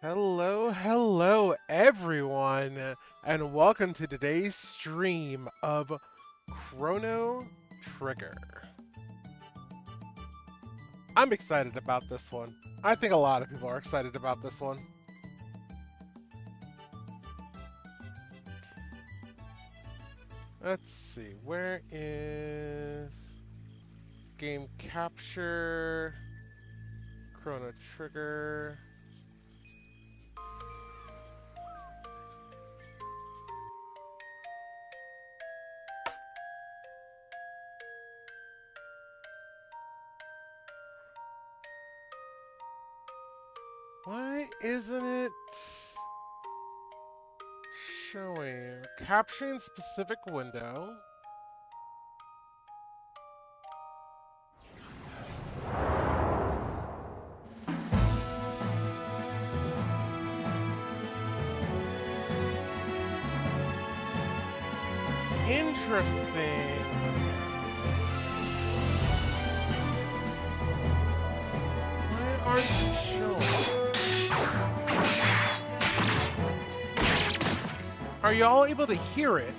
Hello everyone, and welcome to today's stream of Chrono Trigger. I'm excited about this one. I think a lot of people are excited about this one. Let's see, where is game capture, Chrono Trigger. Why isn't it showing? Capturing specific window. Interesting. Why aren't you showing? Are y'all able to hear it?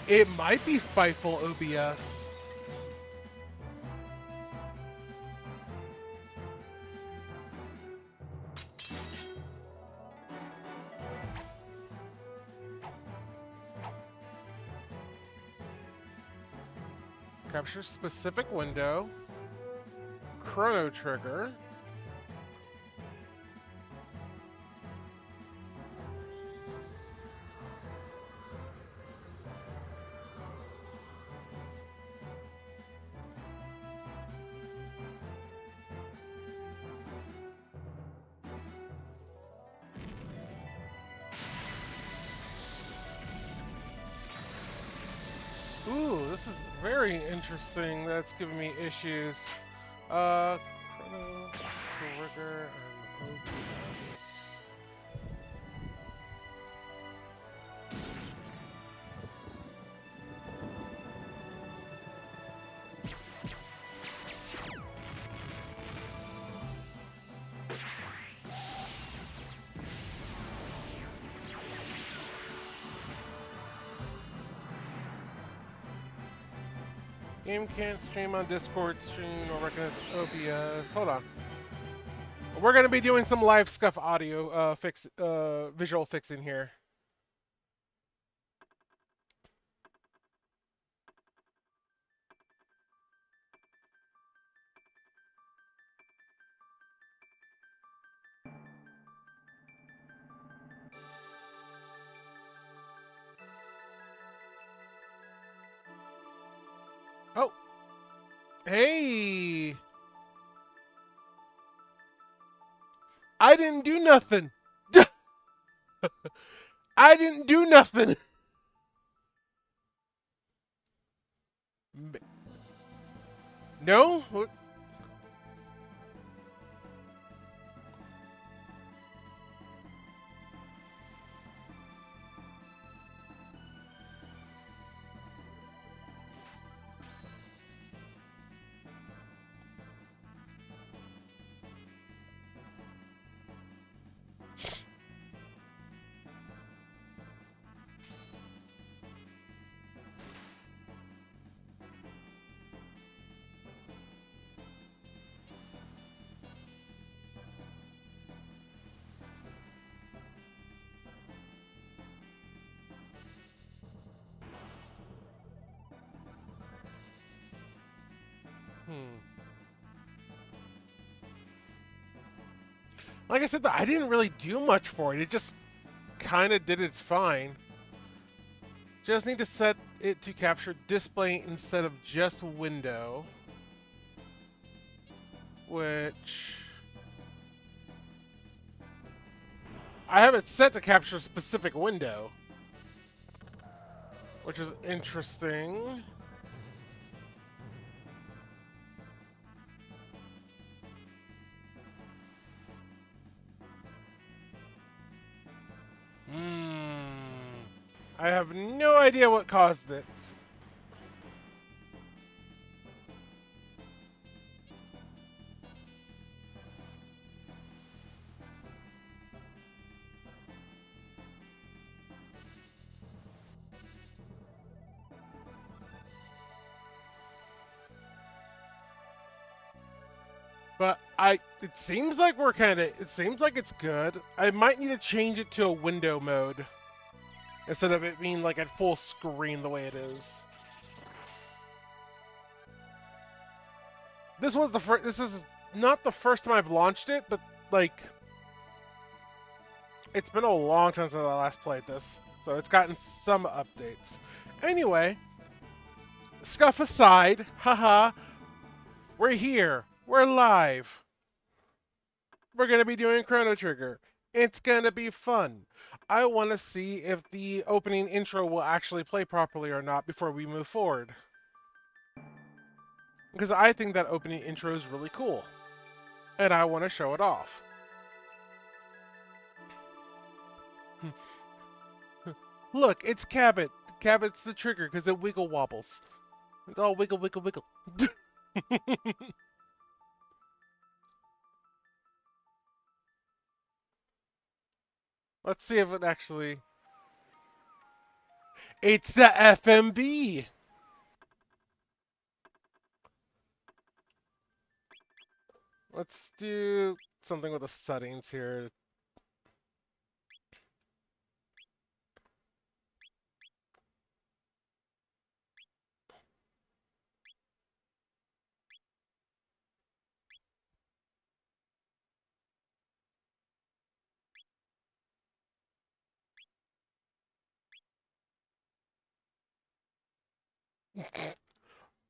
It might be spiteful OBS. Capture specific window. Chrono Trigger. Ooh, this is very interesting. That's giving me issues. Chrono Trigger and OBS. Game can't stream on Discord, stream or recognize OBS. Hold on. We're gonna be doing some live scuff audio visual fixing here. Oh. Hey. I didn't do nothing. I didn't do nothing. No? Like I said, I didn't really do much for it. It just kind of did its fine. Just need to set it to capture display instead of just window. Which... I have it set to capture specific window. Which is interesting. I have no idea what caused it. But it seems like it seems like it's good. I might need to change it to a window mode instead of it being like at full screen the way it is. This is not the first time I've launched it, but like it's been a long time since I last played this, so it's gotten some updates. Anyway, scuff aside, haha, we're here. We're live. We're gonna be doing Chrono Trigger. It's gonna be fun. I want to see if the opening intro will actually play properly or not before we move forward. Because I think that opening intro is really cool. And I want to show it off. Look, it's Cabot. Cabot's the trigger because it wiggle wobbles. It's all wiggle, wiggle, wiggle. Let's see if it actually... It's the FMB! Let's do something with the settings here.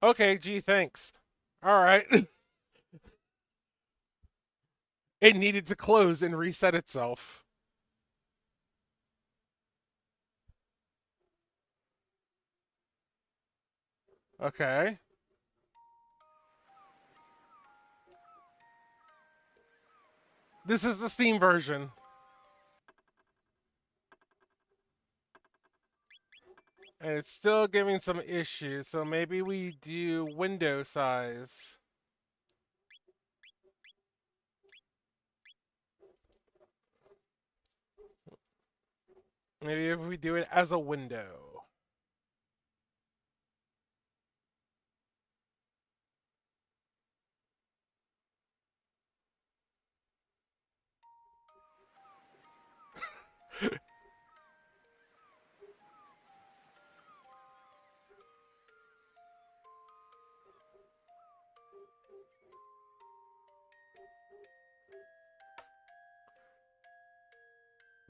Okay, gee, thanks. Alright. It needed to close and reset itself. Okay. This is the Steam version. And it's still giving some issues, so maybe we do window size. Maybe if we do it as a window.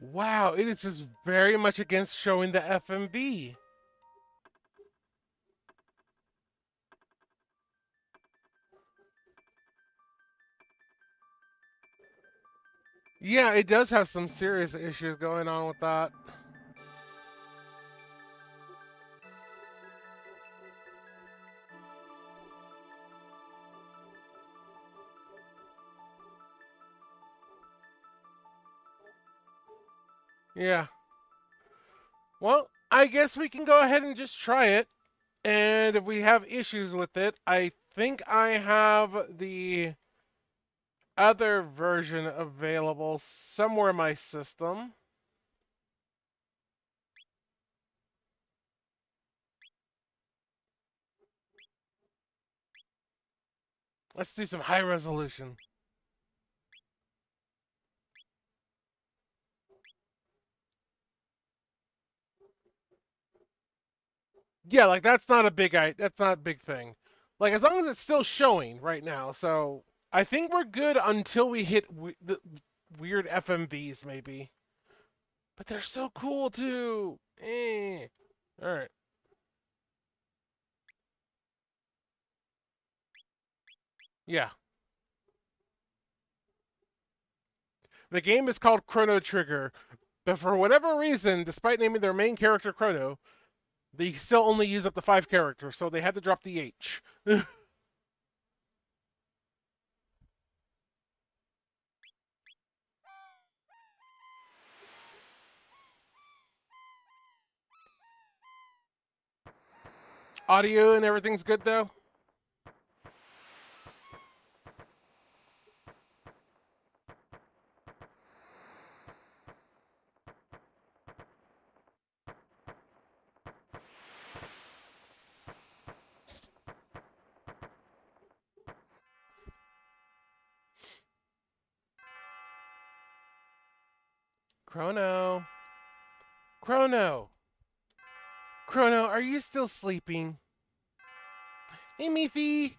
Wow, it is just very much against showing the FMV. Yeah, it does have some serious issues going on with that. Yeah. Well, I guess we can go ahead and just try it. And if we have issues with it, I think I have the other version available somewhere in my system. Let's do some high resolution. Yeah, like that's not a big thing. Like as long as it's still showing right now. So I think we're good until we hit the weird FMVs maybe. But they're so cool too. Eh. All right. Yeah. The game is called Chrono Trigger, but for whatever reason, despite naming their main character Chrono, they still only use up to 5 characters, so they had to drop the H. Audio and everything's good though? Chrono. Chrono. Chrono, are you still sleeping? Hey, Miffy.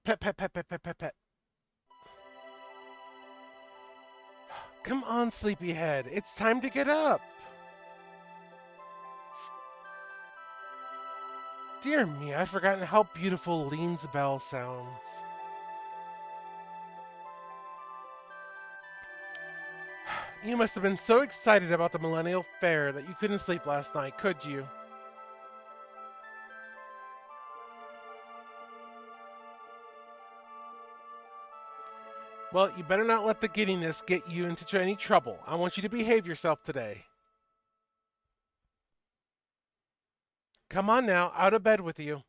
Pet, pet, pet, pet, pet, pet, pet. Come on, sleepyhead. It's time to get up. Dear me, I've forgotten how beautiful Lean's bell sounds. You must have been so excited about the Millennial Fair that you couldn't sleep last night, could you? Well, you better not let the giddiness get you into any trouble. I want you to behave yourself today. Come on now, out of bed with you.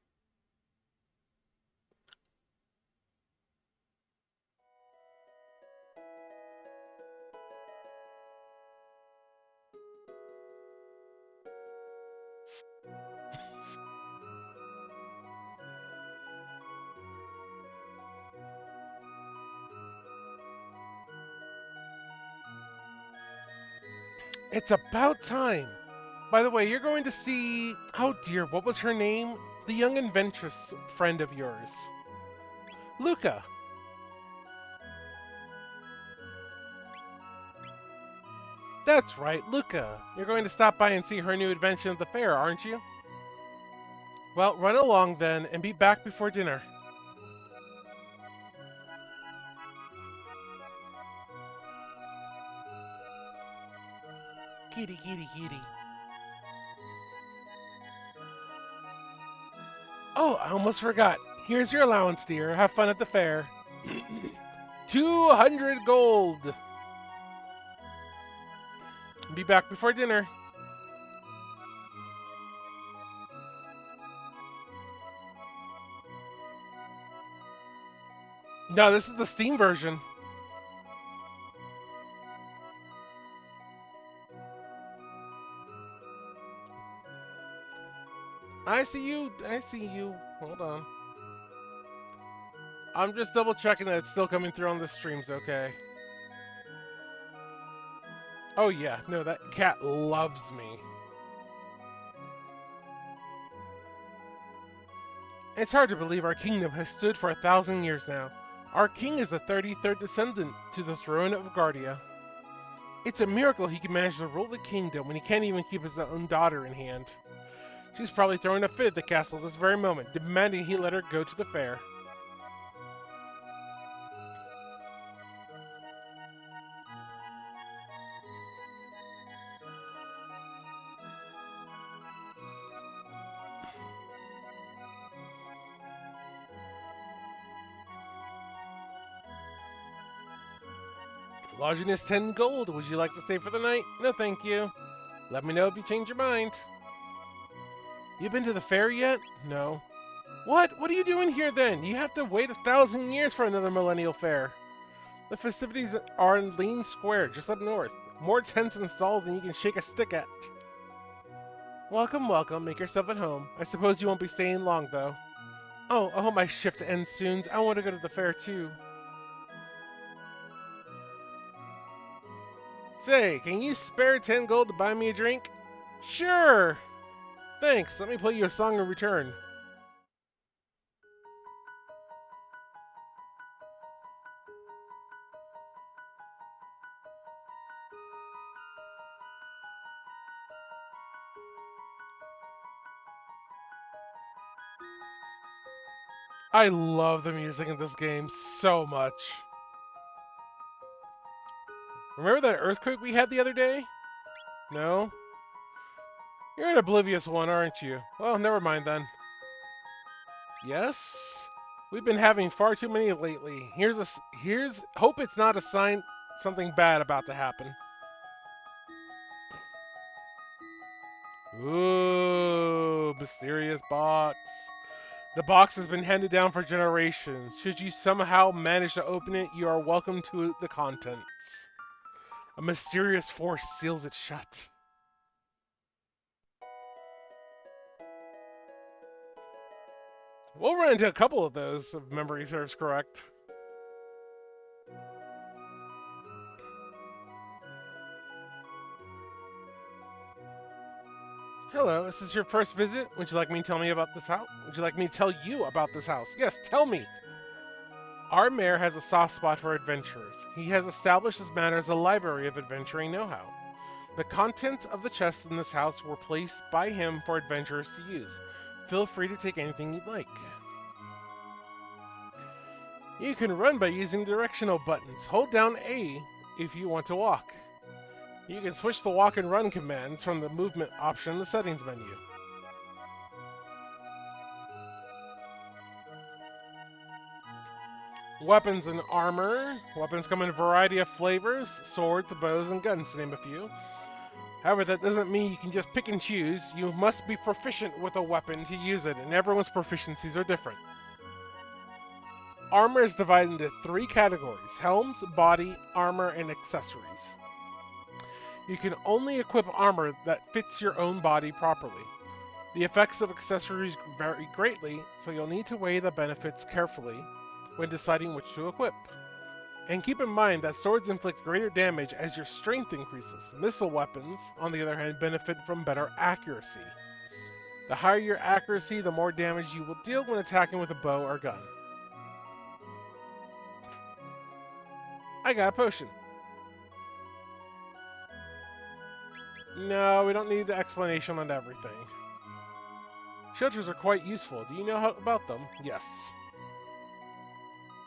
It's about time. By the way, you're going to see... Oh dear, what was her name? The young inventress friend of yours. Luca. That's right, Luca. You're going to stop by and see her new invention at the fair, aren't you? Well, run along then, and be back before dinner. Kitty, kitty, kitty. Oh, I almost forgot. Here's your allowance, dear. Have fun at the fair. 200 gold. Be back before dinner. No, this is the Steam version. I see you. I see you. Hold on. I'm just double checking that it's still coming through on the streams, okay? Oh yeah, no, that cat loves me. It's hard to believe our kingdom has stood for 1,000 years now. Our king is the 33rd descendant to the throne of Guardia. It's a miracle he can manage to rule the kingdom when he can't even keep his own daughter in hand. She's probably throwing a fit at the castle this very moment, demanding he let her go to the fair. Lodging is 10 gold. Would you like to stay for the night? No, thank you. Let me know if you change your mind. You been to the fair yet? No. What? What are you doing here then? You have to wait 1,000 years for another millennial fair. The festivities are in Lean Square, just up north. More tents installed than you can shake a stick at. Welcome, welcome. Make yourself at home. I suppose you won't be staying long, though. Oh, I hope my shift ends soon. I want to go to the fair, too. Say, can you spare 10 gold to buy me a drink? Sure! Thanks, let me play you a song in return. I love the music in this game so much. Remember that earthquake we had the other day? No? You're an oblivious one, aren't you? Well, never mind then. Yes? We've been having far too many lately. Here's hope it's not a sign something bad about to happen. Ooh, mysterious box. The box has been handed down for generations. Should you somehow manage to open it, you are welcome to the contents. A mysterious force seals it shut. We'll run into a couple of those, if memory serves correct. Hello, this is your first visit? Would you like me to tell me about this house? Would you like me to tell you about this house? Yes, tell me! Our mayor has a soft spot for adventurers. He has established this manor as a library of adventuring know-how. The contents of the chests in this house were placed by him for adventurers to use. Feel free to take anything you'd like. You can run by using directional buttons. Hold down A if you want to walk. You can switch the walk and run commands from the movement option in the settings menu. Weapons and armor. Weapons come in a variety of flavors, swords, bows, and guns, to name a few. However, that doesn't mean you can just pick and choose. You must be proficient with a weapon to use it, and everyone's proficiencies are different. Armor is divided into 3 categories: helms, body, armor, and accessories. You can only equip armor that fits your own body properly. The effects of accessories vary greatly, so you'll need to weigh the benefits carefully when deciding which to equip. And keep in mind that swords inflict greater damage as your strength increases. Missile weapons, on the other hand, benefit from better accuracy. The higher your accuracy, the more damage you will deal when attacking with a bow or gun. I got a potion. No, we don't need the explanation on everything. Shelters are quite useful. Do you know about them? Yes.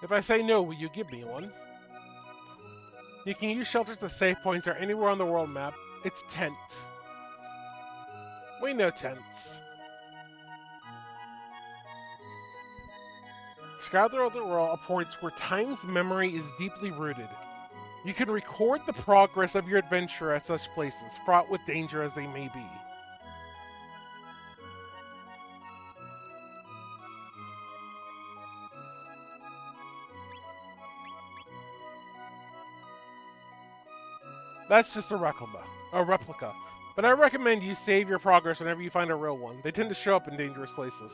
If I say no, will you give me one? You can use shelters to save points or anywhere on the world map. It's tent. We know tents. Scour throughout the world are ports where time's memory is deeply rooted. You can record the progress of your adventure at such places, fraught with danger as they may be. That's just a replica. But I recommend you save your progress whenever you find a real one. They tend to show up in dangerous places.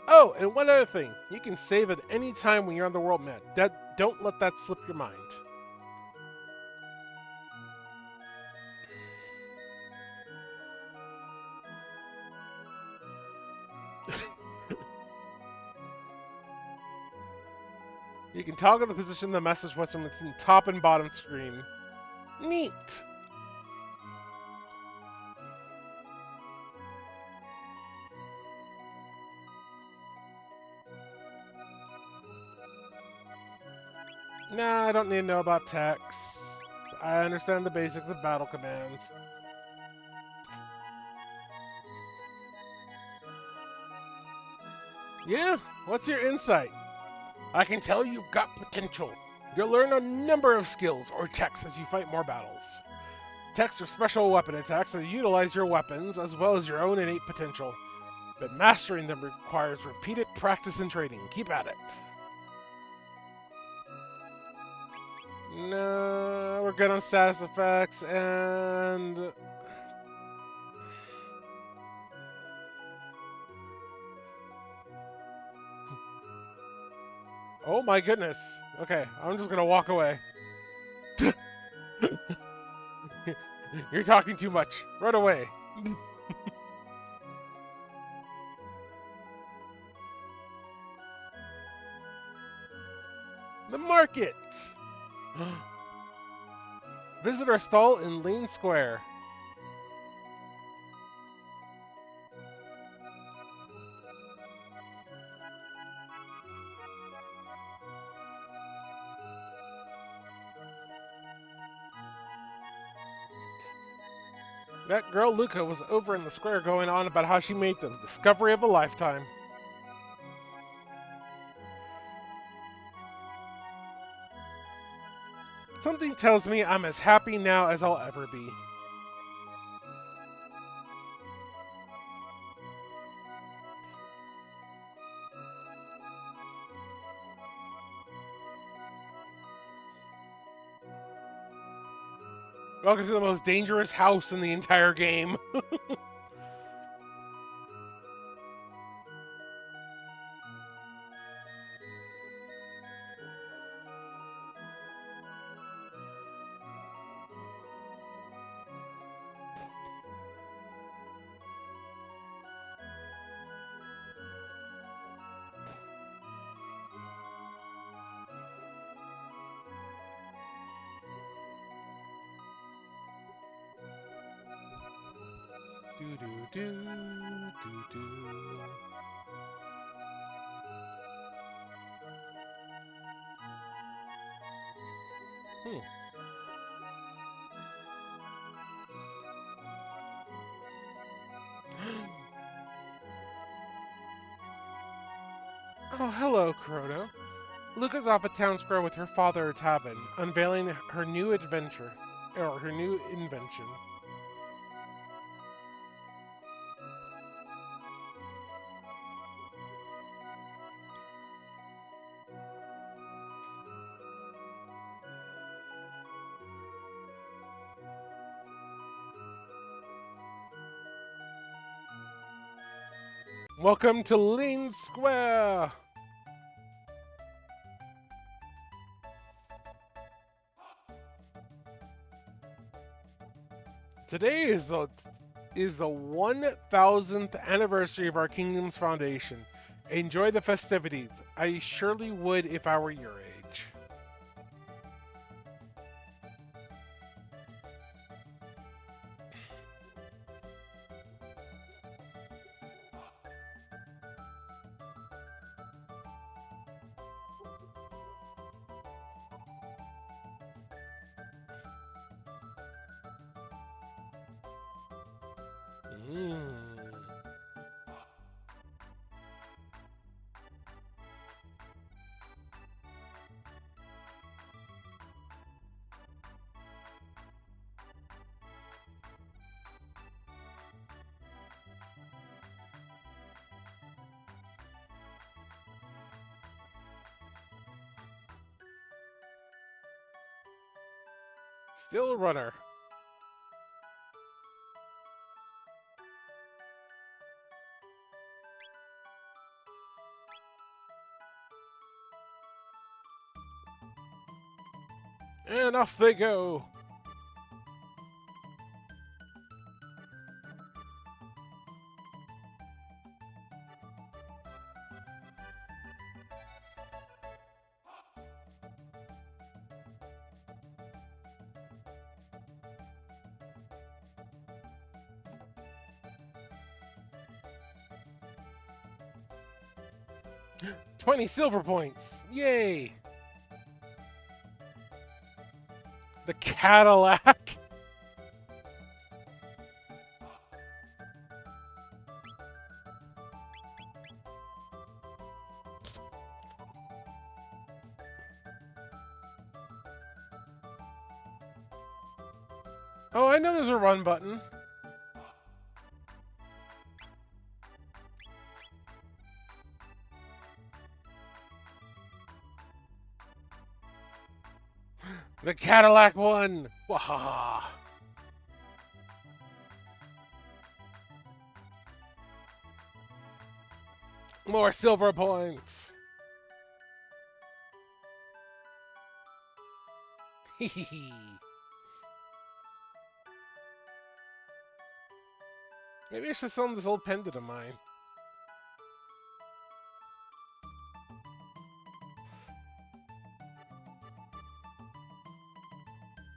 Oh, and one other thing. You can save at any time when you're on the world map. Don't let that slip your mind. You can toggle the position of the message button between top and bottom screen. Neat! Nah, I don't need to know about text. I understand the basics of battle commands. Yeah? What's your insight? I can tell you've got potential. You'll learn a number of skills or techs as you fight more battles. Techs are special weapon attacks that utilize your weapons as well as your own innate potential. But mastering them requires repeated practice and training. Keep at it. No, we're good on status effects and... Oh my goodness. Okay, I'm just gonna walk away. You're talking too much. Run away. The market! Visitor stall in Lean Square. That girl Luca was over in the square going on about how she made the discovery of a lifetime. Something tells me I'm as happy now as I'll ever be. Welcome to the most dangerous house in the entire game. Do do do do do. Hmm. Oh, hello, Chrono. Luca's off at town square with her father Tabin, unveiling her new adventure, or her new invention. Welcome to Lean Square! Today is the 1000th anniversary of our kingdom's foundation. Enjoy the festivities. I surely would if I were your age. Mm. Still a runner. And off they go. $20 silver points. Yay! The Cadillac. Oh, I know there's a run button. The Cadillac won! Wahaha! More silver points! Hehehe. Maybe I should sell him this old pendant of mine.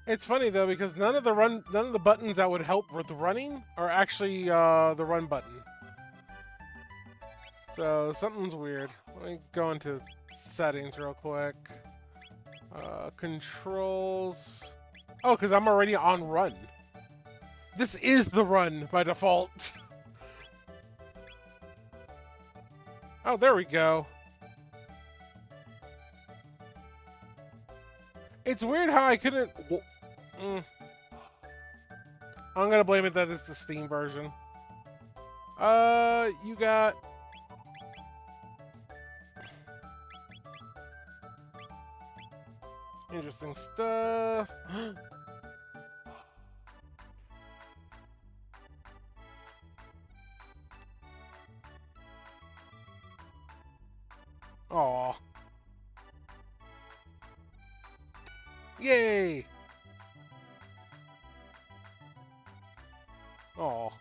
It's funny though because none of the buttons that would help with running are actually the run button. So something's weird. Let me go into settings real quick. Controls. Oh, because I'm already on run. This is the run by default. Oh, there we go. It's weird how I couldn't. I'm gonna blame it that it's the Steam version. You got. Interesting stuff. Yay! Oh.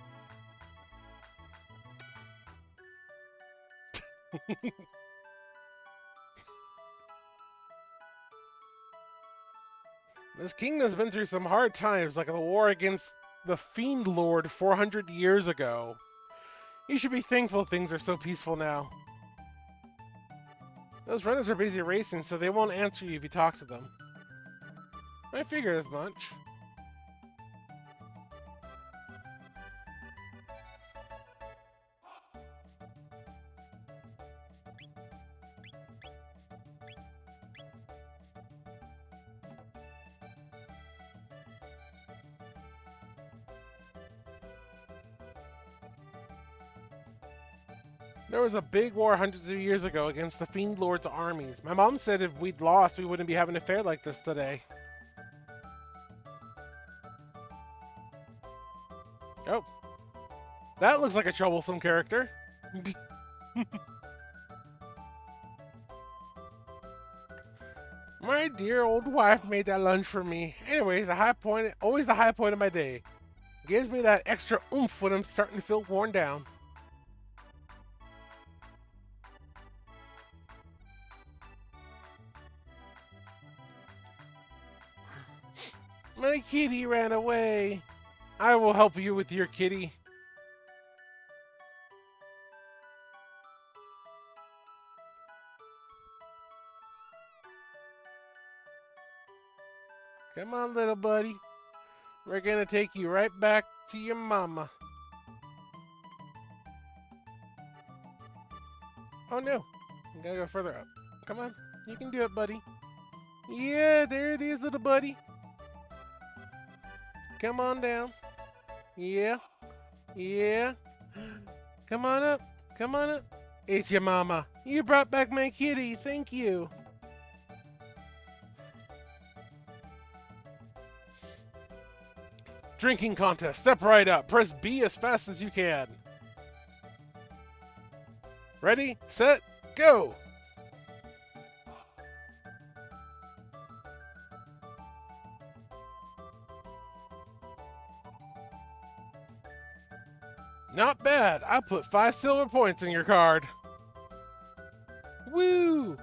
This kingdom's been through some hard times, like the war against the Fiend Lord 400 years ago. You should be thankful things are so peaceful now. Those runners are busy racing, so they won't answer you if you talk to them. I figured as much. There was a big war hundreds of years ago against the Fiend Lord's armies. My mom said if we'd lost, we wouldn't be having a fair like this today. Oh. That looks like a troublesome character. My dear old wife made that lunch for me. Anyways, always the high point of my day. Gives me that extra oomph when I'm starting to feel worn down. My kitty ran away. I will help you with your kitty. Come on, little buddy. We're gonna take you right back to your mama. Oh no, I gotta go further up. Come on, you can do it, buddy. Yeah, there it is, little buddy. Come on down. Yeah, yeah. Come on up, come on up. It's your mama. You brought back my kitty, thank you. Drinking contest, step right up. Press B as fast as you can. Ready, set, go! Not bad. I put 5 silver points in your card. Woo!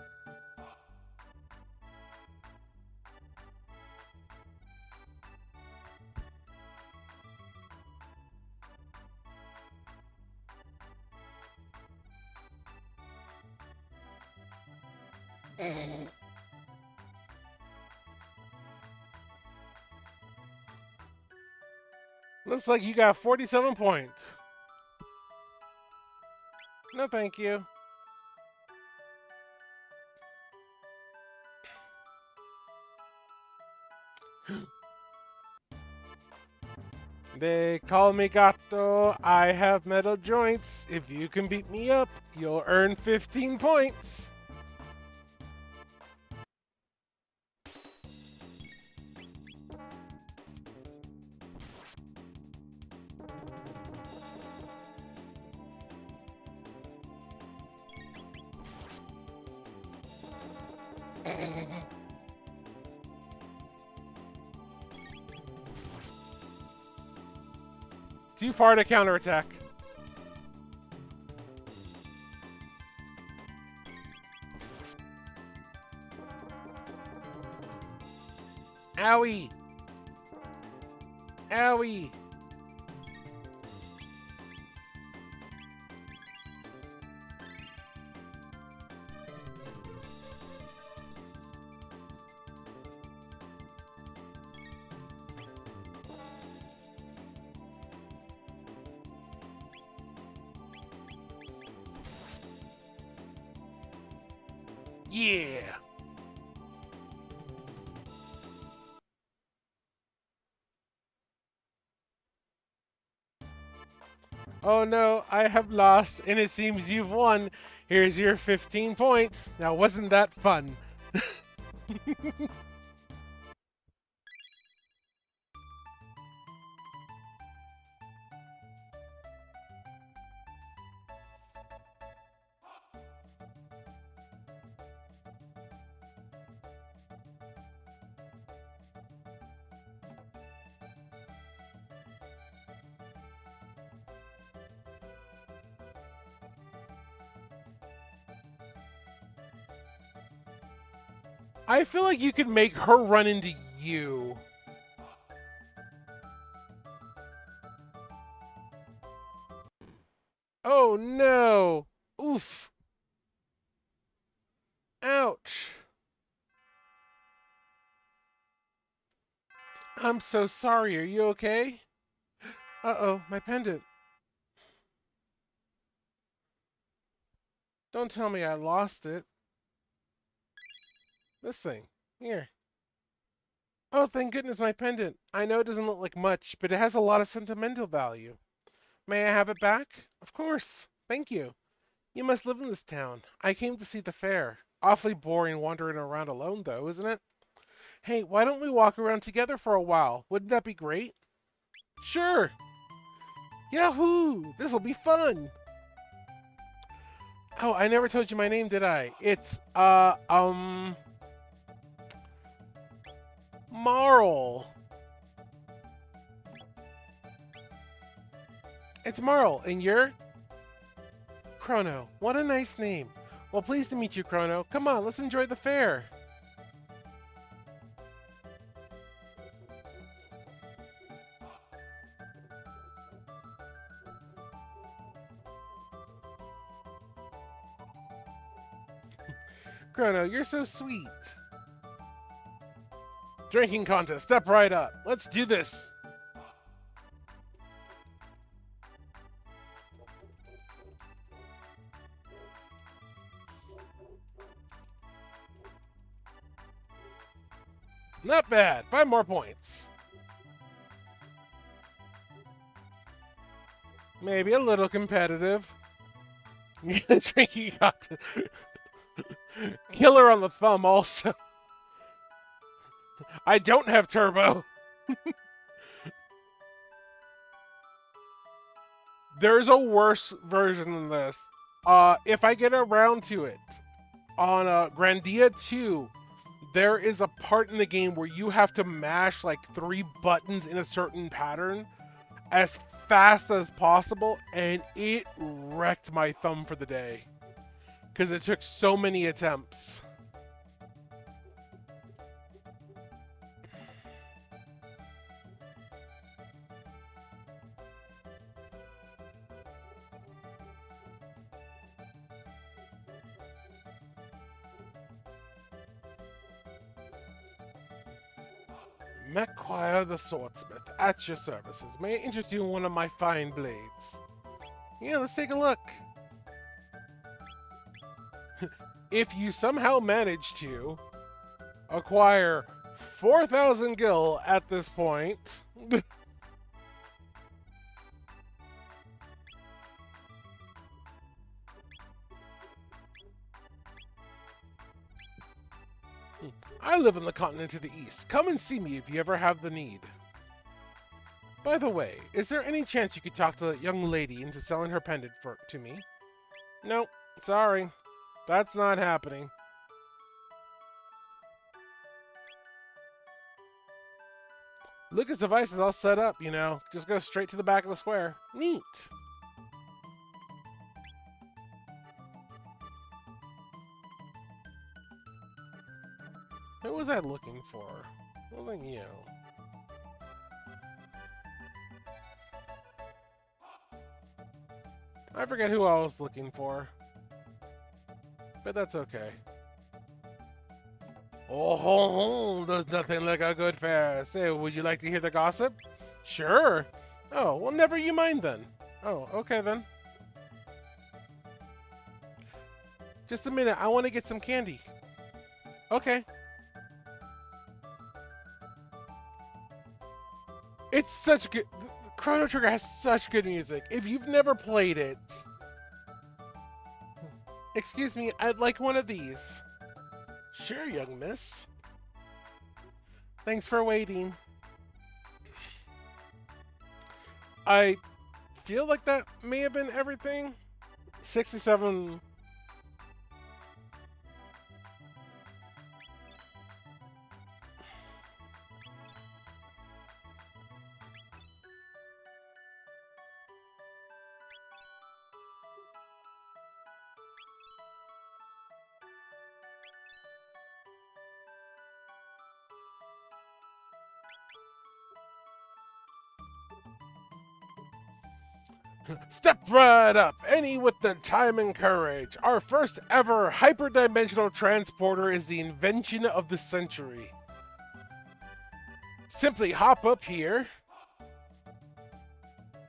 Looks like you got 47 points. No, thank you. They call me Gato. I have metal joints. If you can beat me up, you'll earn 15 points. Too far to counterattack. Owie! Owie! Yeah! Oh no, I have lost, and it seems you've won. Here's your 15 points. Now, wasn't that fun? I feel like you could make her run into you. Oh no! Oof. Ouch. I'm so sorry. Are you okay? Uh-oh, my pendant. Don't tell me I lost it. This thing. Here. Oh, thank goodness, my pendant. I know it doesn't look like much, but it has a lot of sentimental value. May I have it back? Of course. Thank you. You must live in this town. I came to see the fair. Awfully boring wandering around alone, though, isn't it? Hey, why don't we walk around together for a while? Wouldn't that be great? Sure. Yahoo! This'll be fun. Oh, I never told you my name, did I? It's, Marl. It's Marl, and you're? Chrono. What a nice name. Well, pleased to meet you, Chrono. Come on, let's enjoy the fair. Chrono, you're so sweet. Drinking contest, step right up. Let's do this. Not bad. 5 more points. Maybe a little competitive. Drinking contest. Killer on the thumb also. I don't have turbo. There's a worse version than this. If I get around to it, on Grandia 2, there is a part in the game where you have to mash like 3 buttons in a certain pattern as fast as possible, and it wrecked my thumb for the day. Because it took so many attempts. McQuire the Swordsmith, at your services. May I interest you in one of my fine blades? Yeah, let's take a look. If you somehow manage to acquire 4,000 gil at this point... I live on the continent to the east. Come and see me if you ever have the need. By the way, is there any chance you could talk to that young lady into selling her pendant to me? Nope, sorry. That's not happening. Lucas' device is all set up, you know. Just go straight to the back of the square. Neat. Who was I looking for? It wasn't you. I forget who I was looking for. But that's okay. Oh, there's nothing like a good fair. Say, would you like to hear the gossip? Sure. Oh, well, never you mind then. Oh, okay then. Just a minute, I want to get some candy. Okay. It's such good... Chrono Trigger has such good music. If you've never played it... Excuse me, I'd like one of these. Sure, young miss. Thanks for waiting. I feel like that may have been everything. 67... Step right up, any with the time and courage. Our first ever hyperdimensional transporter is the invention of the century. Simply hop up here,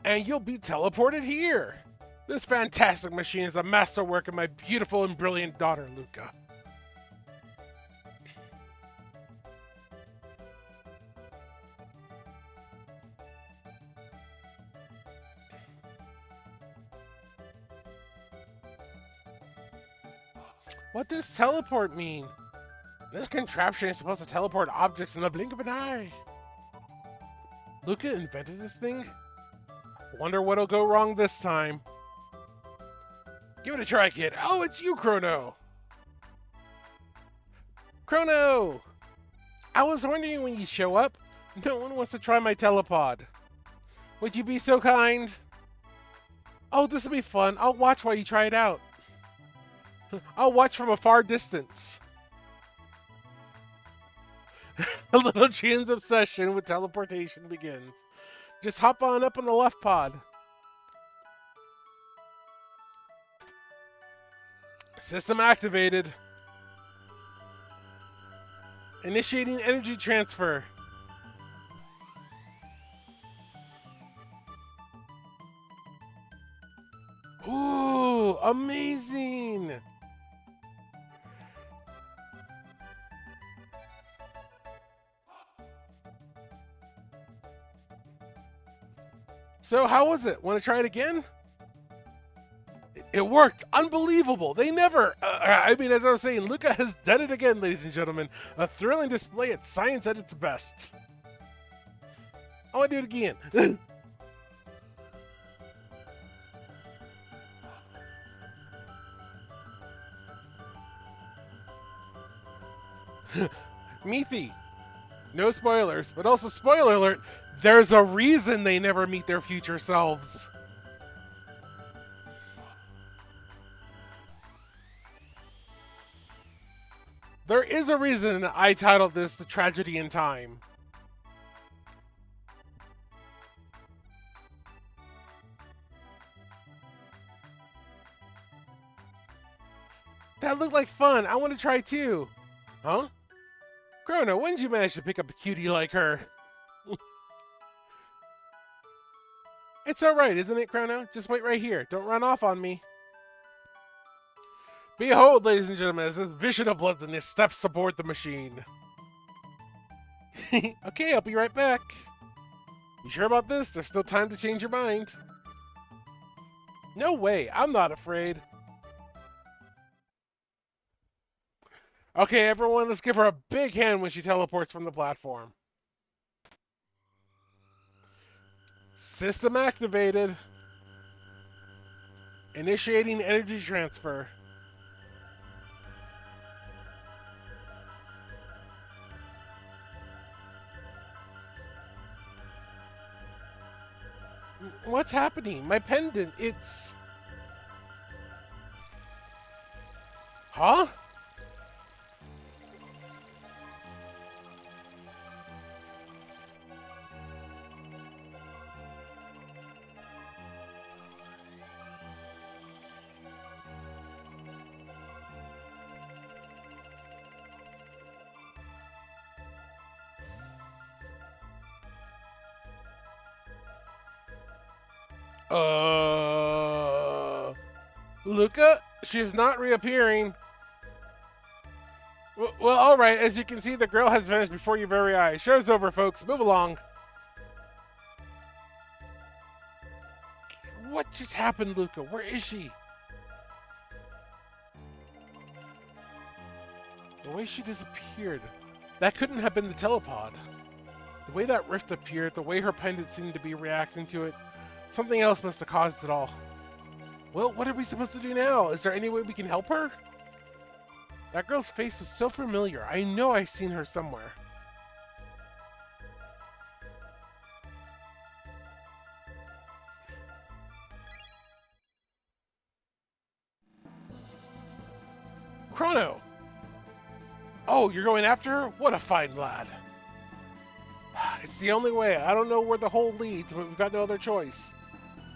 and you'll be teleported here. This fantastic machine is a masterwork of my beautiful and brilliant daughter, Luca. What does teleport mean? This contraption is supposed to teleport objects in the blink of an eye. Luca invented this thing? Wonder what'll go wrong this time. Give it a try, kid. Oh, it's you, Chrono! Chrono! I was wondering when you show up. No one wants to try my telepod. Would you be so kind? Oh, this will be fun. I'll watch while you try it out. I'll watch from a far distance. A little Jin's obsession with teleportation begins. Just hop on up on the left pod. System activated. Initiating energy transfer. Ooh, amazing! So, how was it? Want to try it again? It worked! Unbelievable! They never... I mean, as I was saying, Luca has done it again, ladies and gentlemen. A thrilling display at science at its best. I want to do it again. Meathy. No spoilers, but also spoiler alert, there's a reason they never meet their future selves. There is a reason I titled this The Tragedy in Time. That looked like fun. I want to try too. Huh? Chrono, when did you manage to pick up a cutie like her? It's alright, isn't it, Chrono? Just wait right here. Don't run off on me. Behold, ladies and gentlemen, as this vision of bloodlessness steps aboard the machine. Okay, I'll be right back. You sure about this? There's still time to change your mind. No way, I'm not afraid. Okay, everyone, let's give her a big hand when she teleports from the platform. System activated. Initiating energy transfer. What's happening? My pendant, it's... Huh? Luca? She's not reappearing. Well, alright, as you can see, the girl has vanished before your very eyes. Show's over, folks. Move along. What just happened, Luca? Where is she? The way she disappeared. That couldn't have been the telepod. The way that rift appeared, the way her pendant seemed to be reacting to it, something else must have caused it all. Well, what are we supposed to do now? Is there any way we can help her? That girl's face was so familiar. I know I've seen her somewhere. Chrono! Oh, you're going after her? What a fine lad. It's the only way. I don't know where the hole leads, but we've got no other choice.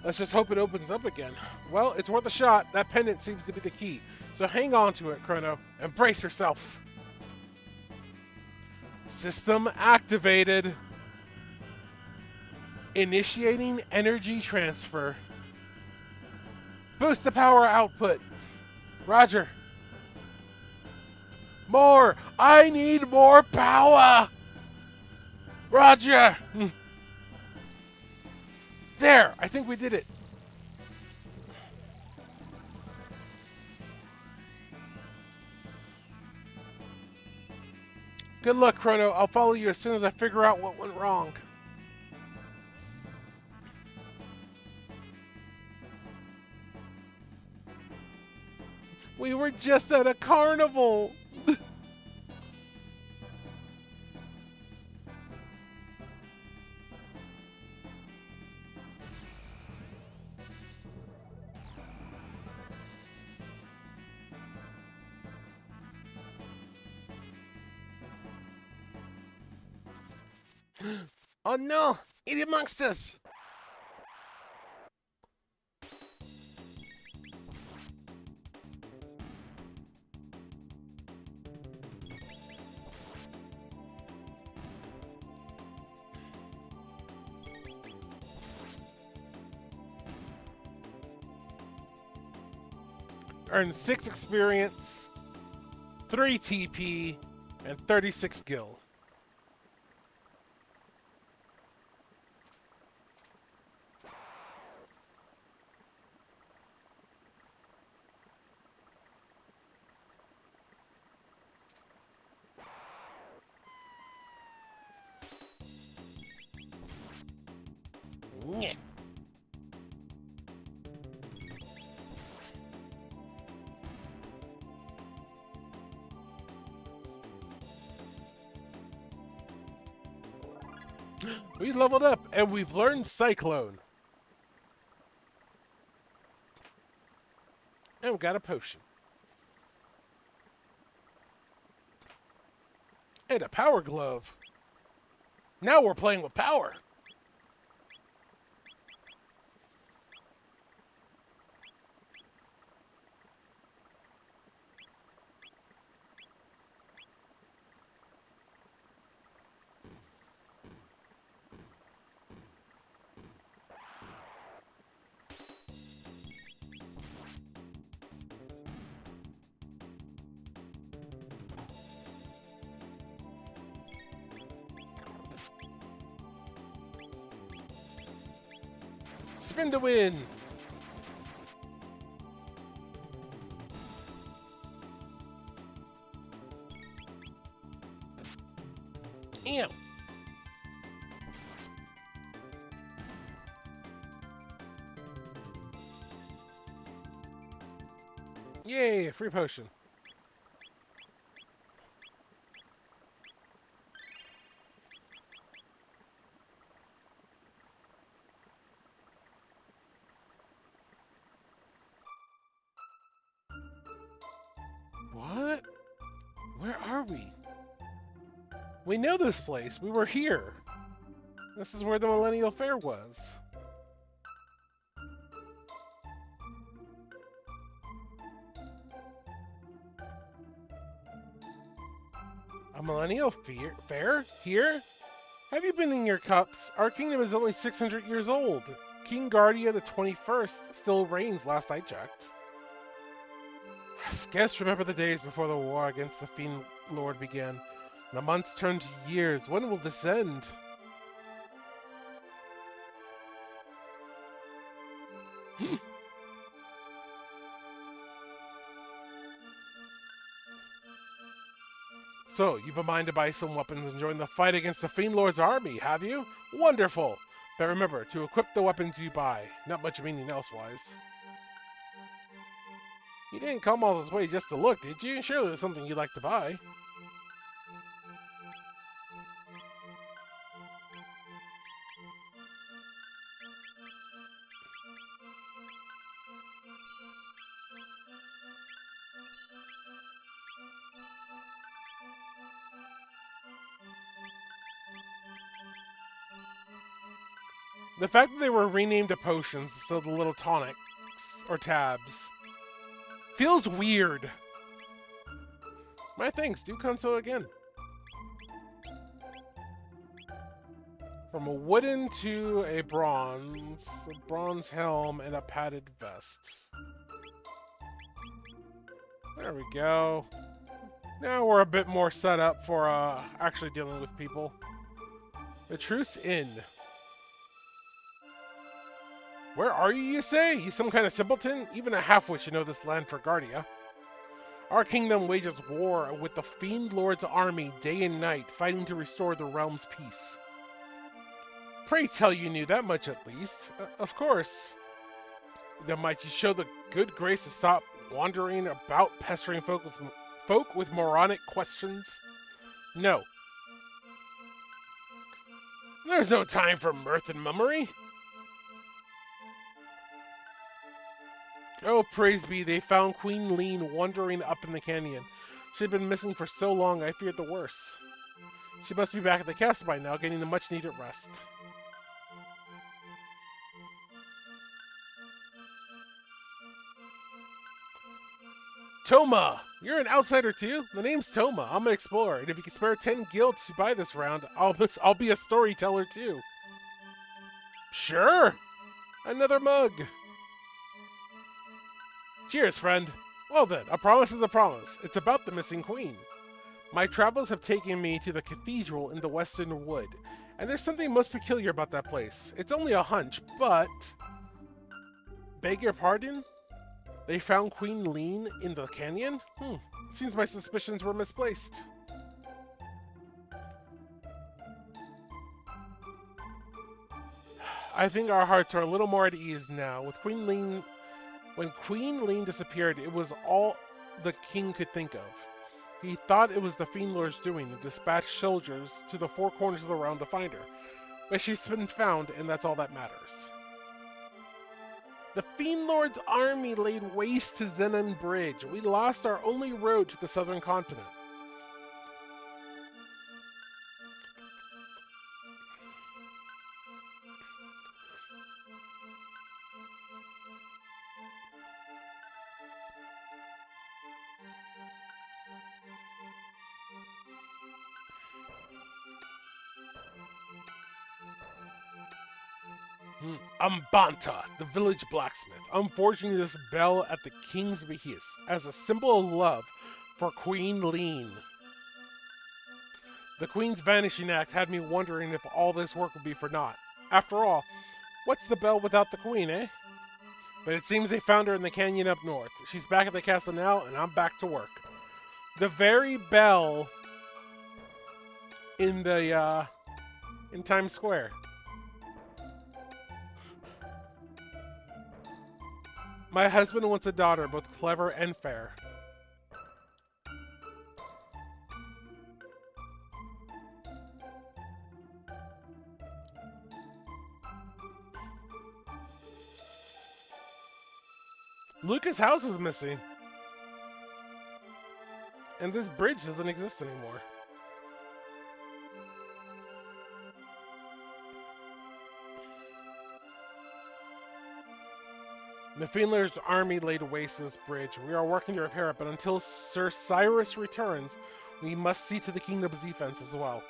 Let's just hope it opens up again. Well, it's worth a shot. That pendant seems to be the key. So hang on to it, Chrono, and brace yourself. System activated. Initiating energy transfer. Boost the power output. Roger. More! I need more power! Roger! There! I think we did it. Good luck, Chrono. I'll follow you as soon as I figure out what went wrong. We were just at a carnival! Oh no! Idiot monsters! Earn 6 experience, 3 TP, and 36 gil. Yeah. We leveled up, and we've learned Cyclone. And we got a potion. And a power glove. Now we're playing with power. Spin to win. Ew. Yay, free potion. What? Where are we? We know this place. We were here. This is where the Millennial Fair was. A Millennial Fair? Here? Have you been in your cups? Our kingdom is only 600 years old. King Guardia the 21st still reigns last I checked. Guests remember the days before the war against the Fiend Lord began. The months turned to years. When will this end? So, you've a mind to buy some weapons and join the fight against the Fiend Lord's army, have you? Wonderful! But remember, to equip the weapons you buy. Not much meaning elsewise. You didn't come all this way just to look, did you? Surely there's something you'd like to buy. The fact that they were renamed to potions instead of the little tonics or tabs feels weird. My thanks, do come so again. From a wooden to a bronze helm and a padded vest. There we go. Now we're a bit more set up for actually dealing with people. The truce in. Where are you say? You some kind of simpleton? Even a half-wit should know this land for Guardia. Our kingdom wages war with the Fiend Lord's army day and night, fighting to restore the realm's peace. Pray tell you knew that much at least. Of course. Then might you show the good grace to stop wandering about pestering folk with moronic questions? No. There's no time for mirth and mummery. Oh, praise be, they found Queen Lean wandering up in the canyon. She had been missing for so long, I feared the worst. She must be back at the castle by now, getting the much-needed rest. Toma! You're an outsider too? The name's Toma. I'm an explorer, and if you can spare 10 gil to buy this round, I'll be a storyteller too. Sure! Another mug! Cheers, friend. Well then, a promise is a promise. It's about the missing queen. My travels have taken me to the cathedral in the Western Wood, and there's something most peculiar about that place. It's only a hunch, but... Beg your pardon? They found Queen Lean in the canyon? Seems my suspicions were misplaced. I think our hearts are a little more at ease now. When Queen Lean disappeared, it was all the king could think of. He thought it was the Fiend Lord's doing and dispatched soldiers to the four corners of the realm to find her. But she's been found, and that's all that matters. The Fiend Lord's army laid waste to Zenon Bridge. We lost our only road to the southern continent. I'm Banta, the village blacksmith. I'm forging this bell at the king's behest as a symbol of love for Queen Lean. The queen's vanishing act had me wondering if all this work would be for naught. After all, what's the bell without the queen, eh? But it seems they found her in the canyon up north. She's back at the castle now, and I'm back to work. The very bell in Times Square. My husband wants a daughter, both clever and fair. Lucas' house is missing. And this bridge doesn't exist anymore. The Fiend Lord's army laid waste this bridge. We are working to repair it, but until Sir Cyrus returns, we must see to the kingdom's defense as well.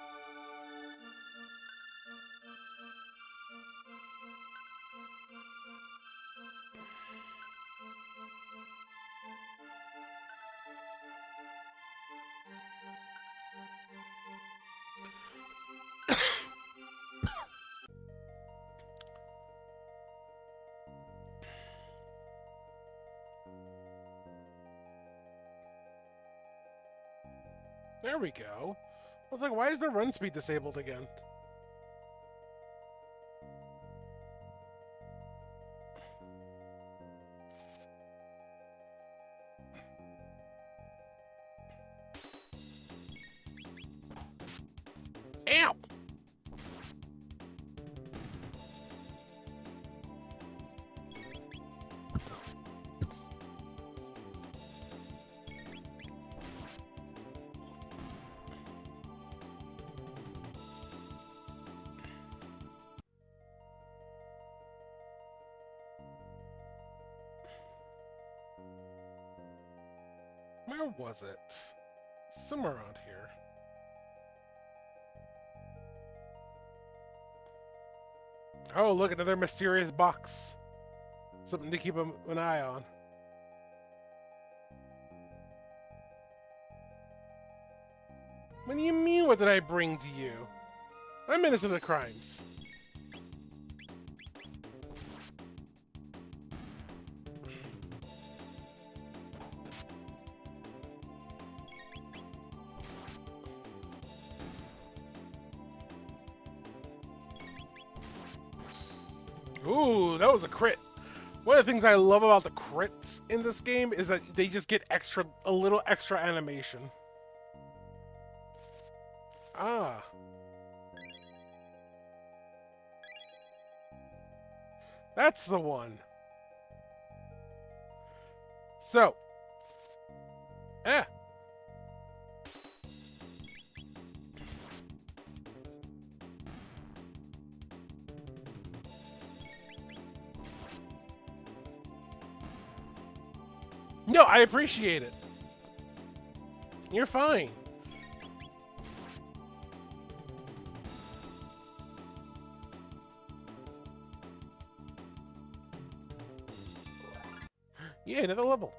There we go. I was like, why is the run speed disabled again? Ow! Where was it? Somewhere around here. Oh, look, another mysterious box. Something to keep an eye on. What do you mean, what did I bring to you? I'm innocent of crimes. Ooh, that was a crit. One of the things I love about the crits in this game is that they just get a little extra animation. Ah. That's the one. So. Eh. No, I appreciate it. You're fine. Yeah, another level.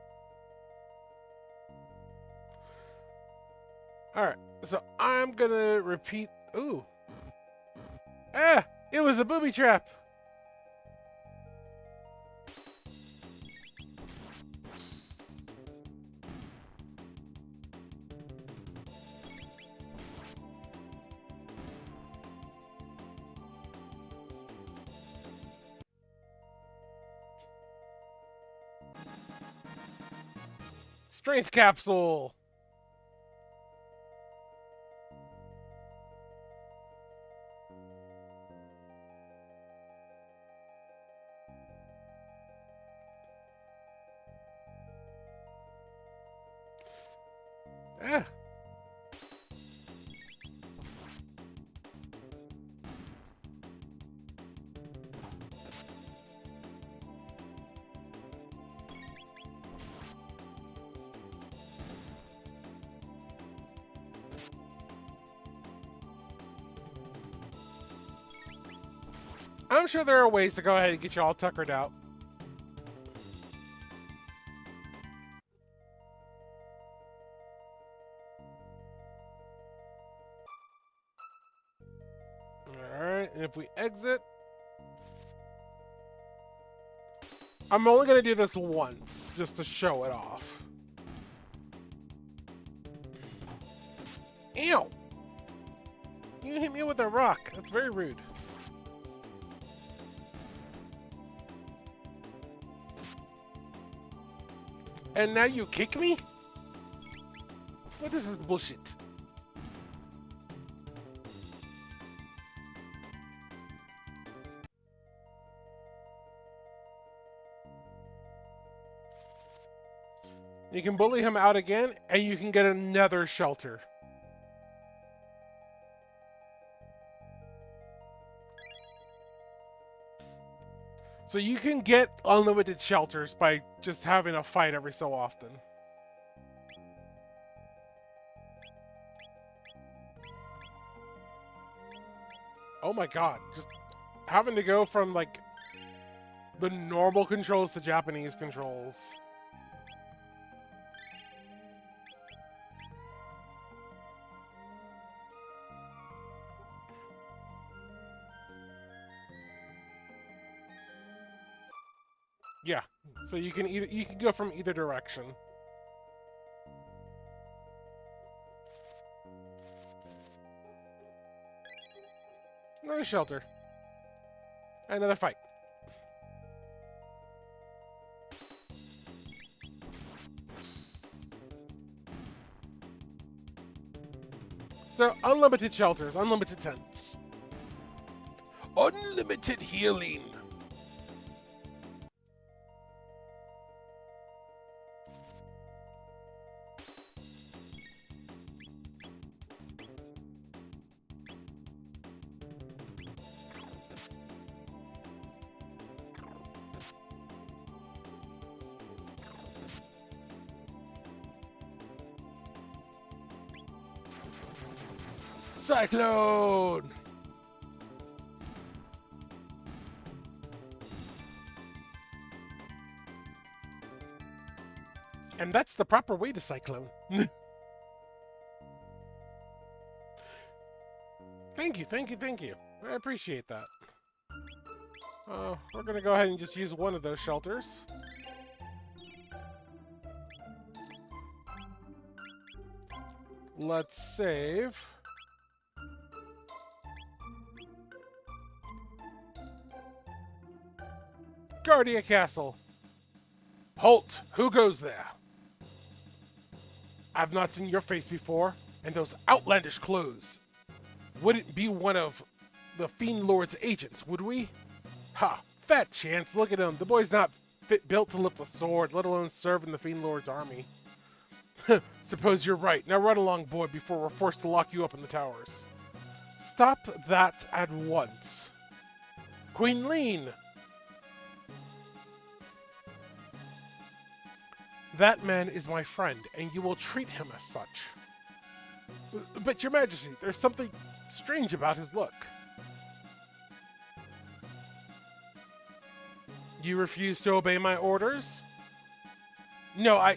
Alright, so I'm gonna repeat. Ooh. Ah! It was a booby trap! Strength capsule! Ah! I'm sure there are ways to go ahead and get you all tuckered out. Alright, and if we exit... I'm only going to do this once, just to show it off. Ew! You hit me with a rock. That's very rude. And now you kick me? What is this bullshit? You can bully him out again, and you can get another shelter. So you can get unlimited shelters by just having a fight every so often. Oh my god, just having to go from like the normal controls to Japanese controls. Yeah, so you can go from either direction. Another shelter. Another fight. So, unlimited shelters, unlimited tents. Unlimited healing. Cyclone! And that's the proper way to cyclone. Thank you, thank you, thank you. I appreciate that. We're gonna go ahead and just use one of those shelters. Let's save. Guardia Castle. Halt! Who goes there? I've not seen your face before, and those outlandish clothes. Wouldn't be one of the Fiend Lord's agents, would we? Ha! Fat chance, look at him. The boy's not built to lift a sword, let alone serve in the Fiend Lord's army. Suppose you're right. Now run along, boy, before we're forced to lock you up in the towers. Stop that at once. Queen Lean! That man is my friend, and you will treat him as such. But, Your Majesty, there's something strange about his look. You refuse to obey my orders? No,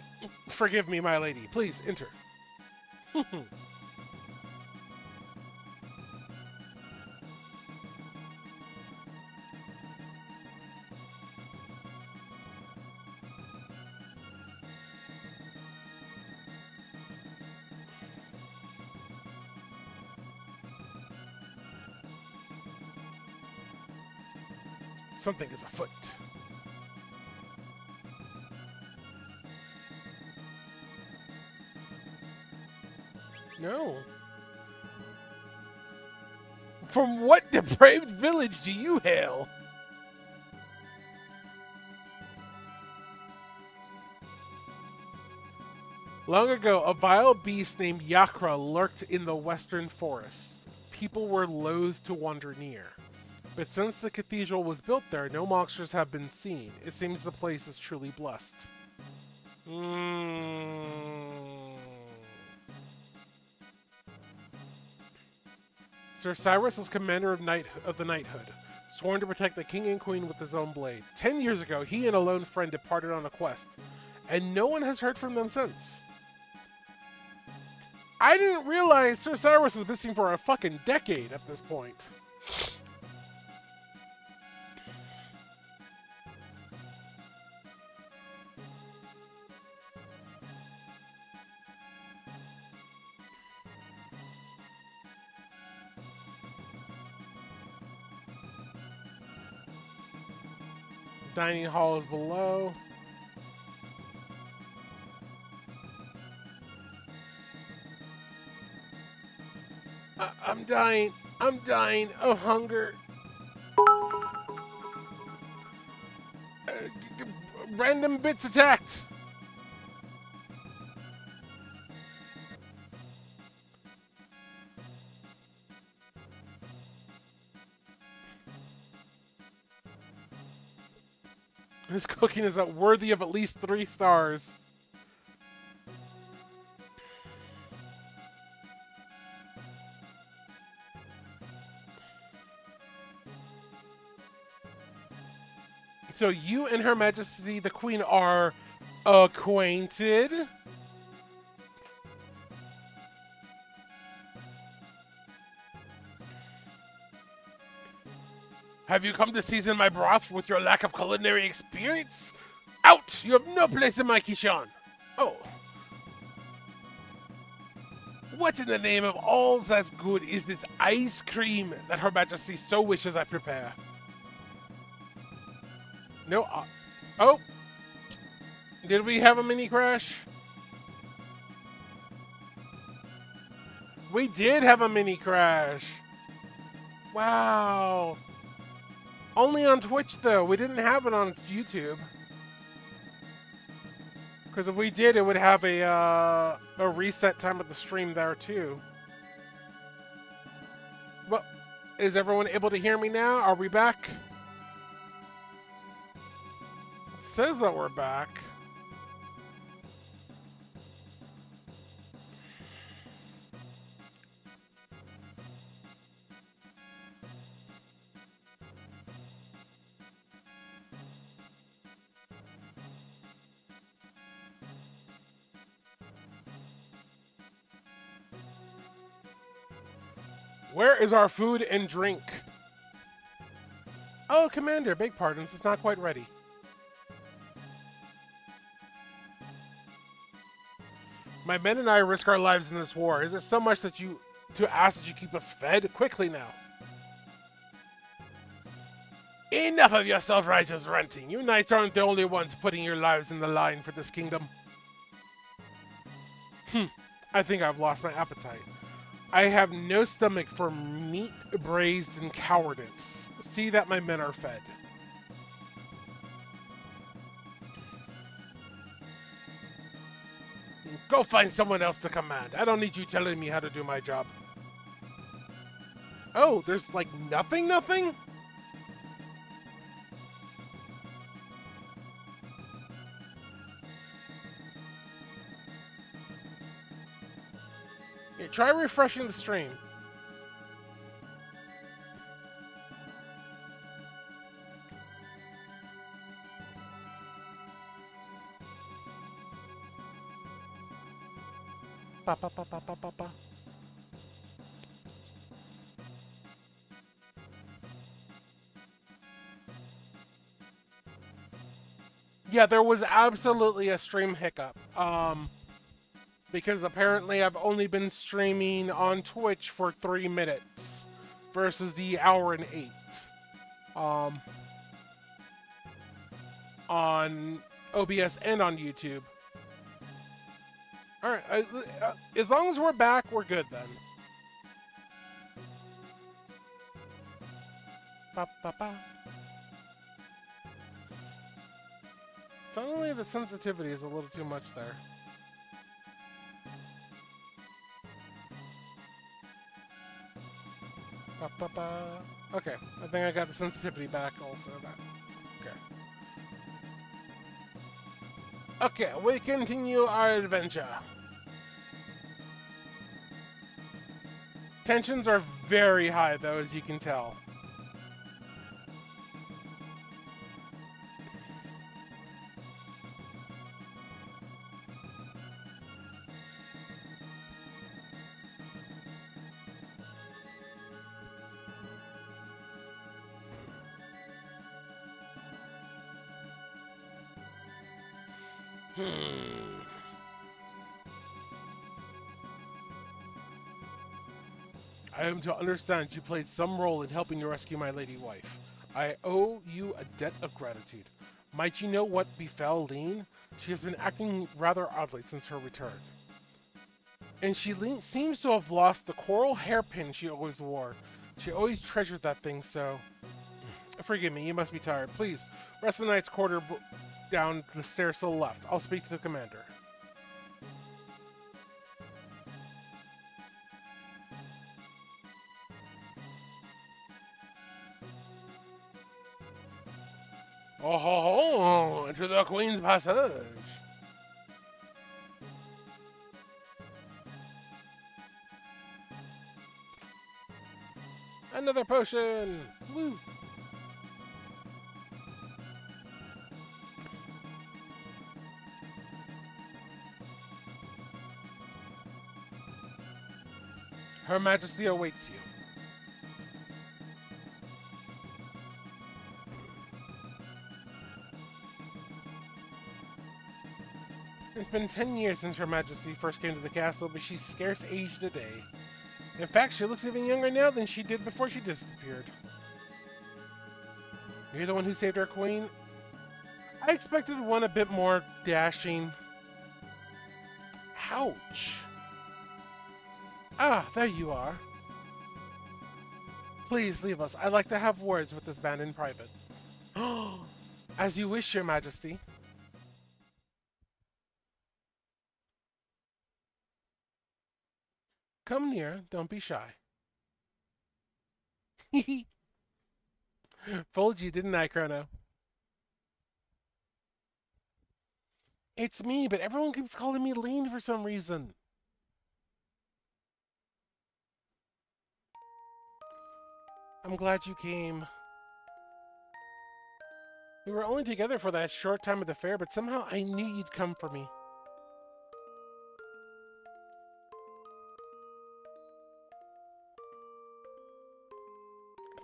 Forgive me, my lady. Please, enter. Something is afoot. No. From what depraved village do you hail? Long ago, a vile beast named Yakra lurked in the western forest. People were loath to wander near. But since the cathedral was built there, no monsters have been seen. It seems the place is truly blessed. Sir Cyrus was commander of the knighthood, sworn to protect the king and queen with his own blade. 10 years ago, he and a lone friend departed on a quest, and no one has heard from them since. I didn't realize Sir Cyrus was missing for a fucking decade at this point. Dining hall is below. I'm dying. I'm dying of hunger. Random bits attacked. This cooking is worthy of at least 3 stars. So you and Her Majesty the Queen are acquainted? Have you come to season my broth with your lack of culinary experience? Out! You have no place in my kitchen! Oh. What in the name of all that's good is this ice cream that Her Majesty so wishes I prepare? No, oh! Did we have a mini crash? We did have a mini crash! Wow! Only on Twitch, though. We didn't have it on YouTube. Because if we did, it would have a reset time of the stream there, too. Well, is everyone able to hear me now? Are we back? It says that we're back. Where is our food and drink? Oh, Commander, beg pardons, it's not quite ready. My men and I risk our lives in this war. Is it so much that to ask that you keep us fed? Quickly now. Enough of your self-righteous ranting. You knights aren't the only ones putting your lives in the line for this kingdom. I think I've lost my appetite. I have no stomach for meat braised in cowardice. See that my men are fed. Go find someone else to command. I don't need you telling me how to do my job. Oh, there's like nothing? Yeah, try refreshing the stream. Ba, ba, ba, ba, ba, ba, ba. Yeah, there was absolutely a stream hiccup. Because apparently I've only been streaming on Twitch for 3 minutes versus the hour and 8. On OBS and on YouTube. Alright, as long as we're back, we're good then. Ba, ba, ba. Suddenly the sensitivity is a little too much there. Ba, ba, ba. Okay, I think I got the sensitivity back also. Okay, we continue our adventure. Tensions are very high though, as you can tell. I am to understand you played some role in helping to rescue my lady wife. I owe you a debt of gratitude. Might you know what befell Lean? She has been acting rather oddly since her return. And she seems to have lost the coral hairpin she always wore. She always treasured that thing so... Forgive me, you must be tired. Please, rest the knight's quarter down the stairs to the left. I'll speak to the commander. Oh ho ho! Into the Queen's Passage! Another potion! Woo! Her Majesty awaits you. It's been 10 years since Her Majesty first came to the castle, but she's scarce aged a day. In fact, she looks even younger now than she did before she disappeared. You're the one who saved our queen? I expected one a bit more dashing. Ouch. Ah, there you are. Please leave us. I'd like to have words with this man in private. As you wish, Your Majesty. Come near, don't be shy. Fooled you, didn't I, Chrono? It's me, but everyone keeps calling me Lean for some reason. I'm glad you came. We were only together for that short time at the fair, but somehow I knew you'd come for me.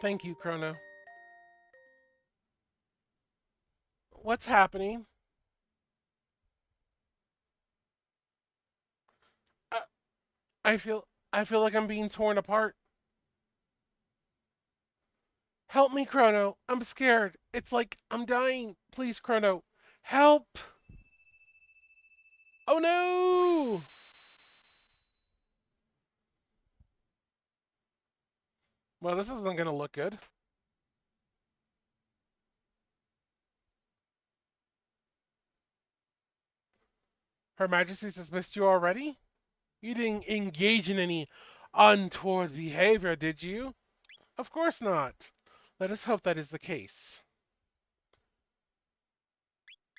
Thank you, Chrono. What's happening? I, I feel like I'm being torn apart. Help me, Chrono. I'm scared. It's like I'm dying. Please, Chrono. Help! Oh no! Well, this isn't gonna look good. Her Majesty's dismissed you already? You didn't engage in any untoward behavior, did you? Of course not. Let us hope that is the case.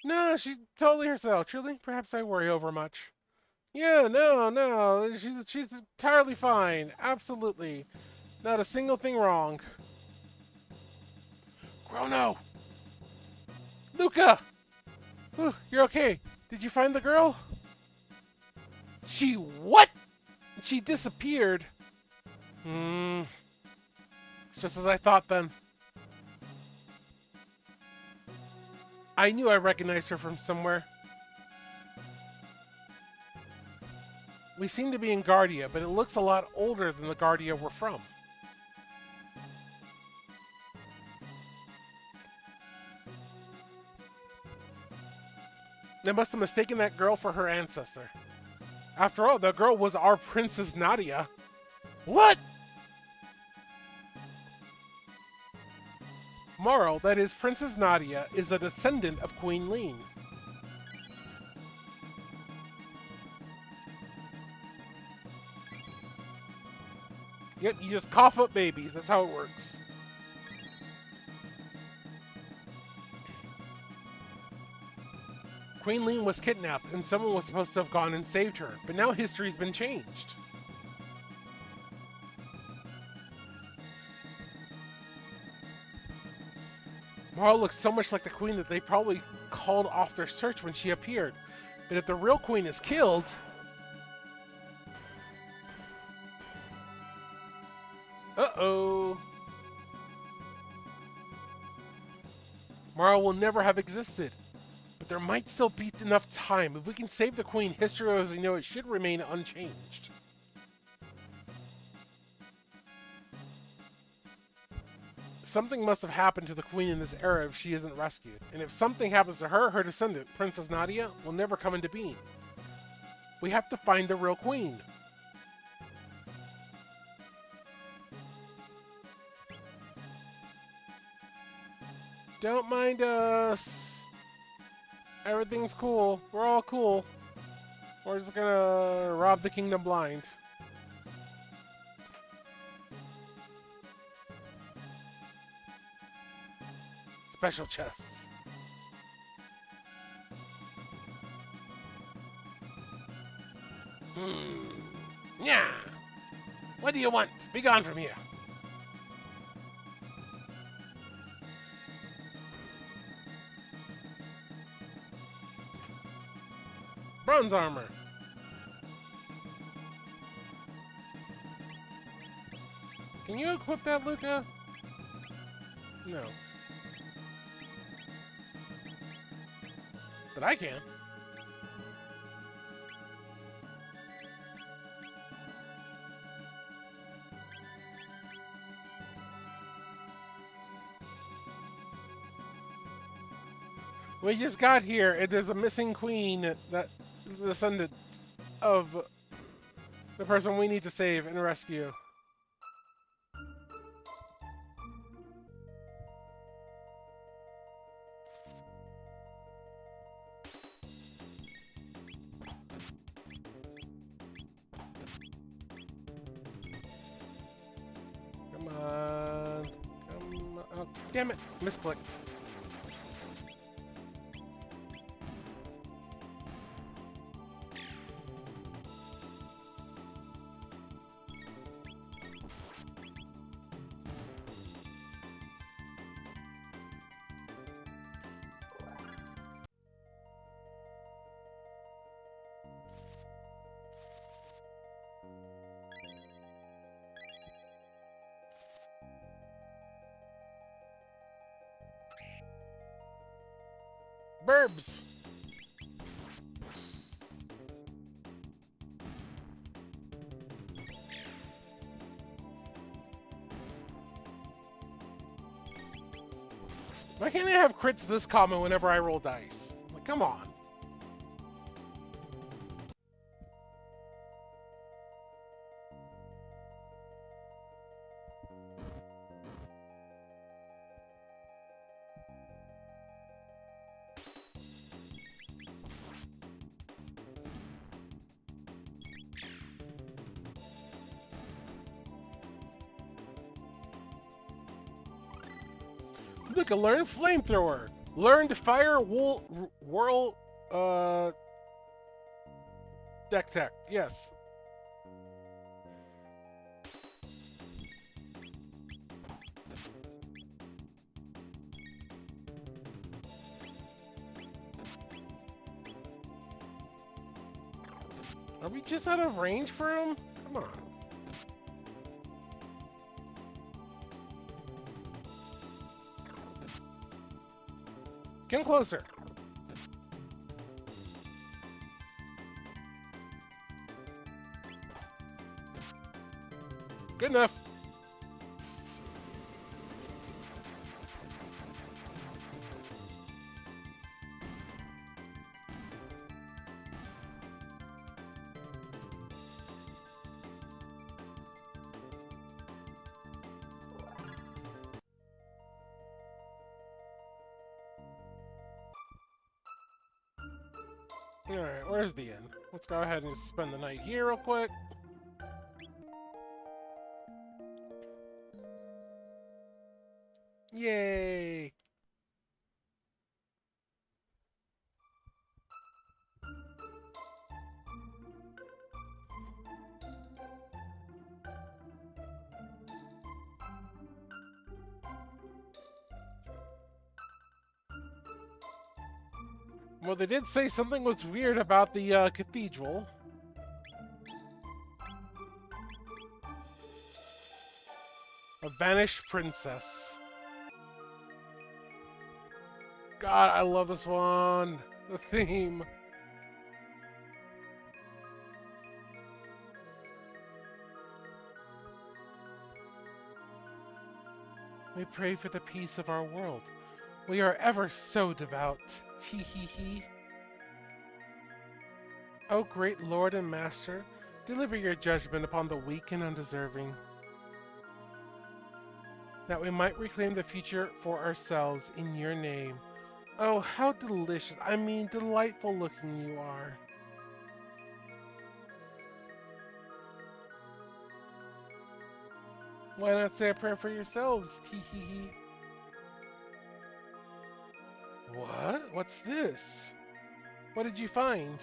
No, she's totally herself. Truly, perhaps I worry over much. Yeah, no. She's entirely fine. Absolutely. Not a single thing wrong. Chrono! Luca! Whew, you're okay. Did you find the girl? She what? She disappeared. Hmm. It's just as I thought then. I knew I recognized her from somewhere. We seem to be in Guardia, but it looks a lot older than the Guardia we're from. They must have mistaken that girl for her ancestor. After all, the girl was our Princess Nadia. What? Moral, that is, Princess Nadia is a descendant of Queen Lean. Yep, you just cough up babies. That's how it works. Queen Lean was kidnapped, and someone was supposed to have gone and saved her, but now history's been changed. Mara looks so much like the queen that they probably called off their search when she appeared. But if the real queen is killed... Uh-oh. Mara will never have existed. But there might still be enough time. If we can save the queen, history as we know it should remain unchanged. Something must have happened to the queen in this era if she isn't rescued. And if something happens to her, her descendant, Princess Nadia, will never come into being. We have to find the real queen. Don't mind us. Everything's cool. We're all cool. We're just gonna rob the kingdom blind. Special chests. Yeah. What do you want? Be gone from here. Bronze armor. Can you equip that, Luca? No. But I can. We just got here, and there's a missing queen that is the descendant of the person we need to save and rescue. Come on. Come on. Oh, damn it. Misclicked. Burbs! Why can't I have crits this common whenever I roll dice? Like, come on. Look, a learned flamethrower. Learned fire whirl deck tech. Yes. Are we just out of range for him? Come on. Get closer. Good enough. Alright, where's the inn? Let's go ahead and just spend the night here real quick. Yay! Well, they did say something was weird about the cathedral. A vanished princess. God, I love this one. The theme. We pray for the peace of our world. We are ever so devout. Tee hee hee. O great Lord and Master, deliver your judgment upon the weak and undeserving, that we might reclaim the future for ourselves in your name. Oh, how delicious, I mean delightful looking you are. Why not say a prayer for yourselves? Tee hee hee. What? What's this? What did you find?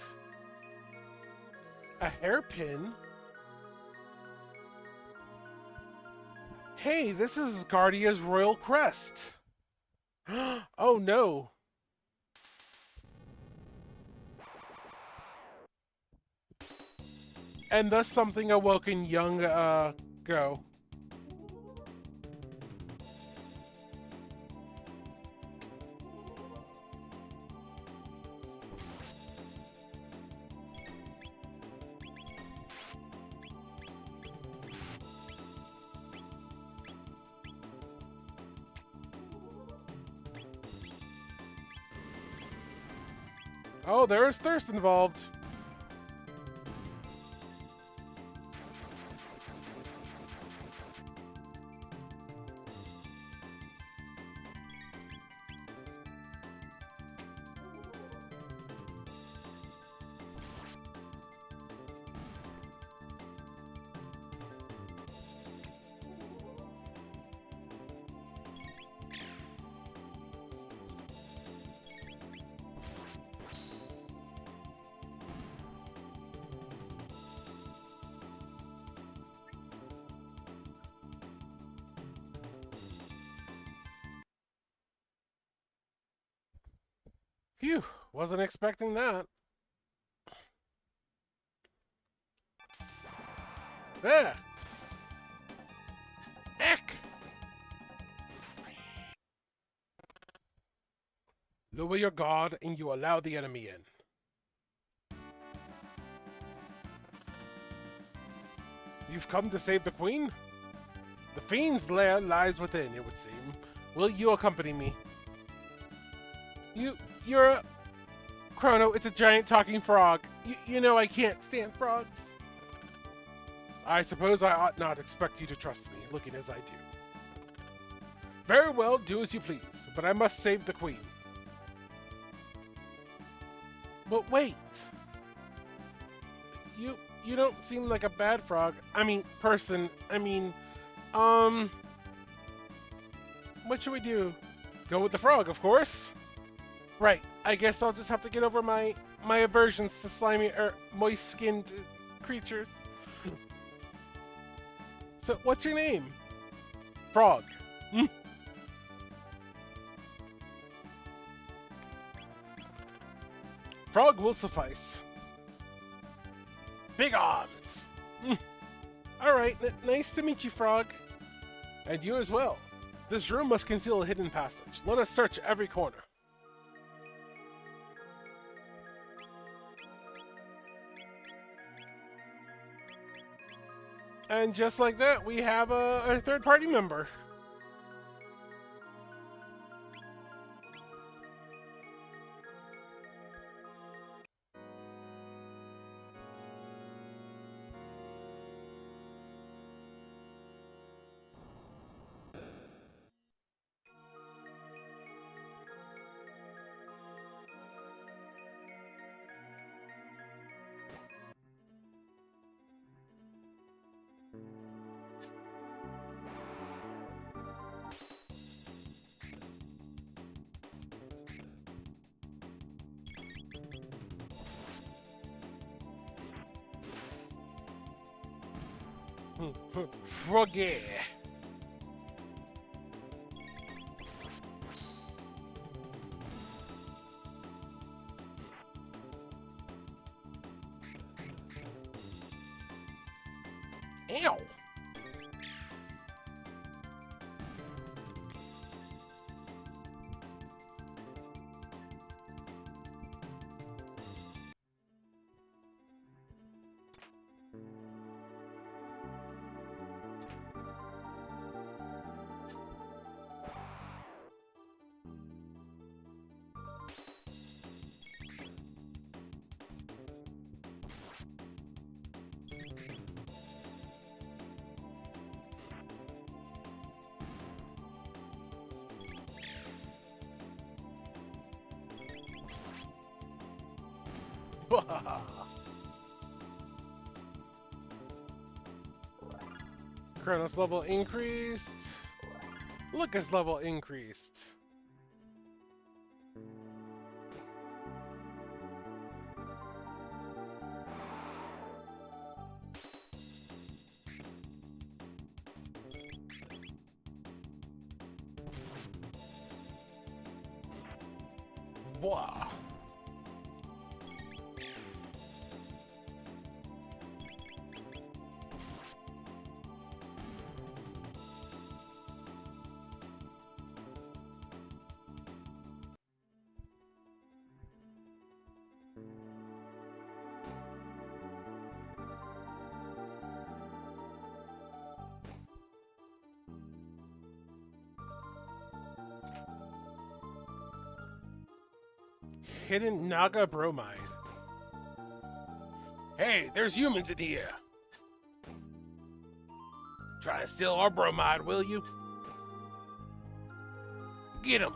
A hairpin? Hey, this is Guardia's royal crest. Oh no. And thus something awoken young, Go. Oh, there is thirst involved. Phew, wasn't expecting that. There! Eck! Lower your guard and you allow the enemy in. You've come to save the queen? The fiend's lair lies within, it would seem. Will you accompany me? You're a... Chrono, it's a giant talking frog. You know I can't stand frogs. I suppose I ought not expect you to trust me, looking as I do. Very well, do as you please, but I must save the queen. But wait! You don't seem like a bad frog. I mean, person. I mean, what should we do? Go with the frog, of course. Right, I guess I'll just have to get over my aversions to slimy or moist-skinned creatures. So, what's your name? Frog. Frog will suffice. Big arms! Alright, nice to meet you, Frog. And you as well. This room must conceal a hidden passage. Let us search every corner. And just like that, we have a third party member. Froggy. Ow. Chrono's level increased. Lucas' level increased. Wow. Hidden Naga bromide. Hey, there's humans in here. Try to steal our bromide, will you? Get him.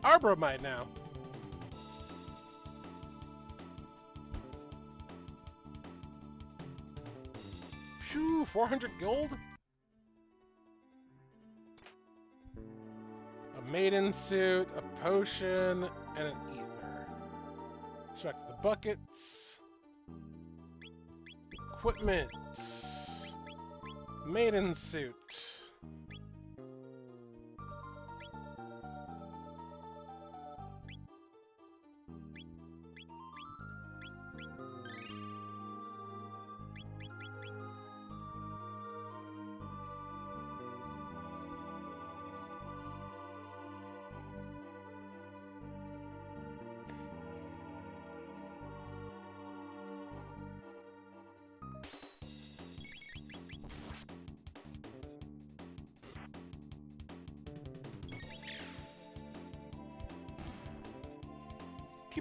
Our bromide now. Phew, 400 gold? A maiden suit, a potion, and an ether. Check the buckets. Equipment. Maiden suit.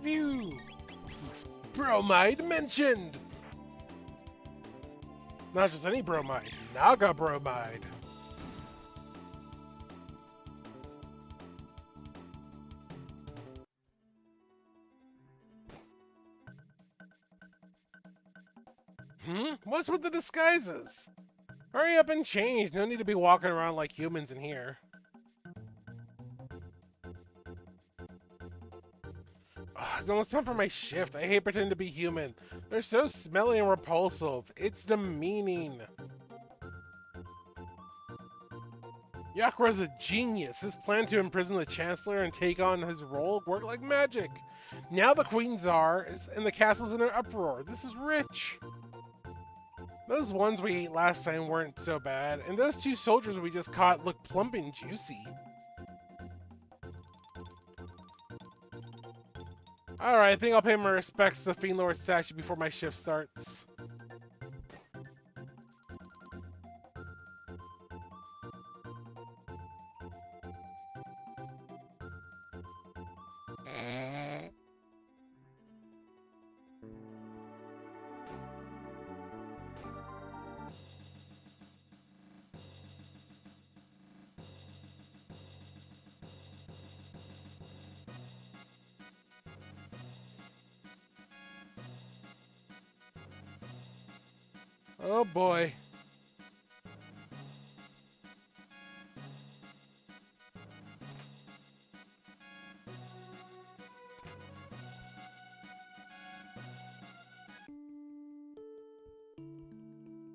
Pew! Bromide mentioned! Not just any bromide, Naga bromide. What's with the disguises? Hurry up and change. No need to be walking around like humans in here. It's almost time for my shift. I hate pretending to be human. They're so smelly and repulsive. It's demeaning. Yakuro's a genius. His plan to imprison the Chancellor and take on his role worked like magic. Now the Queen Czar and the castle's in an uproar. This is rich. Those ones we ate last time weren't so bad, and those 2 soldiers we just caught look plump and juicy. Alright, I think I'll pay my respects to the Fiend Lord statue before my shift starts. Oh boy.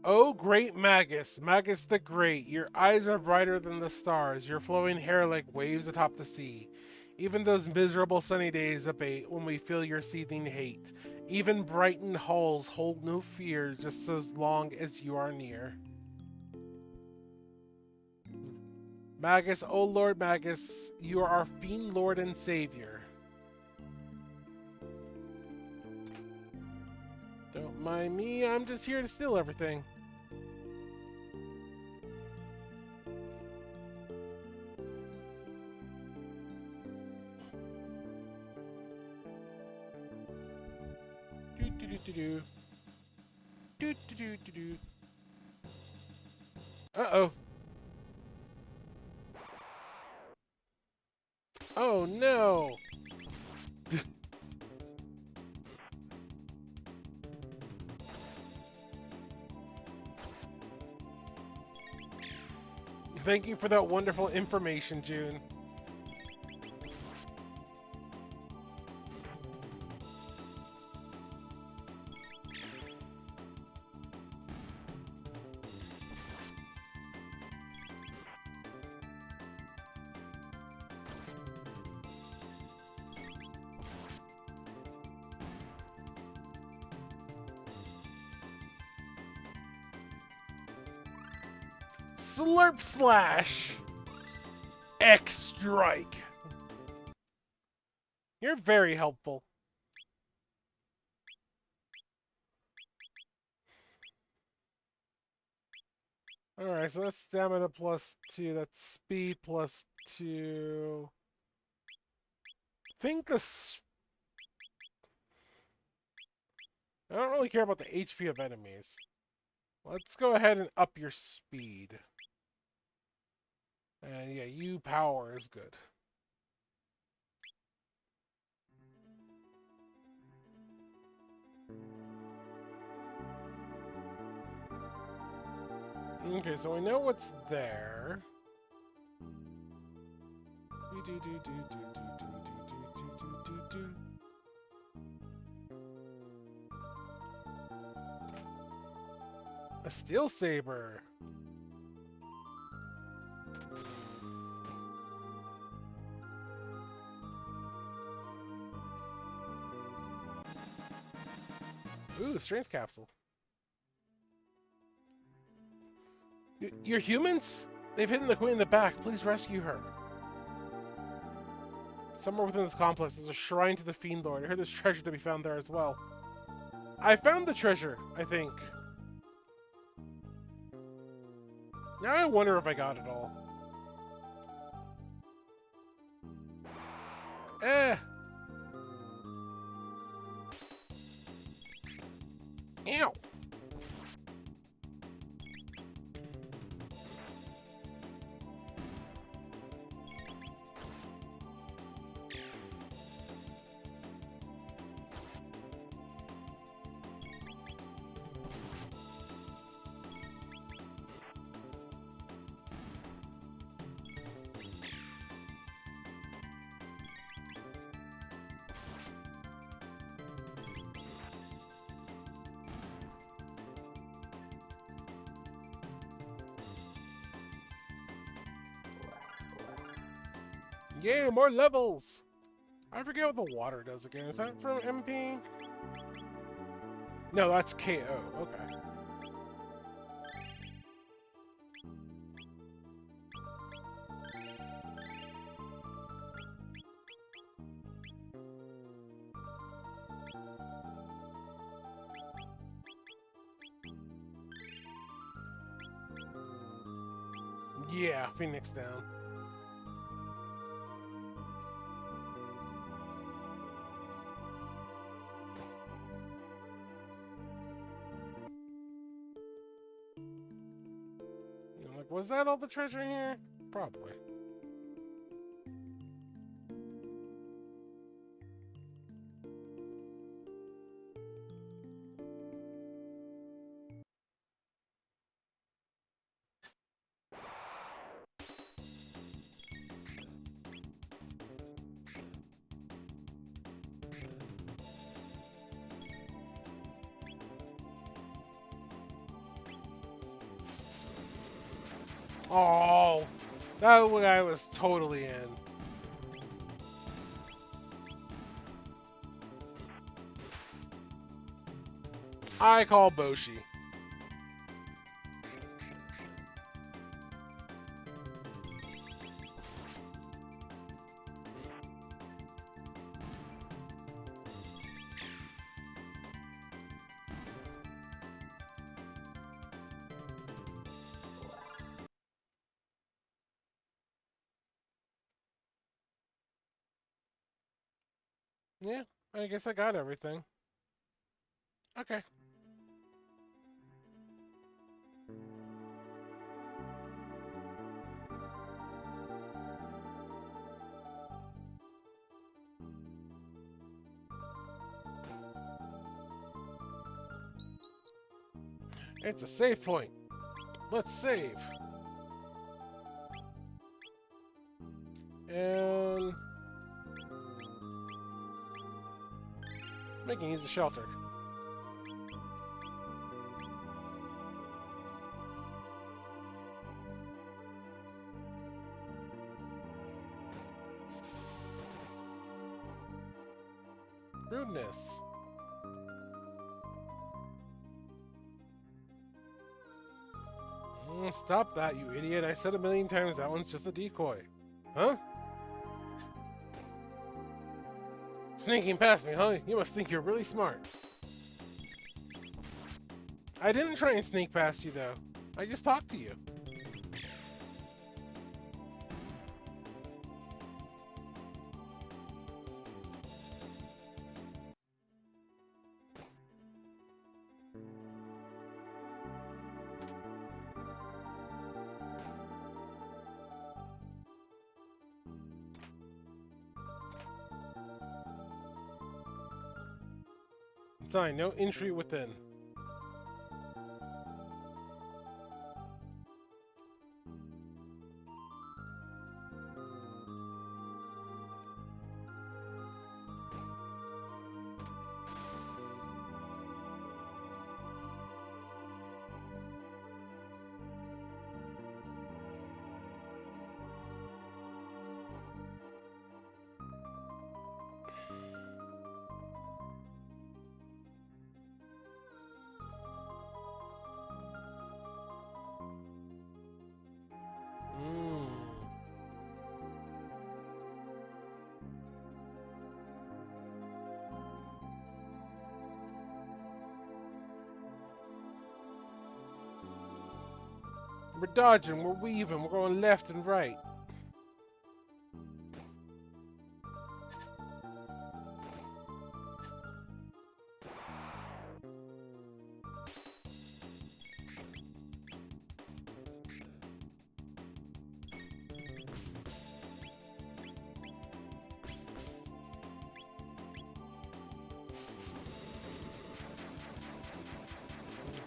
Oh, great Magus, Magus the Great, your eyes are brighter than the stars, your flowing hair like waves atop the sea. Even those miserable sunny days abate when we feel your seething hate. Even brightened halls hold no fear just as long as you are near. Magus, oh Lord Magus, you are our fiend lord and savior. Don't mind me, I'm just here to steal everything. Do. Do. Uh-oh. Oh no! Thank you for that wonderful information, June. Slurp Slash! X Strike! You're very helpful. Alright, so that's stamina +2, that's speed +2. I don't really care about the HP of enemies. Let's go ahead and up your speed. And yeah, you power is good. Okay, so we know what's there. A steel saber. Ooh, strength capsule. You're humans? They've hidden the queen in the back. Please rescue her. Somewhere within this complex is a shrine to the Fiend Lord. I heard there's treasure to be found there as well. I found the treasure, I think. Now I wonder if I got it all. Ew! Yeah, more levels! I forget what the water does again. Is that from MP? No, that's KO. Okay. Yeah, Phoenix down. I'm like, was that all the treasure here? Probably. Oh, that one I was totally in. I call Boshi. Yeah, I guess I got everything. Okay. It's a save point. Let's save. And making use of shelter. Rudeness. Stop that, you idiot. I said a million times that one's just a decoy. Huh? Sneaking past me, huh? You must think you're really smart. I didn't try and sneak past you, though. I just talked to you. Sign, no entry within. We're dodging, we're weaving, we're going left and right.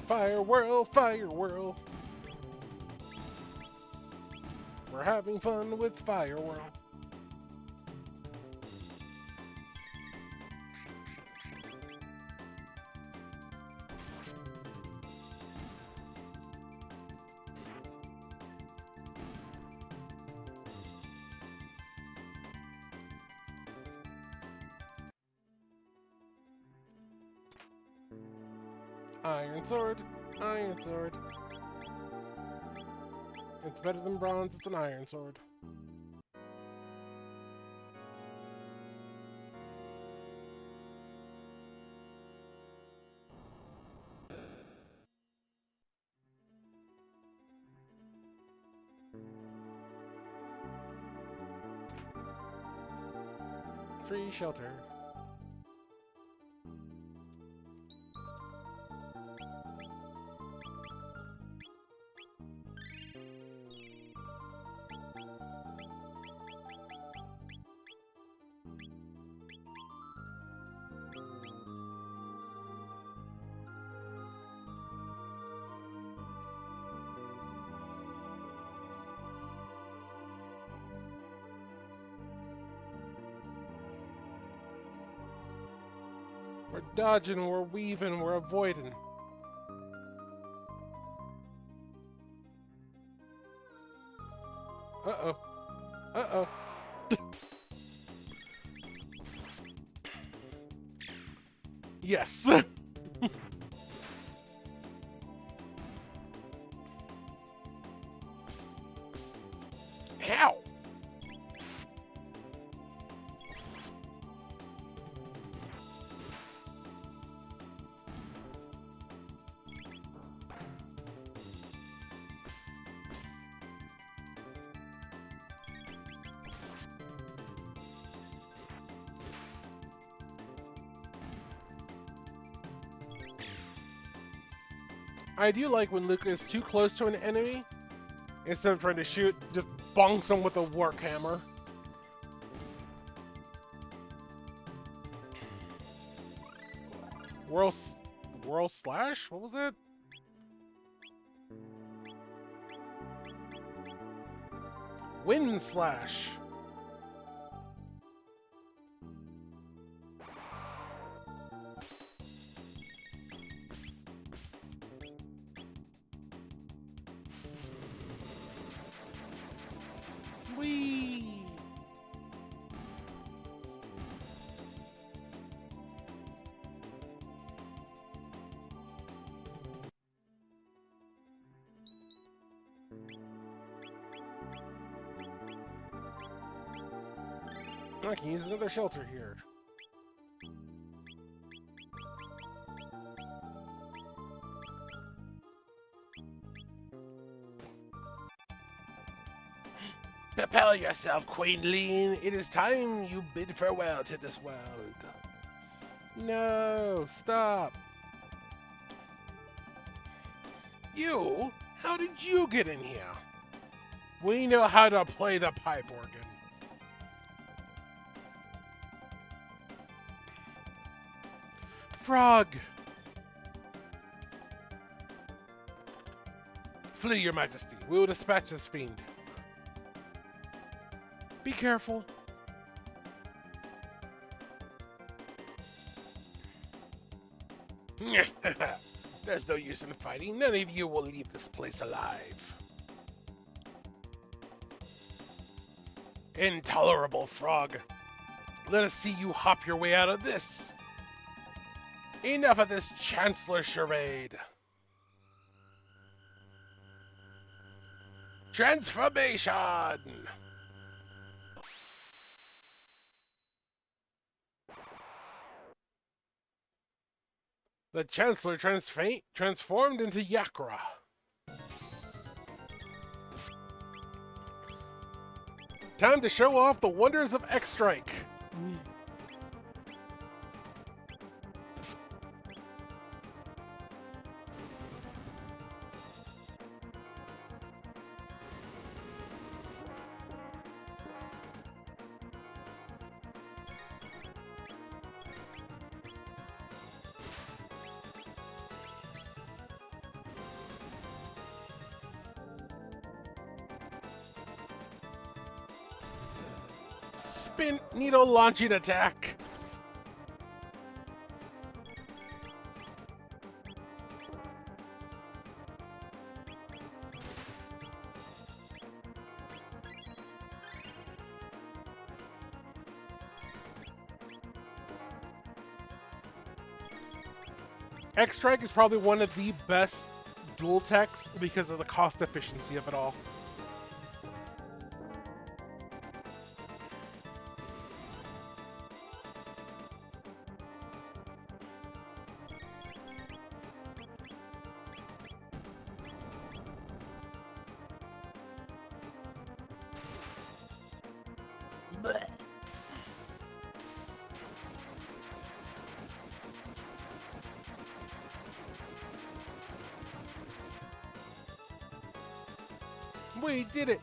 Fire whirl, fire whirl. We're having fun with fire whirl. Iron sword, iron sword. It's better than bronze, it's an iron sword. Free shelter. We're dodging, we're weaving, we're avoiding. Uh-oh. Uh-oh. Yes. How? I do like when Luca is too close to an enemy, instead of trying to shoot, just bonks him with a work hammer. Whirl slash? What was that? Wind slash. Whee! I can use another shelter here. Prepare yourself, Queenling. It is time you bid farewell to this world. No, stop. You? How did you get in here? We know how to play the pipe organ. Frog! Flee, your majesty. We will dispatch this fiend. Be careful. There's no use in fighting. None of you will leave this place alive. Intolerable frog. Let us see you hop your way out of this. Enough of this Chancellor charade. Transformation! The Chancellor transformed into Yakra. Time to show off the wonders of X-Strike. Spin needle launching attack. X-Strike is probably one of the best dual techs because of the cost efficiency of it all. Blech. We did it!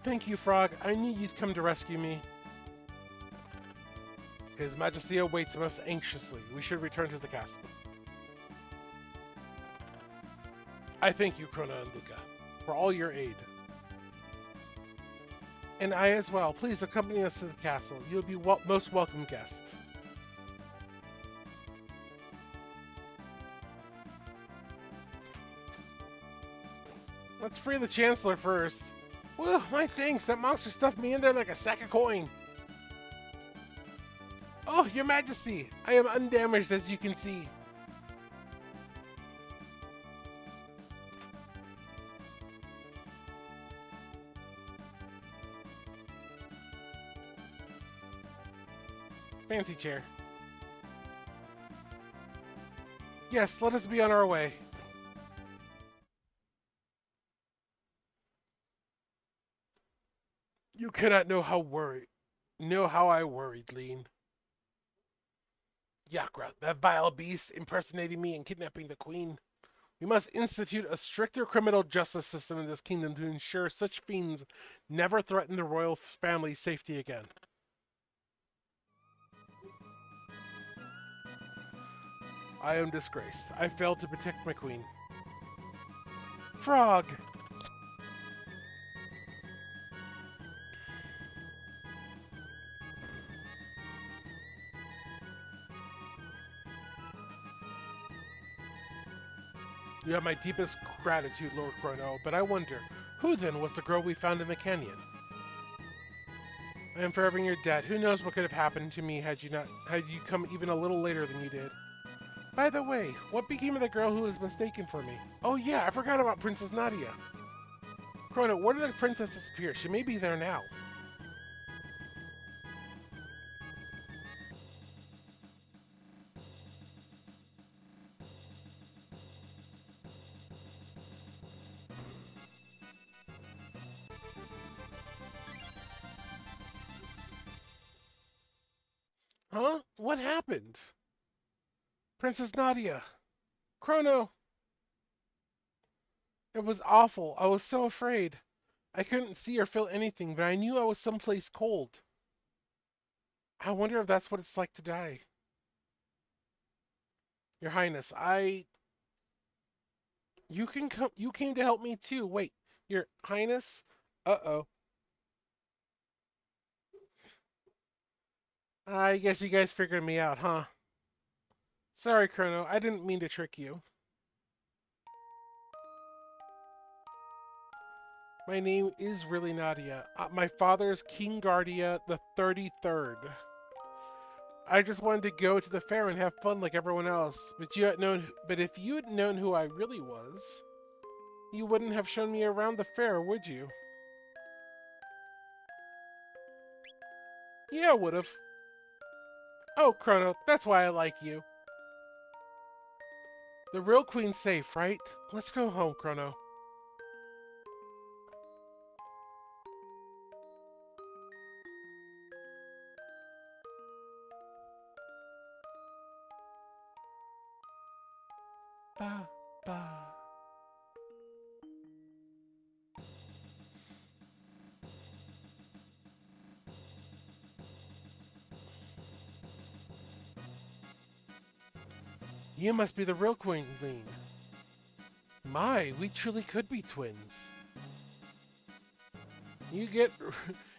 Thank you, Frog. I knew you'd come to rescue me. His Majesty awaits us anxiously. We should return to the castle. I thank you, Chrono and Luca, for all your aid. And I as well. Please accompany us to the castle. You'll be most welcome guests. Let's free the Chancellor first. Whew, my thanks. That monster stuffed me in there like a sack of coin. Oh, Your Majesty! I am undamaged, as you can see. Fancy chair. Yes, let us be on our way. You cannot know how I worried, Lean. Yakra, that vile beast impersonating me and kidnapping the queen. We must institute a stricter criminal justice system in this kingdom to ensure such fiends never threaten the royal family's safety again. I am disgraced. I failed to protect my queen. Frog! You have my deepest gratitude, Lord Chrono, but I wonder, who then was the girl we found in the canyon? I am forever in your debt. Who knows what could have happened to me had you come even a little later than you did. By the way, what became of the girl who was mistaken for me? Oh yeah, I forgot about Princess Nadia. Chrono, where did the princess disappear? She may be there now. Huh? What happened? Princess Nadia. Chrono. It was awful. I was so afraid. I couldn't see or feel anything, but I knew I was someplace cold. I wonder if that's what it's like to die. Your Highness, You can come. You came to help me too. Wait, Your Highness? Uh-oh. I guess you guys figured me out, huh? Sorry, Chrono. I didn't mean to trick you. My name is really Nadia. My father's King Guardia the 33rd. I just wanted to go to the fair and have fun like everyone else. But if you had known who I really was, you wouldn't have shown me around the fair, would you? Yeah, I would have. Oh, Chrono, that's why I like you. The real queen's safe, right? Let's go home, Chrono. Ba, ba. You must be the real Queen. My, we truly could be twins. You get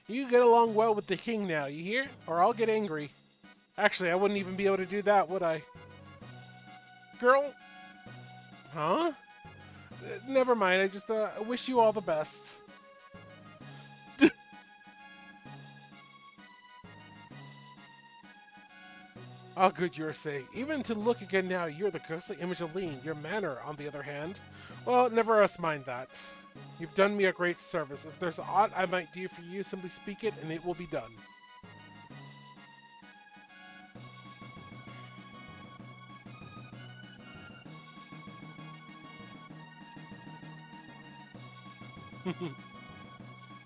you get along well with the king now, you hear? Or I'll get angry. Actually, I wouldn't even be able to do that, would I? Girl? Huh? Never mind, I just wish you all the best. Oh, good, you're safe. Even to look again now, you're the ghostly image of Lean. Your manner, on the other hand, well, never us mind that. You've done me a great service. If there's aught I might do for you, simply speak it, and it will be done.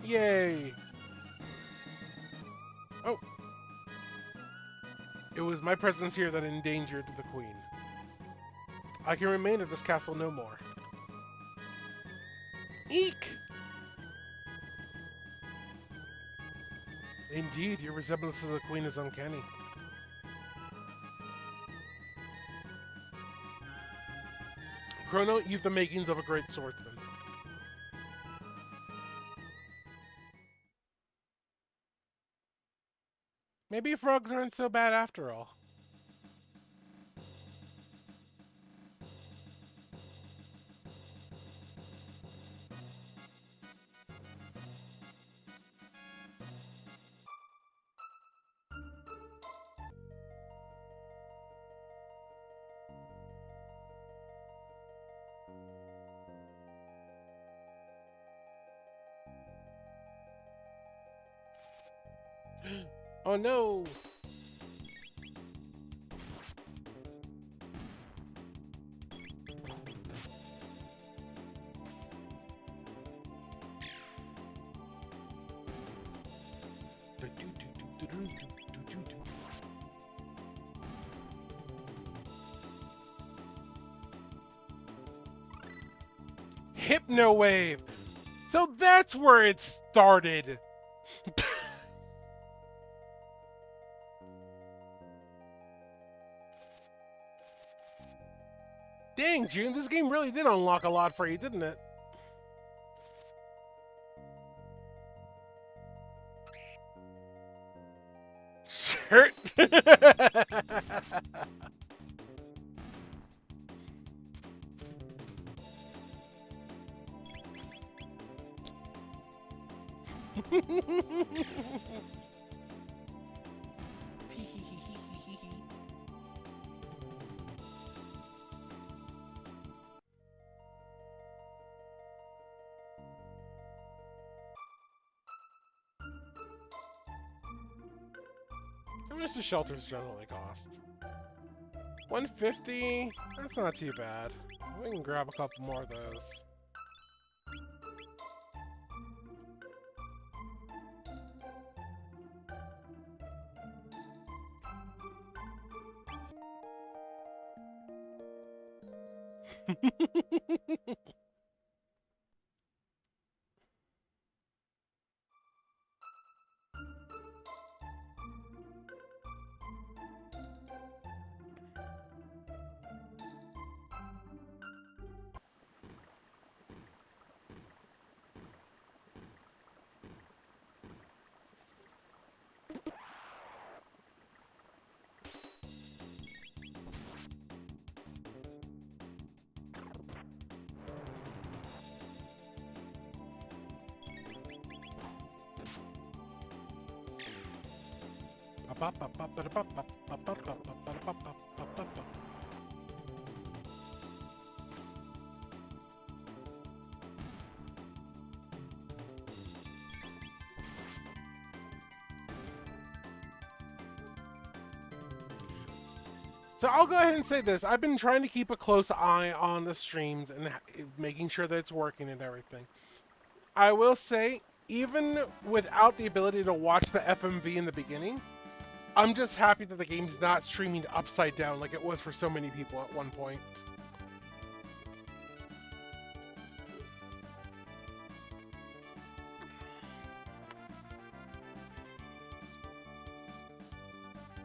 Yay! Oh. It was my presence here that endangered the queen. I can remain at this castle no more. Eek! Indeed, your resemblance to the queen is uncanny. Chrono, you've the makings of a great swordsman. Maybe frogs aren't so bad after all. Oh no! Hypno Wave! So that's where it started! Dang, June, this game really did unlock a lot for you, didn't it? Shirt! How much do shelters generally cost? 150? That's not too bad. We can grab a couple more of those. So I'll go ahead and say this. I've been trying to keep a close eye on the streams and making sure that it's working and everything. I will say, even without the ability to watch the FMV in the beginning, I'm just happy that the game's not streaming upside down like it was for so many people at one point.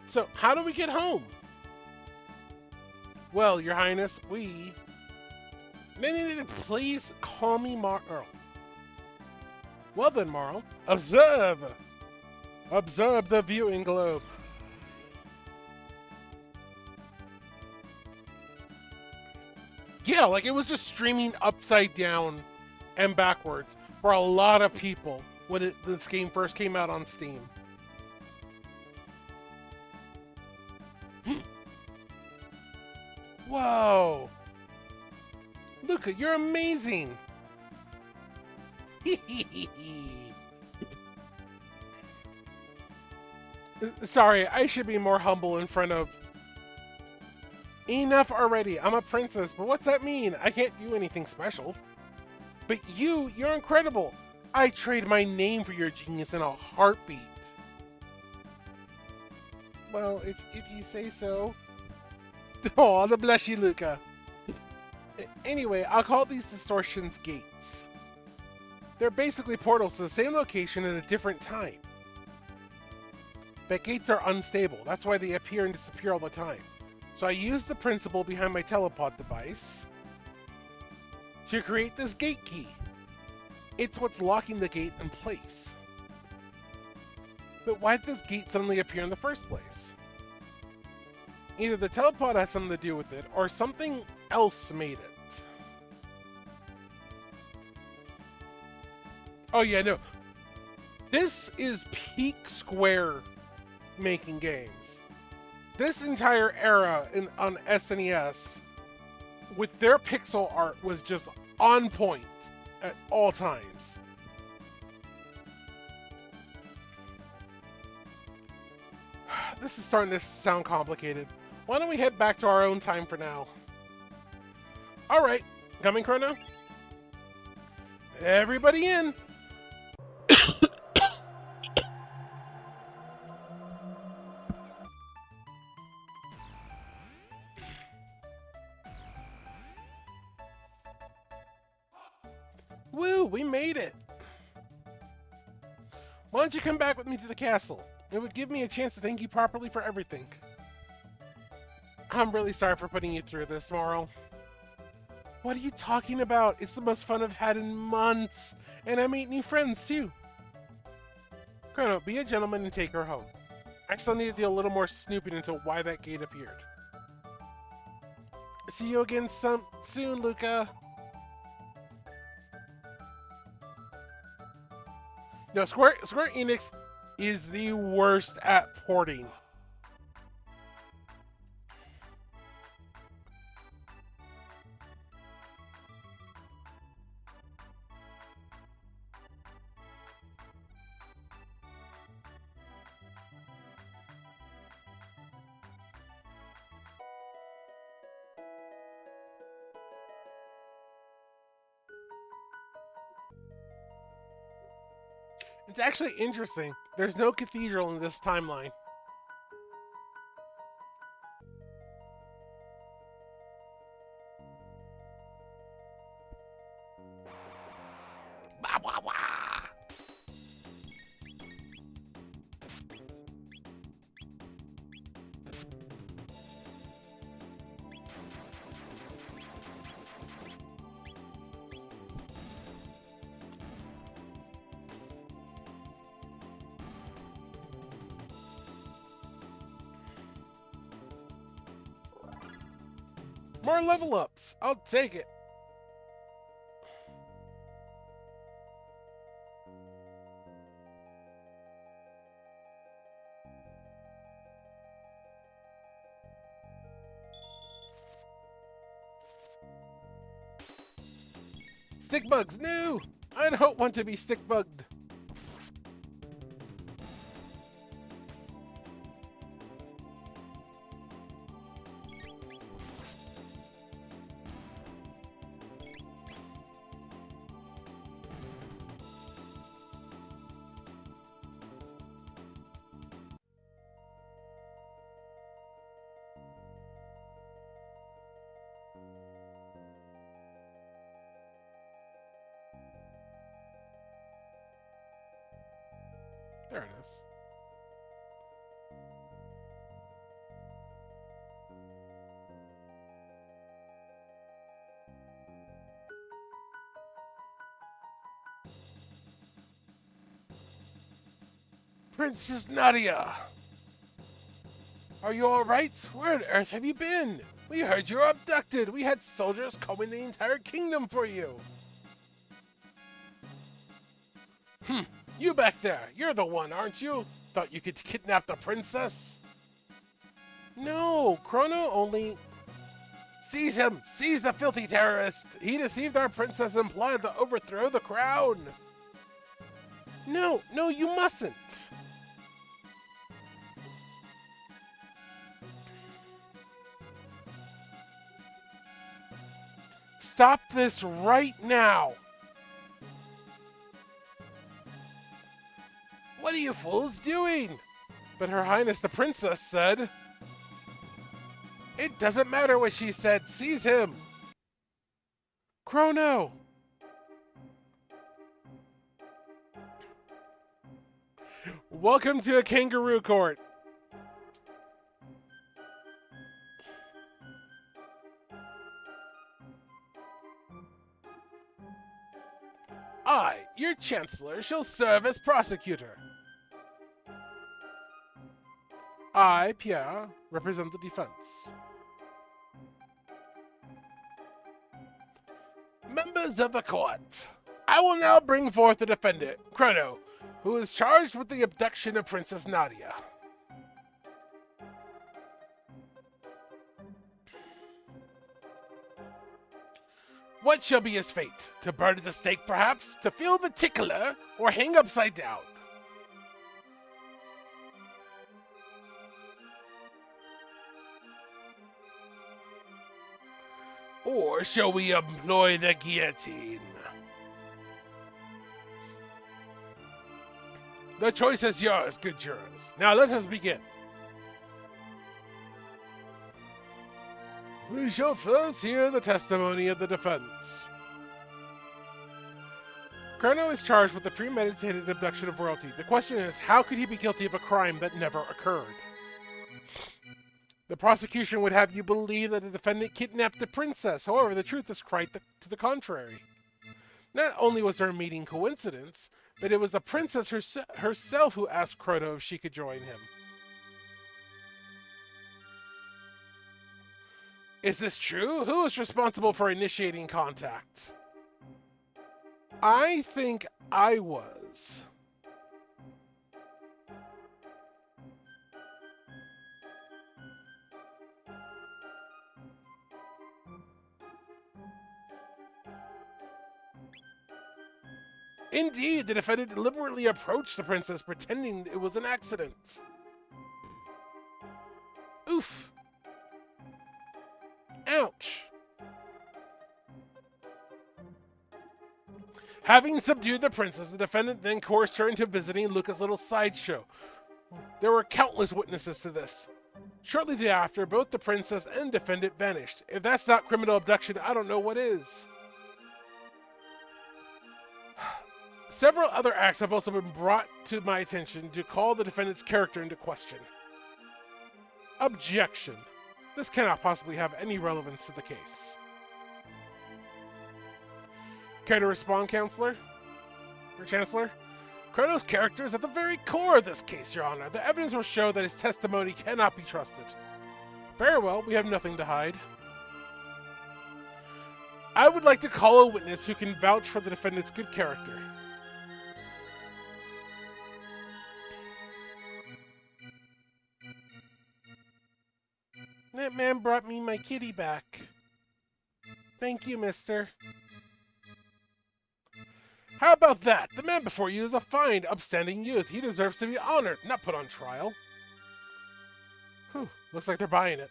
So, how do we get home? Well, Your Highness, we... Please call me Marl. Well then, Marl. Observe! Observe the viewing globe. Yeah, like it was just streaming upside down and backwards for a lot of people when this game first came out on Steam. Whoa! Luca, you're amazing! Sorry, I should be more humble in front of... Enough already, I'm a princess, but what's that mean? I can't do anything special. But you're incredible! I trade my name for your genius in a heartbeat. Well, if you say so. Oh, the bless you, Luca. Anyway, I'll call these distortions gates. They're basically portals to the same location at a different time. But gates are unstable, that's why they appear and disappear all the time. So I use the principle behind my telepod device to create this gate key. It's what's locking the gate in place. But why did this gate suddenly appear in the first place? Either the telepod had something to do with it, or something else made it. Oh yeah, no. This is peak Square making games. This entire era on SNES with their pixel art was just on point at all times. This is starting to sound complicated. Why don't we head back to our own time for now? Alright, coming, Chrono? Everybody in! Woo, we made it! Why don't you come back with me to the castle? It would give me a chance to thank you properly for everything. I'm really sorry for putting you through this, Marl. What are you talking about? It's the most fun I've had in months, and I made new friends too. Chrono, be a gentleman and take her home. I still need to do a little more snooping into why that gate appeared. See you again soon, Luca. No, Square Enix is the worst at porting. It's actually interesting. There's no cathedral in this timeline. Bah, bah, bah. More level ups. I'll take it. Stick bugs, no! I don't want to be stick bugged. There it is. Princess Nadia! Are you alright? Where on earth have you been? We heard you were abducted. We had soldiers combing the entire kingdom for you. You back there. You're the one, aren't you? Thought you could kidnap the princess? No, Chrono only... Seize him! Seize the filthy terrorist! He deceived our princess and plotted to overthrow the crown! No, you mustn't! Stop this right now! What are you fools doing? But Her Highness the Princess said... It doesn't matter what she said. Seize him! Chrono! Welcome to a kangaroo court. I, your Chancellor, shall serve as prosecutor. I, Pierre, represent the defense. Members of the court, I will now bring forth the defendant, Chrono, who is charged with the abduction of Princess Nadia. What shall be his fate? To burn at the stake, perhaps? To feel the tickler? Or hang upside down? Or shall we employ the guillotine? The choice is yours, good jurors. Now let us begin. We shall first hear the testimony of the defense. Chrono is charged with the premeditated abduction of royalty. The question is, how could he be guilty of a crime that never occurred? The prosecution would have you believe that the defendant kidnapped the princess. However, the truth is quite to the contrary. Not only was their meeting coincidence, but it was the princess herself who asked Chrono if she could join him. Is this true? Who is responsible for initiating contact? I think I was. Indeed, the defendant deliberately approached the princess pretending it was an accident. Oof. Ouch. Having subdued the princess, the defendant then coerced her into visiting Luca's little sideshow. There were countless witnesses to this. Shortly thereafter, both the princess and defendant vanished. If that's not criminal abduction, I don't know what is. Several other acts have also been brought to my attention to call the defendant's character into question. Objection. This cannot possibly have any relevance to the case. Care to respond, Counselor? Or Chancellor? Chrono's character is at the very core of this case, Your Honor. The evidence will show that his testimony cannot be trusted. Very well, we have nothing to hide. I would like to call a witness who can vouch for the defendant's good character. That man brought me my kitty back. Thank you, mister. How about that? The man before you is a fine, upstanding youth. He deserves to be honored, not put on trial. Whew, looks like they're buying it.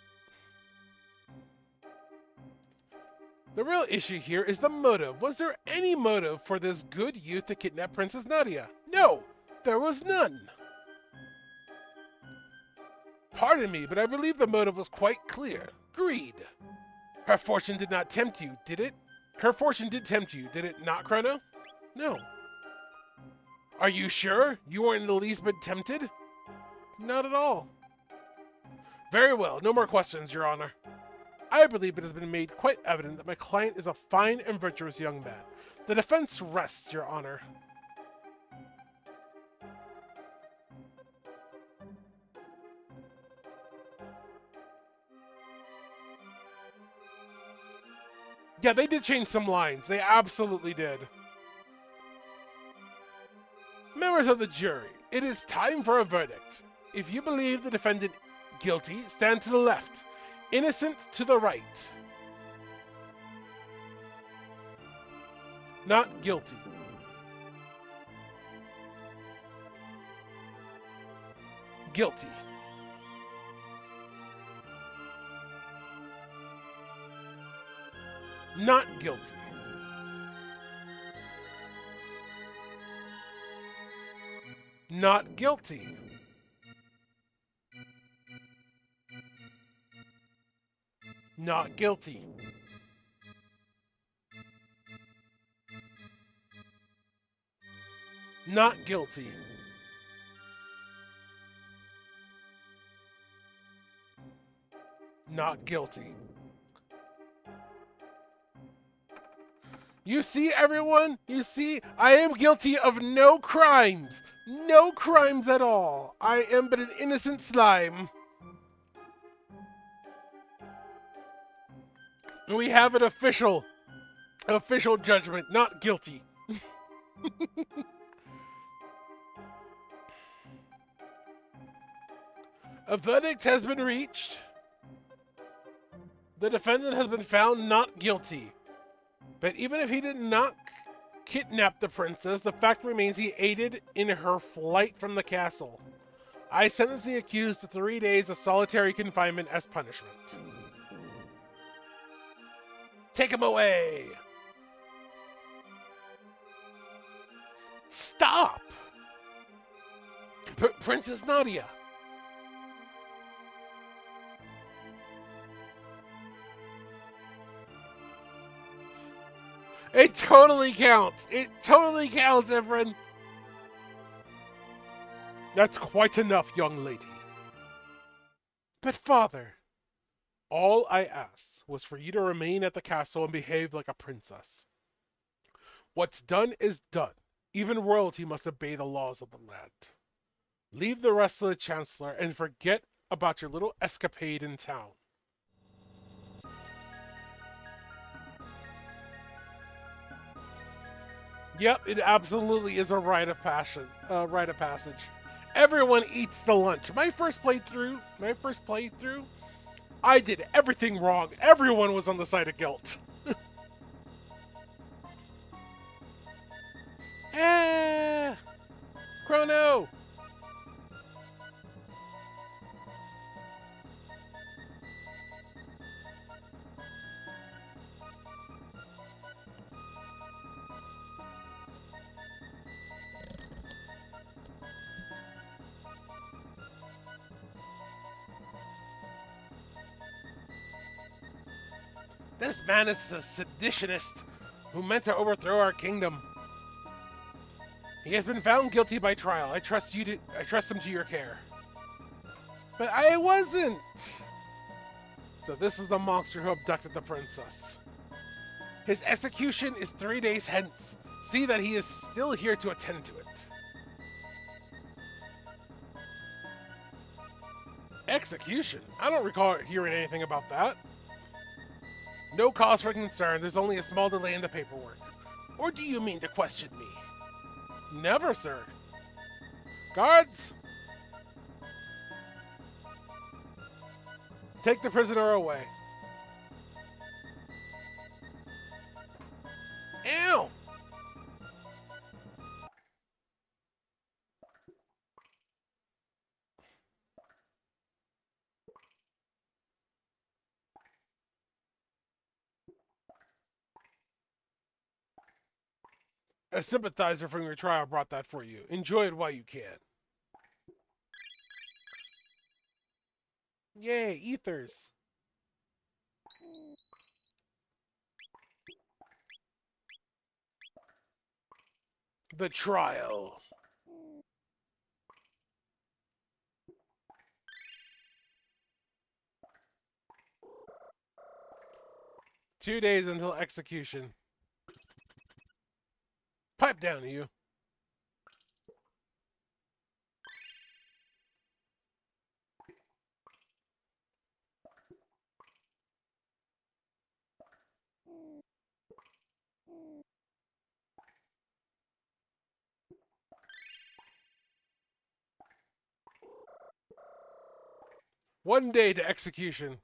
The real issue here is the motive. Was there any motive for this good youth to kidnap Princess Nadia? No, there was none. Pardon me, but I believe the motive was quite clear. Greed. Her fortune did not tempt you, did it? Her fortune did tempt you, did it not, Chrono? No. Are you sure? You weren't in the least bit tempted? Not at all. Very well, no more questions, Your Honor. I believe it has been made quite evident that my client is a fine and virtuous young man. The defense rests, Your Honor. Yeah, they did change some lines. They absolutely did. Members of the jury, it is time for a verdict. If you believe the defendant guilty, stand to the left. Innocent to the right. Not guilty. Guilty. Not guilty. Not guilty. Not guilty. Not guilty. Not guilty. You see, everyone? You see, I am guilty of no crimes. No crimes at all. I am but an innocent slime. We have an official judgment, not guilty. A verdict has been reached. The defendant has been found not guilty. But even if he did not kidnap the princess, the fact remains he aided in her flight from the castle. I sentence the accused to 3 days of solitary confinement as punishment. Take him away! Stop! Princess Nadia! It totally counts! It totally counts, Efren! That's quite enough, young lady. But father, all I asked was for you to remain at the castle and behave like a princess. What's done is done. Even royalty must obey the laws of the land. Leave the rest of the Chancellor and forget about your little escapade in town. Yep, it absolutely is a rite of passage. Everyone eats the lunch. My first playthrough, I did everything wrong. Everyone was on the side of guilt. Eh, Chrono. This man is a seditionist who meant to overthrow our kingdom. He has been found guilty by trial. I trust him to your care. But I wasn't. So this is the monster who abducted the princess. His execution is 3 days hence. See that he is still here to attend to it. Execution? I don't recall hearing anything about that. No cause for concern. There's only a small delay in the paperwork. Or do you mean to question me? Never, sir. Guards! Take the prisoner away. Ew! A sympathizer from your trial brought that for you. Enjoy it while you can. Yay, ethers. The trial. Two days until execution. Pipe down, you. One day to execution.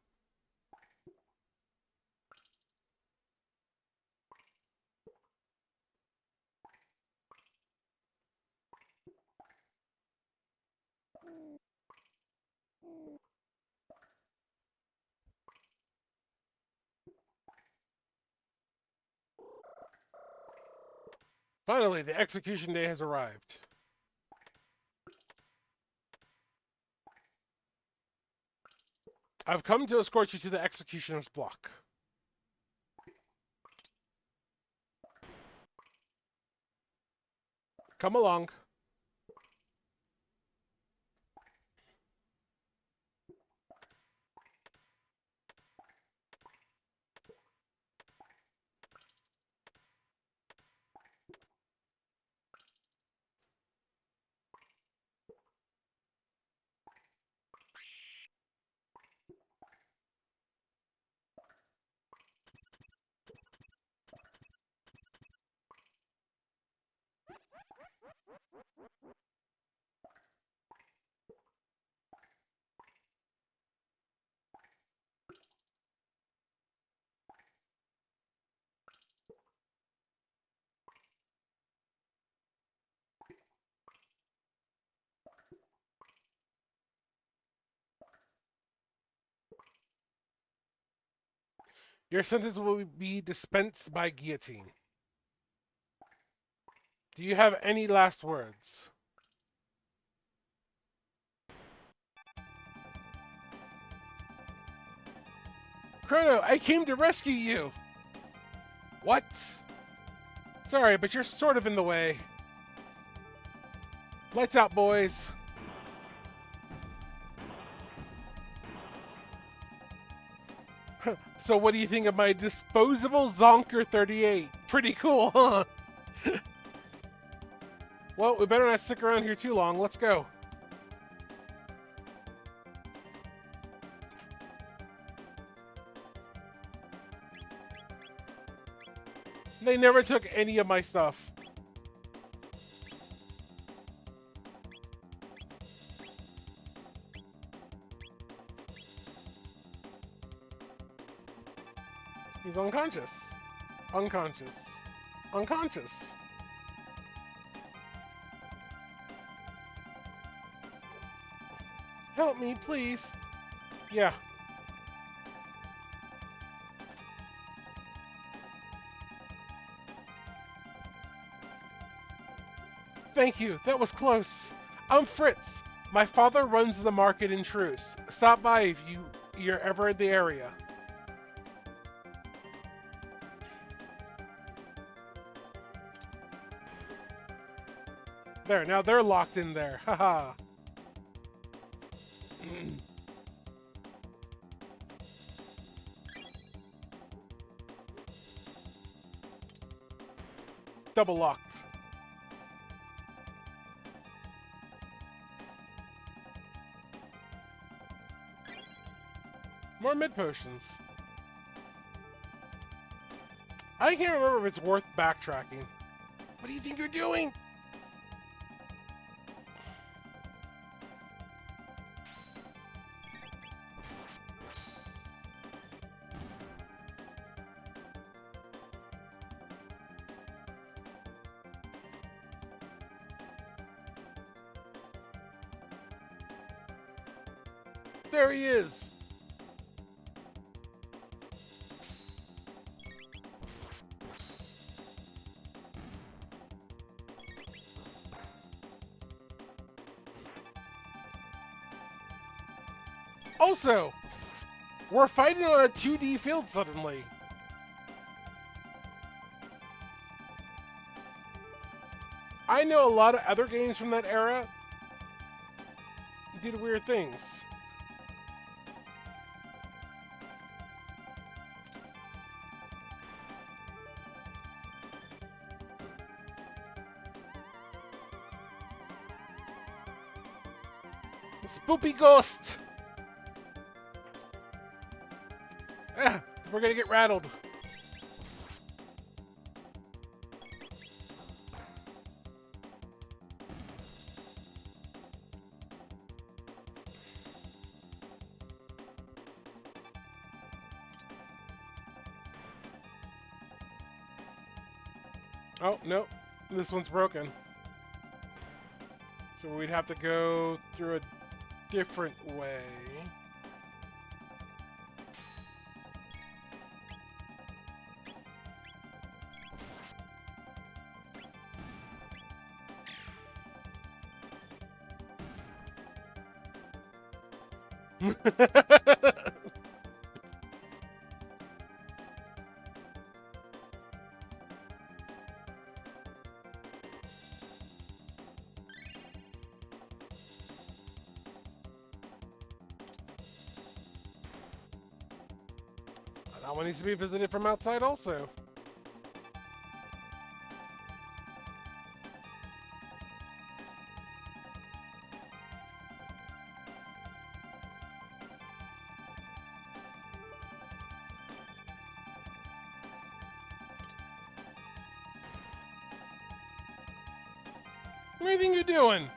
Finally, the execution day has arrived. I've come to escort you to the executioner's block. Come along. Your sentence will be dispensed by guillotine. Do you have any last words? Chrono, I came to rescue you! What? Sorry, but you're sort of in the way. Lights out, boys. So what do you think of my disposable Zonker 38? Pretty cool, huh? Well, we better not stick around here too long. Let's go. They never took any of my stuff. He's unconscious. Unconscious. Unconscious. Help me, please. Yeah. Thank you. That was close. I'm Fritz. My father runs the market in Truce. Stop by if you're ever in the area. There, now they're locked in there. Haha. Double locked. More mid potions. I can't remember if it's worth backtracking. What do you think you're doing? There he is. Also, we're fighting on a 2D field suddenly. I know a lot of other games from that era did weird things. Spoopy ghost! Ah, we're gonna get rattled. Oh, no. This one's broken. So we'd have to go through a different way. That one needs to be visited from outside also. What do you think you're doing?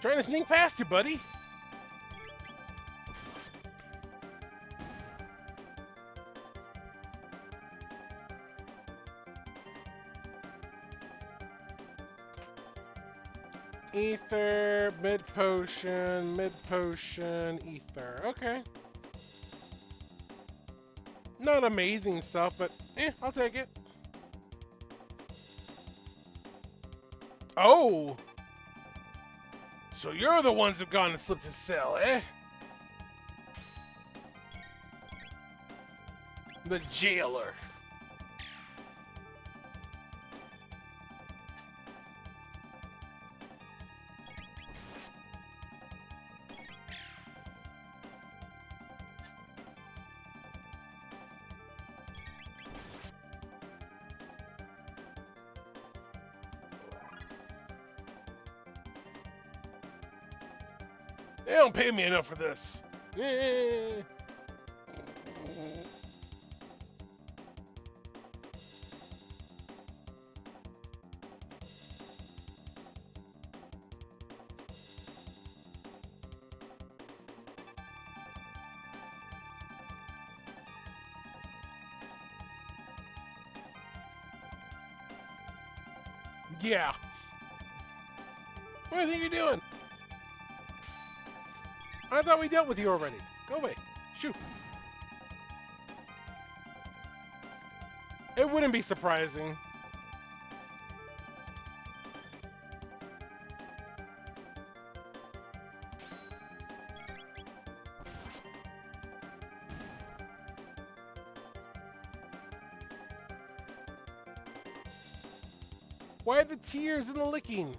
Trying to sneak past you, buddy. Ether, mid potion, ether. Okay. Not amazing stuff, but I'll take it. Oh! So you're the ones who've gone and slipped his cell, eh? The jailer. They don't pay me enough for this. Yeah. What do you think you're doing? I thought we dealt with you already. Go away. Shoot. It wouldn't be surprising. Why the tears and the licking?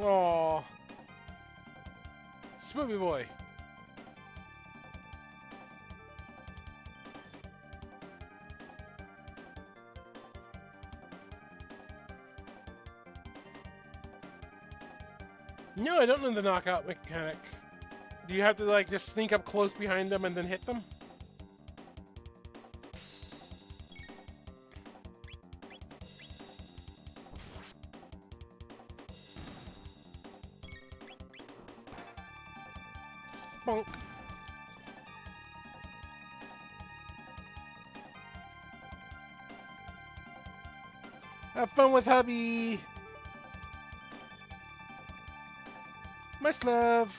Aww. Smoothie boy. No, I don't know the knockout mechanic. Do you have to like just sneak up close behind them and then hit them? Bonk. Have fun with hubby. Much love.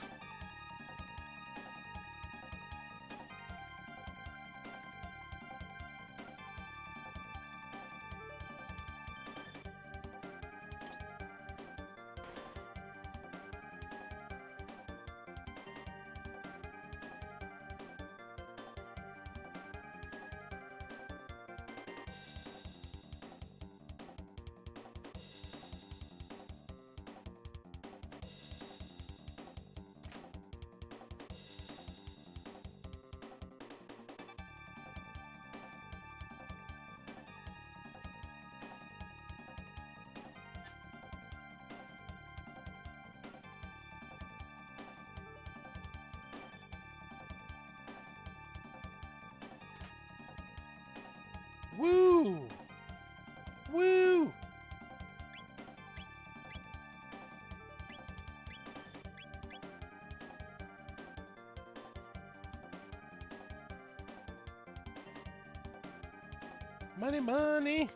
Money, money.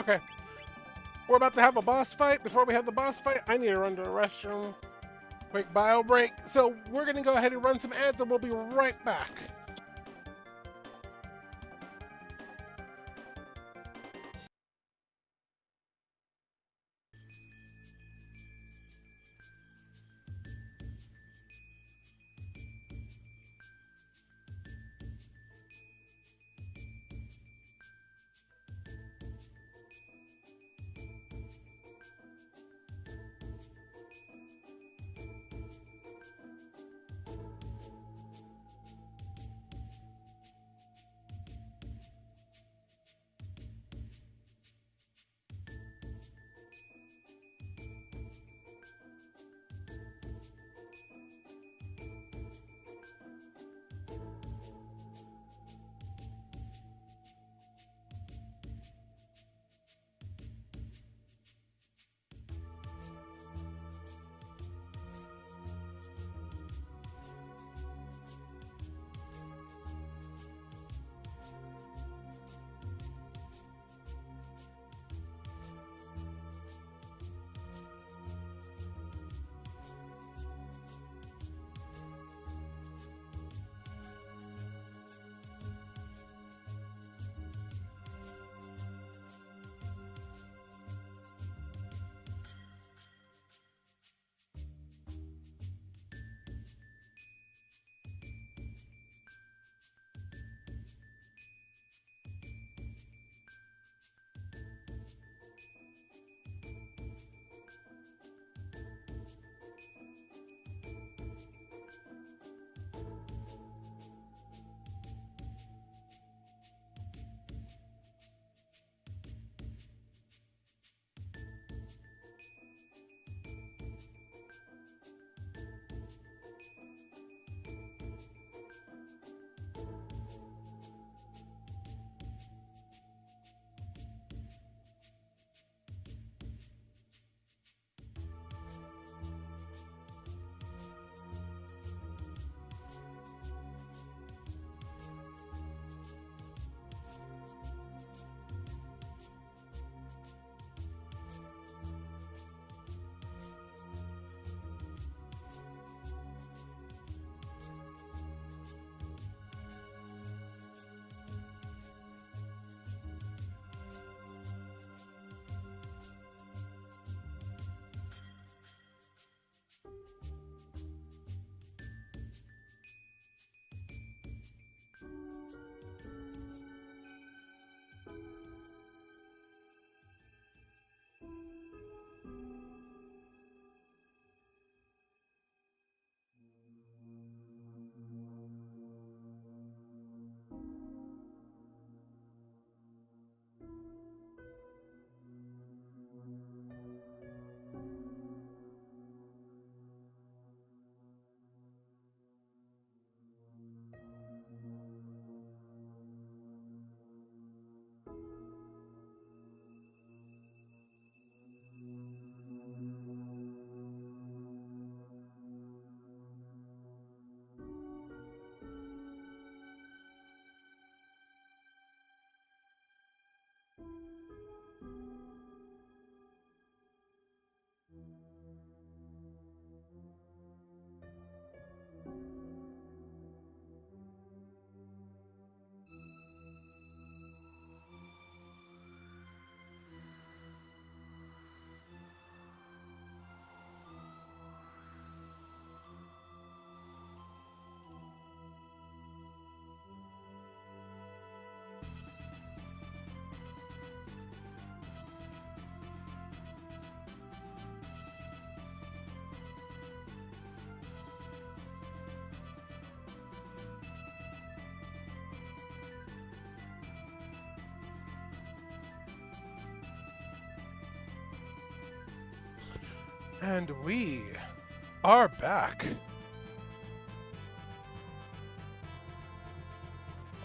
Okay. We're about to have a boss fight. Before we have the boss fight, I need to run to the restroom. Quick bio break. So we're going to go ahead and run some ads and we'll be right back. And we are back.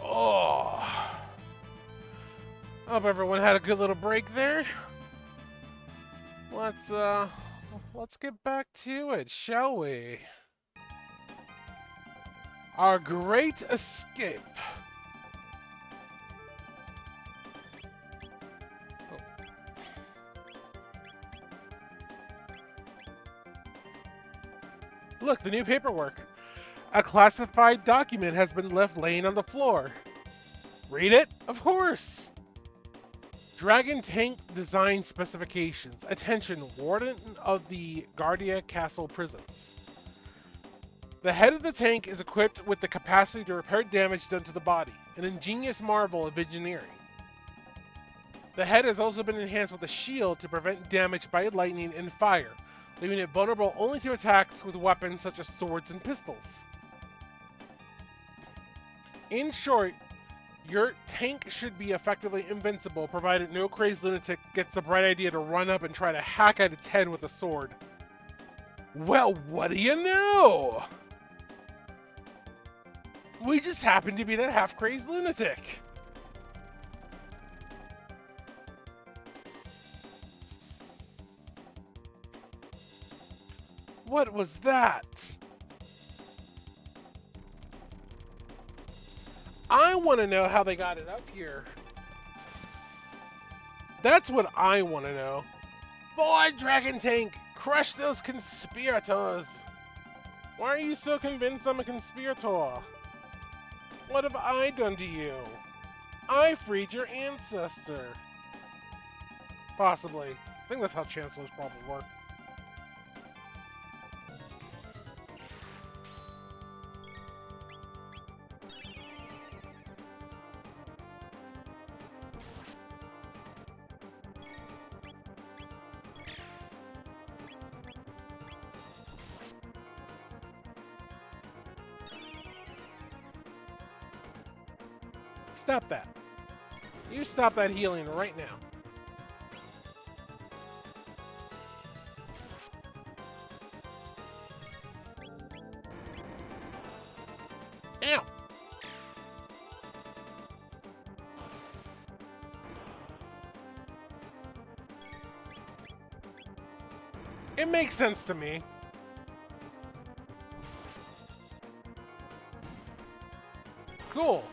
Oh, hope everyone had a good little break there. Let's get back to it, shall we? Our great escape. Look, the new paperwork. A classified document has been left laying on the floor. Read it? Of course! Dragon Tank Design Specifications. Attention, Warden of the Guardia Castle Prisons. The head of the tank is equipped with the capacity to repair damage done to the body, an ingenious marvel of engineering. The head has also been enhanced with a shield to prevent damage by lightning and fire, leaving it vulnerable only to attacks with weapons such as swords and pistols. In short, your tank should be effectively invincible, provided no crazed lunatic gets the bright idea to run up and try to hack at its head with a sword. Well, what do you know? We just happen to be that half-crazed lunatic. What was that? I want to know how they got it up here. That's what I want to know. Boy, Dragon Tank, crush those conspirators. Why are you so convinced I'm a conspirator? What have I done to you? I freed your ancestor. Possibly. I think that's how chancellors probably work. Stop that. You stop that healing right now. Ow! It makes sense to me. Cool.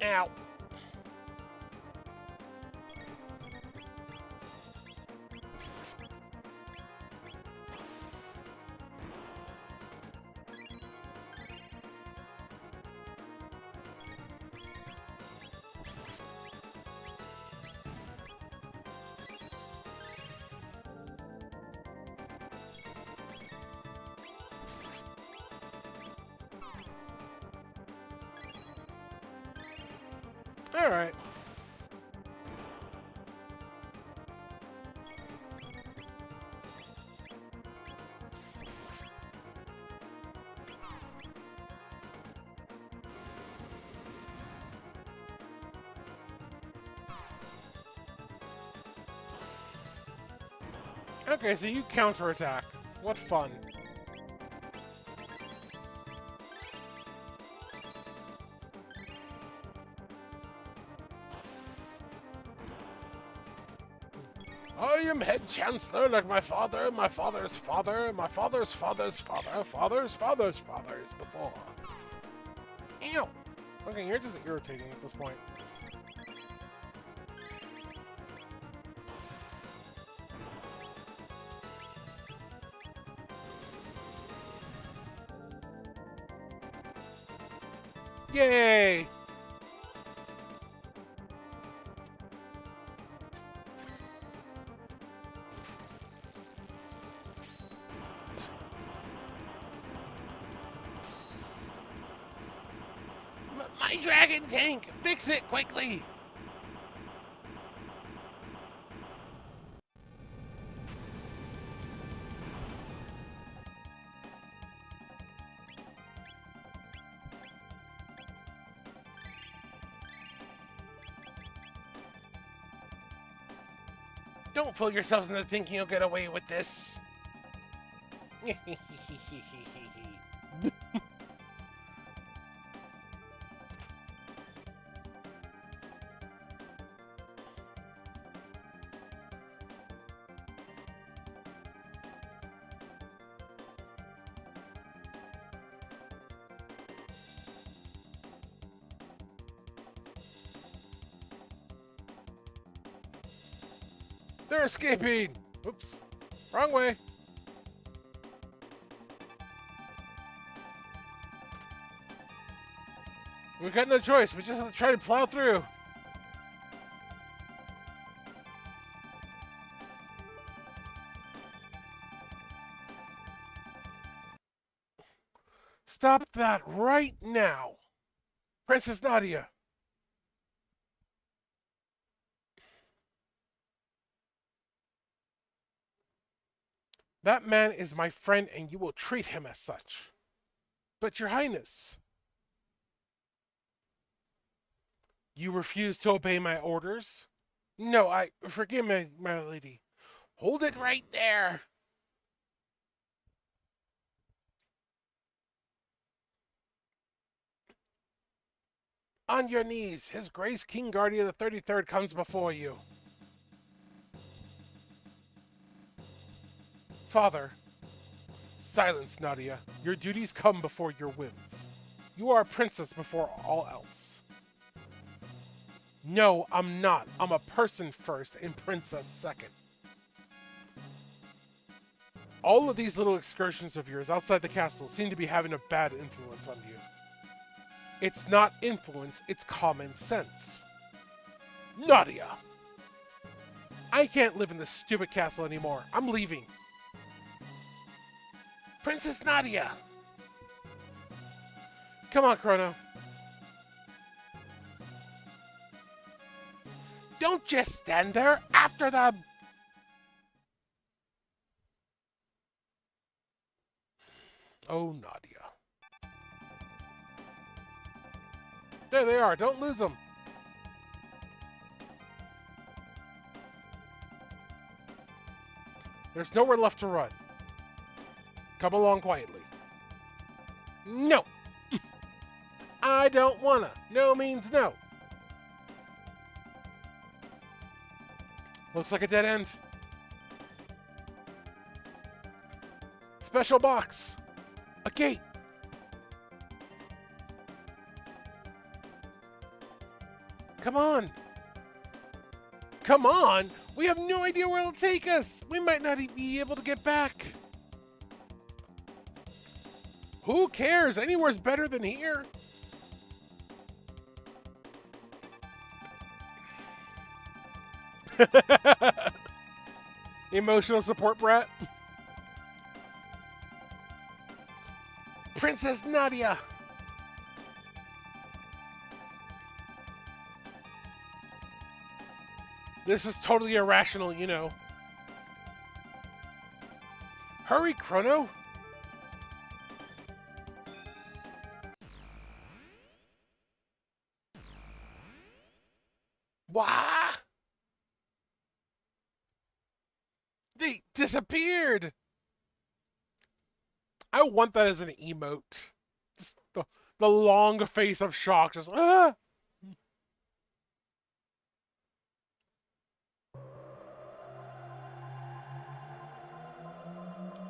Ow. All right. Okay, so you counterattack. What fun. I am head chancellor like my father, my father's father, my father's father's father, father's father's father's before. Ew! Okay, you're just irritating at this point. Yay! My My dragon tank! Fix it quickly! Don't fool yourselves into thinking you'll get away with this. They're escaping! Oops. Wrong way. We've got no choice. We just have to try to plow through. Stop that right now. Princess Nadia. That man is my friend and you will treat him as such. But your highness, you refuse to obey my orders? No, forgive me, my lady. Hold it right there. On your knees, His Grace King Guardian the 33rd comes before you. Father, silence, Nadia. Your duties come before your whims. You are a princess before all else. No, I'm not. I'm a person first and princess second. All of these little excursions of yours outside the castle seem to be having a bad influence on you. It's not influence, it's common sense. Nadia! I can't live in this stupid castle anymore. I'm leaving. Princess Nadia! Come on, Chrono. Don't just stand there. After them! Oh, Nadia. There they are. Don't lose them. There's nowhere left to run. Come along quietly. No! I don't wanna. No means no. Looks like a dead end. Special box. A gate. Come on. Come on? We have no idea where it'll take us. We might not even be able to get back. Who cares? Anywhere's better than here. Emotional support brat. Princess Nadia. This is totally irrational, you know. Hurry, Chrono. Wah! They disappeared! I want that as an emote. Just the long face of shock. Just, ah!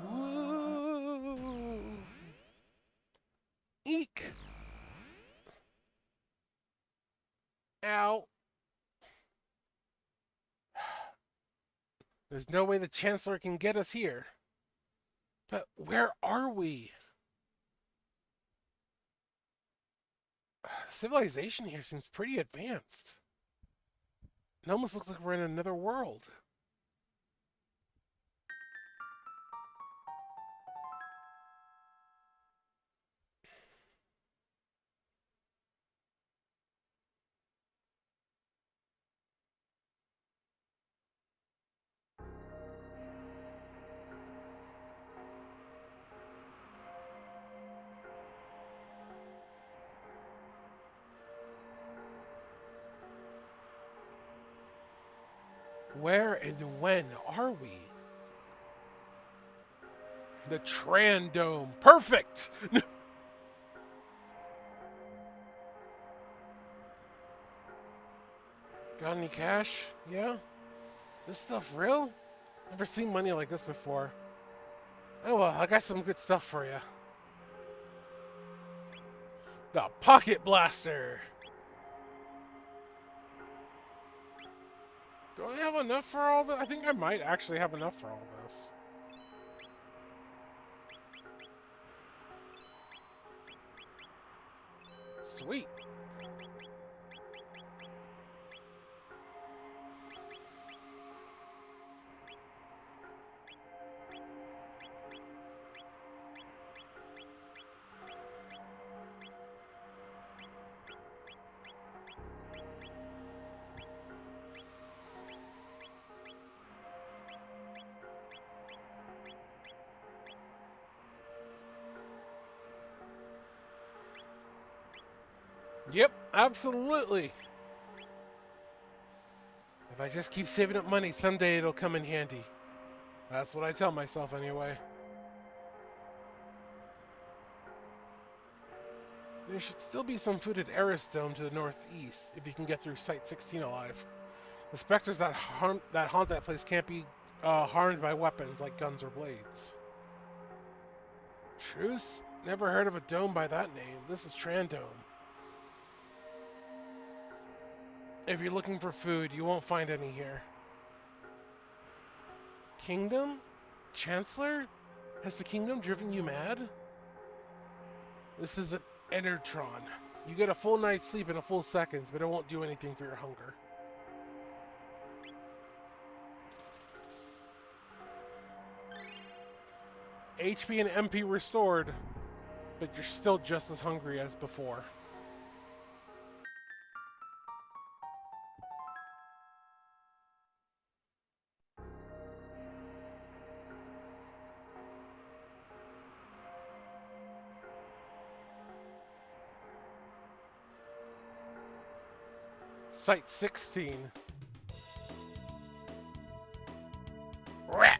Woo! Eek! Ow. There's no way the Chancellor can get us here. But where are we? Civilization here seems pretty advanced. It almost looks like we're in another world. Where and when are we? The Tran Dome. Perfect! Got any cash? Yeah? This stuff real? Never seen money like this before. Oh well, I got some good stuff for you. The Pocket Blaster! Do I have enough for all this? I think I might actually have enough for all this. Sweet. Yep, absolutely. If I just keep saving up money, someday it'll come in handy. That's what I tell myself anyway. There should still be some food at Eris Dome to the northeast, if you can get through Site 16 alive. The specters that haunt that place can't be harmed by weapons like guns or blades. Truce? Never heard of a dome by that name. This is Trandome. If you're looking for food, you won't find any here. Kingdom? Chancellor? Has the kingdom driven you mad? This is an Enertron. You get a full night's sleep in a full seconds, but it won't do anything for your hunger. HP and MP restored, but you're still just as hungry as before. Site 16. Rat!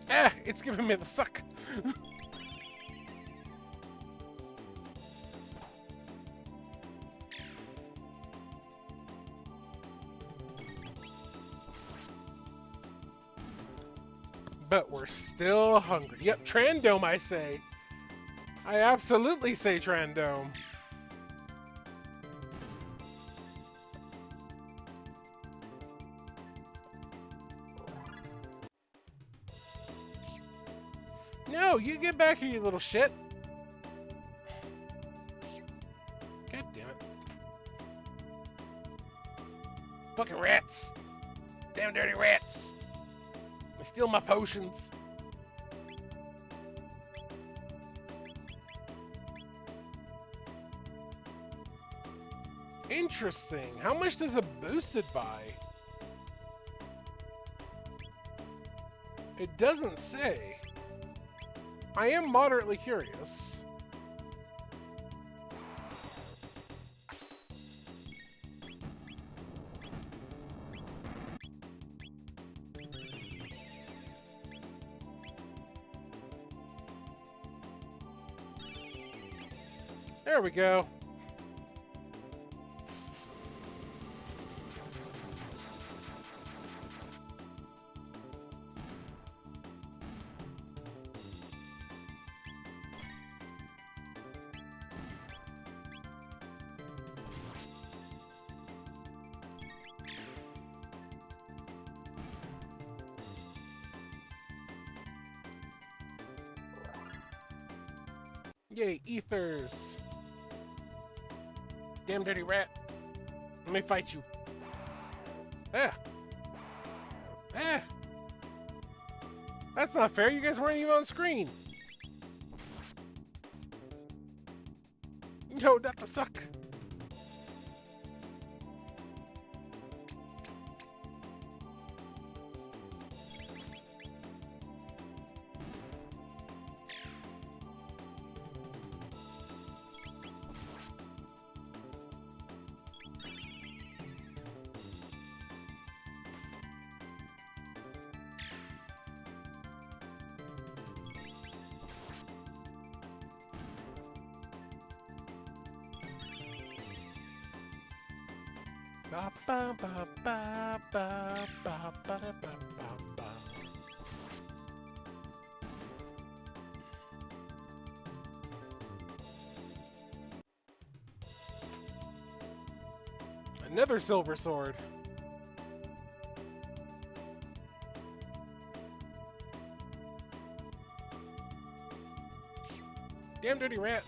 Ah, it's giving me the suck. But we're still hungry. Yep, Trandome, I say. I absolutely say Trandome. No, you get back here, you little shit. God damn it. Fucking rats. Damn dirty rats. They steal my potions. Interesting. How much does it boost it by? It doesn't say. I am moderately curious. There we go. Yay, ethers! Damn dirty rat. Let me fight you. Ah! Ah! That's not fair, you guys weren't even on screen! No, not the suck! Ba ba ba ba ba ba ba ba ba ba. Another silver sword. Damn dirty rat.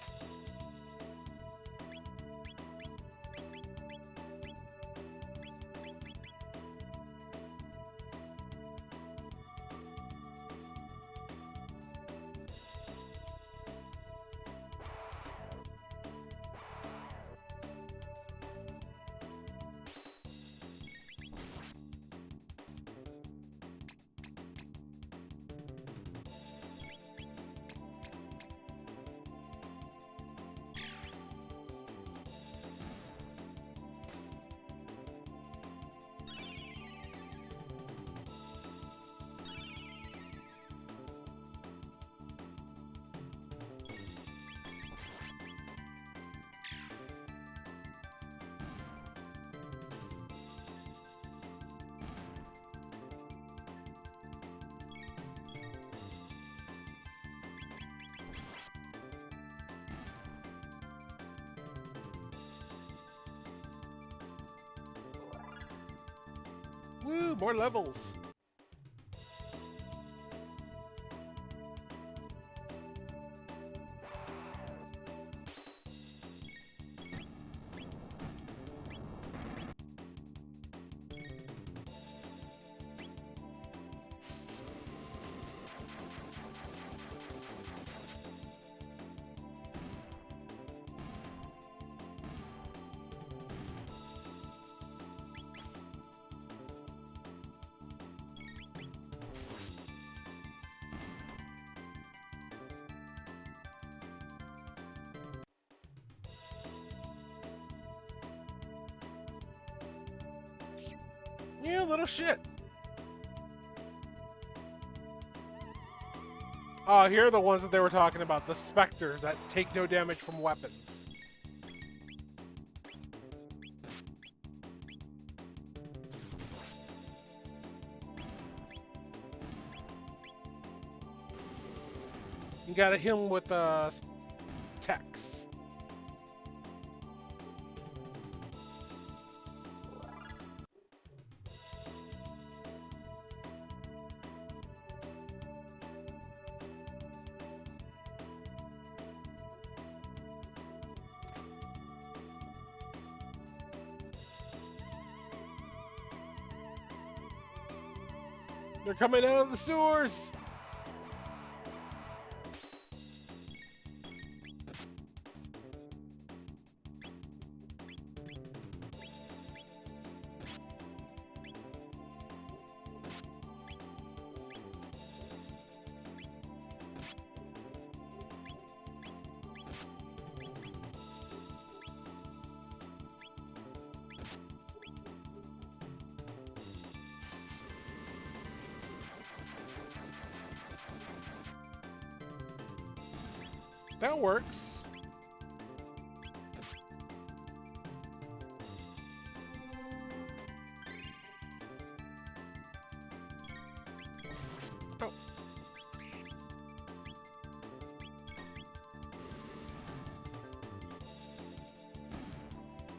Woo, more levels. You little shit. Oh, here are the ones that they were talking about. The specters that take no damage from weapons. You gotta hit him with text. They're coming out of the sewers! That works.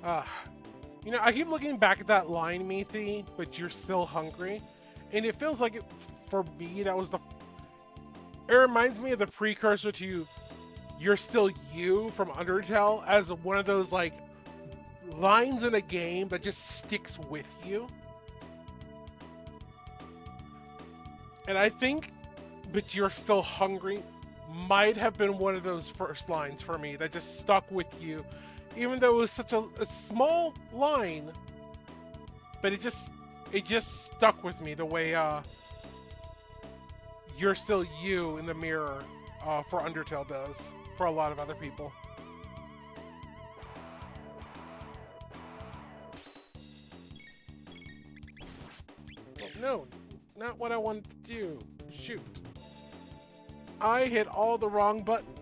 Oh. You know, I keep looking back at that line, Meathy, but you're still hungry. And it feels like, for me, that was the... It reminds me of the precursor to You're Still You from Undertale as one of those, like, lines in a game that just sticks with you. And I think, but you're still hungry, might have been one of those first lines for me that just stuck with you. Even though it was such a small line, but it just stuck with me the way You're Still You in the mirror for Undertale does for a lot of other people. Oh, no, not what I wanted to do. Shoot. I hit all the wrong buttons.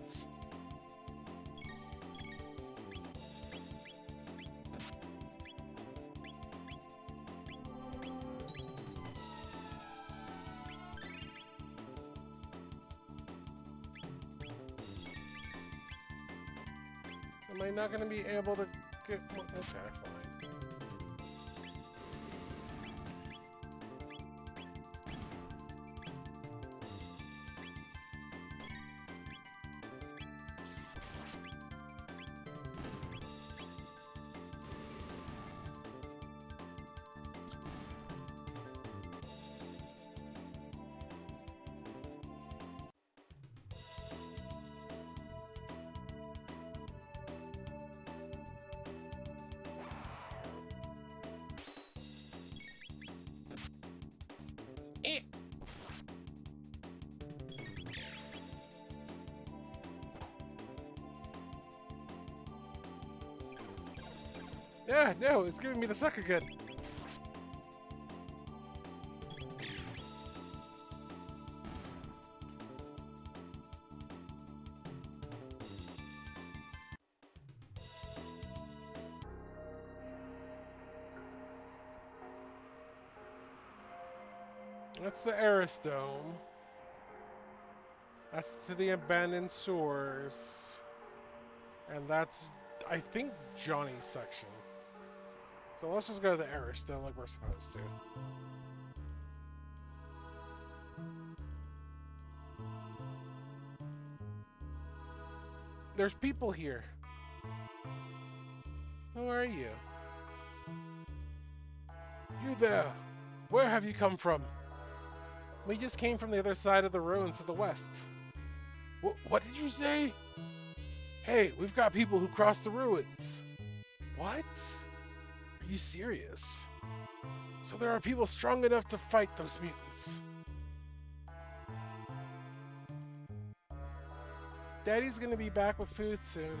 Am I not gonna be able to get... Okay, fine. Eh. Yeah, no, it's giving me the suck again. That's the Eris Dome. That's to the abandoned sewers. And that's, I think, Johnny's section. So let's just go to the Eris Dome like we're supposed to. There's people here. Who are you? You there! Where have you come from? We just came from the other side of the ruins to the west. What did you say? Hey, we've got people who crossed the ruins. What? Are you serious? So there are people strong enough to fight those mutants. Daddy's gonna be back with food soon.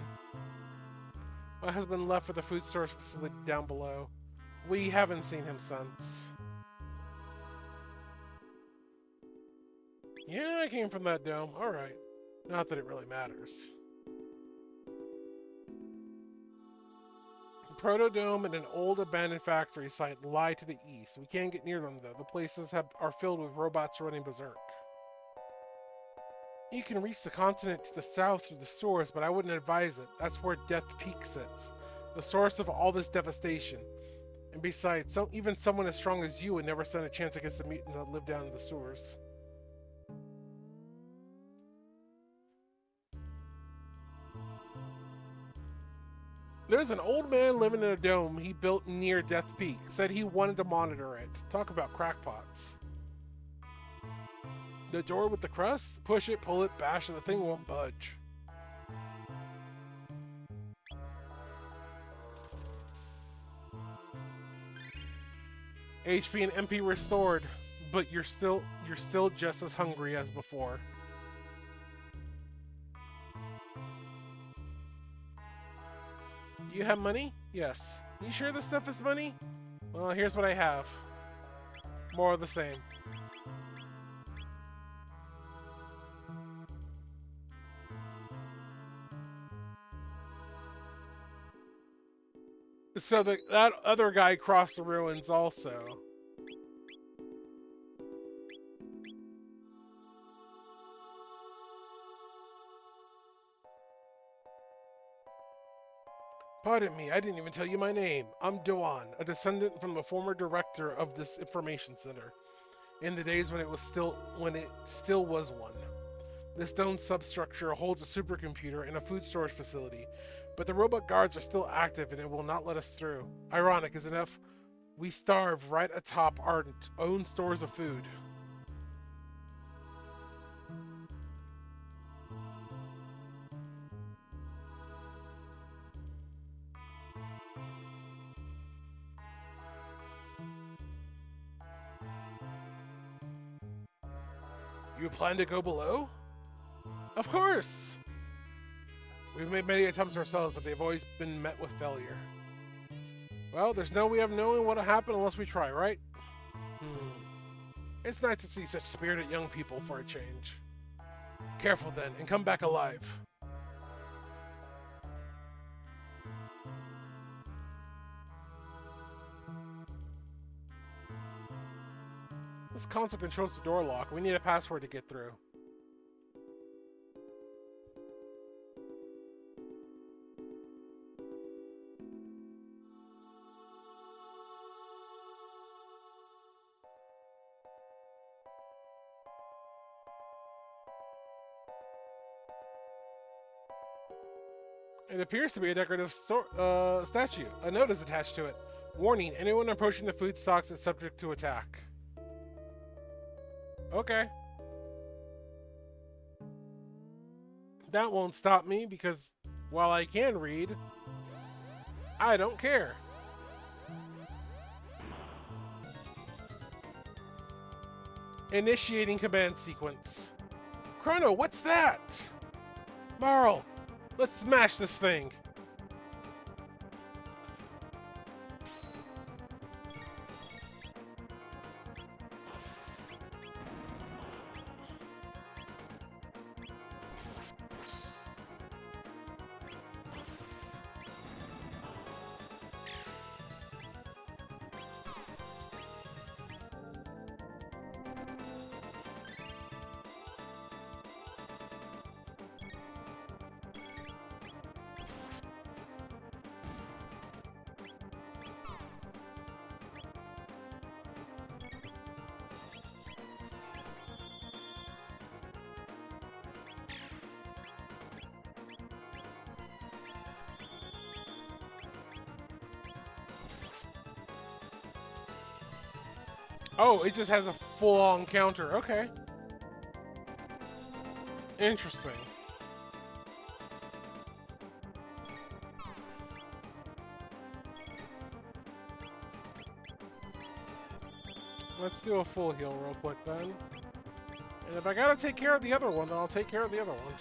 My husband left for the food storage facility down below. We haven't seen him since. Yeah, I came from that dome. Alright. Not that it really matters. The Protodome and an old abandoned factory site lie to the east. We can't get near them though. The places are filled with robots running berserk. You can reach the continent to the south through the source, but I wouldn't advise it. That's where Death Peak sits. The source of all this devastation. And besides, even someone as strong as you would never stand a chance against the mutants that live down in the sewers. There's an old man living in a dome he built near Death Peak. Said he wanted to monitor it. Talk about crackpots. The door with the crust? Push it, pull it, bash it, the thing won't budge. HP and MP restored, but you're still just as hungry as before. Do you have money? Yes. You sure this stuff is money? Well, here's what I have. More of the same. So that other guy crossed the ruins also. Pardon me, I didn't even tell you my name. I'm Dewan, a descendant from the former director of this information center, in the days when it still was one. This stone substructure holds a supercomputer and a food storage facility, but the robot guards are still active and it will not let us through. Ironic, isn't it? We starve right atop our own stores of food. You plan to go below? Of course! We've made many attempts ourselves, but they've always been met with failure. Well, there's no way of knowing what'll happen unless we try, right? It's nice to see such spirited young people for a change. Careful then, and come back alive. This console controls the door lock. We need a password to get through. It appears to be a decorative statue. A note is attached to it. Warning, anyone approaching the food stocks is subject to attack. Okay. That won't stop me because while I can read, I don't care. Initiating command sequence. Chrono, what's that? Marl, let's smash this thing. Oh, it just has a full-on counter. Okay. Interesting. Let's do a full heal real quick then. And if I gotta take care of the other one, then I'll take care of the other one.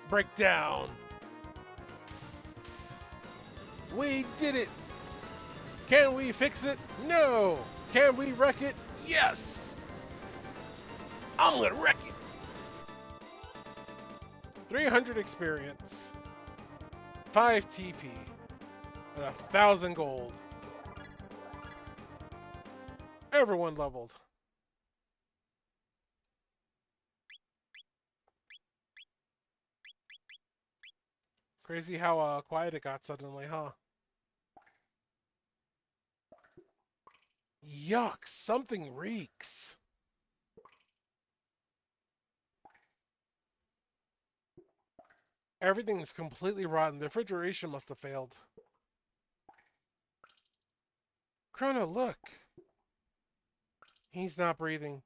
Breakdown. We did it. Can we fix it? No. Can we wreck it? Yes. I'm gonna wreck it. 300 experience, 5 TP, and 1,000 gold. Everyone leveled. Crazy how quiet it got suddenly, huh? Yuck, something reeks. Everything's completely rotten. The refrigeration must have failed. Chrono, look. He's not breathing.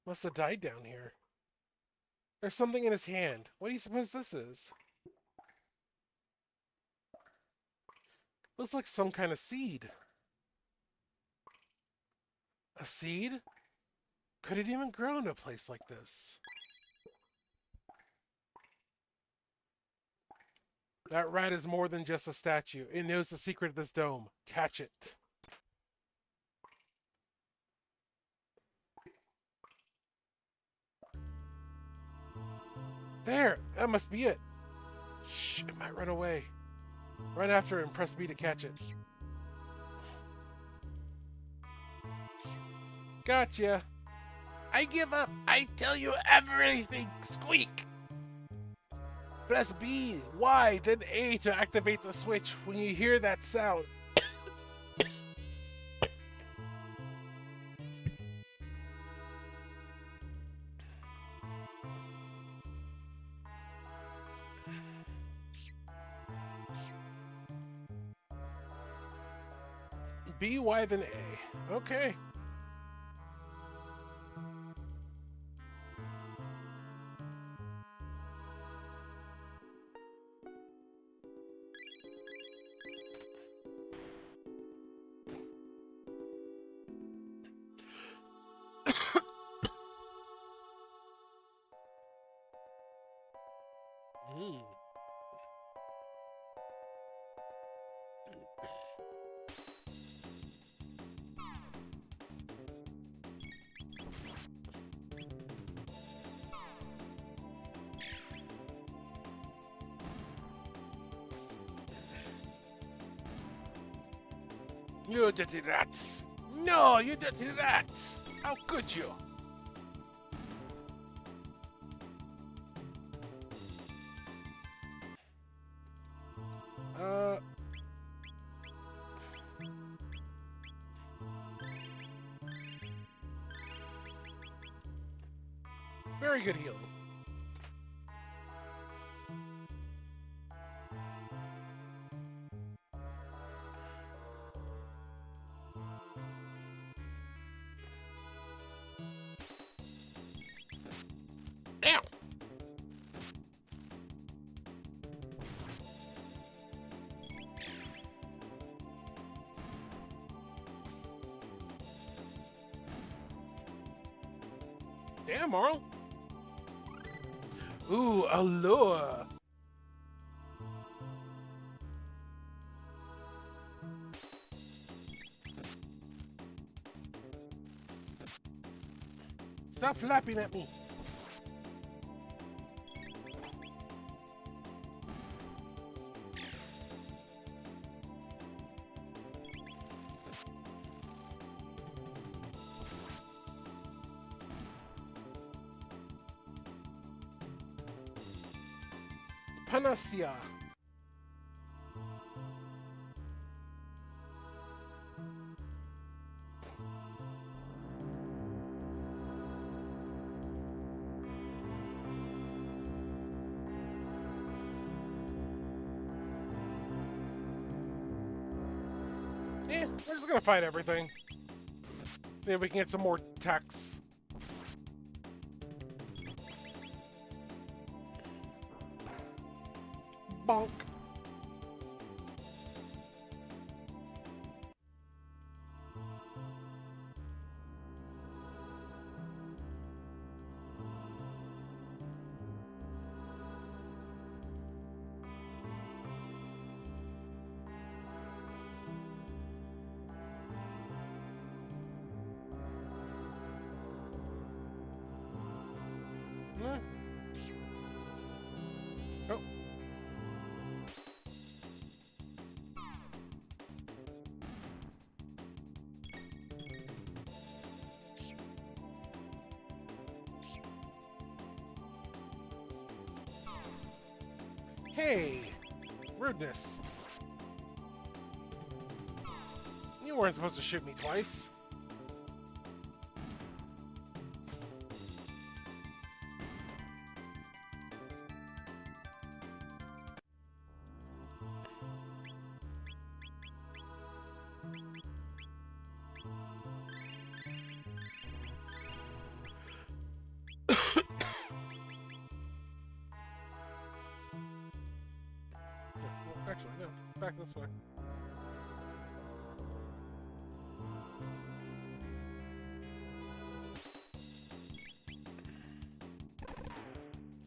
Must have died down here. There's something in his hand. What do you suppose this is? Looks like some kind of seed. A seed? Could it even grow in a place like this? That rat is more than just a statue. It knows the secret of this dome. Catch it. There! That must be it. Shh, it might run away. Run after it and press B to catch it. Gotcha. I give up. I tell you everything. Squeak. Press B, Y, then A to activate the switch when you hear that sound. B, Y, then A. Okay. Mm. You dirty rats! No, you dirty rats! How could you? Very good healing. Damn! Damn, Marl. Ooh, a lure. Stop flapping at me. Panacea. Yeah, we're just gonna fight everything. See if we can get some more attacks. Bonk. Oh. Hey, rudeness. You weren't supposed to shoot me twice. Actually, no. Back this way.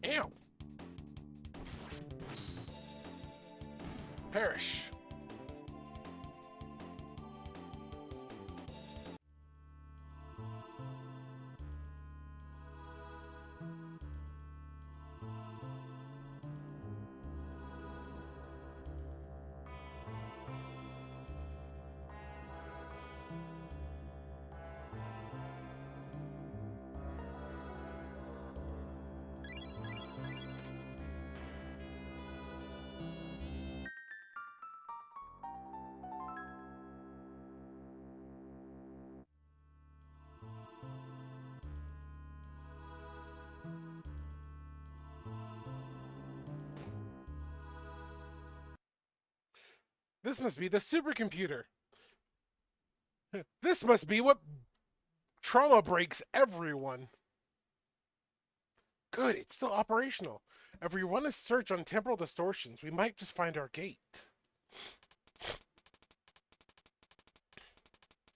Ow! Perish. This must be the supercomputer. This must be what trauma breaks everyone. Good, it's still operational. If we run a search on temporal distortions, we might just find our gate.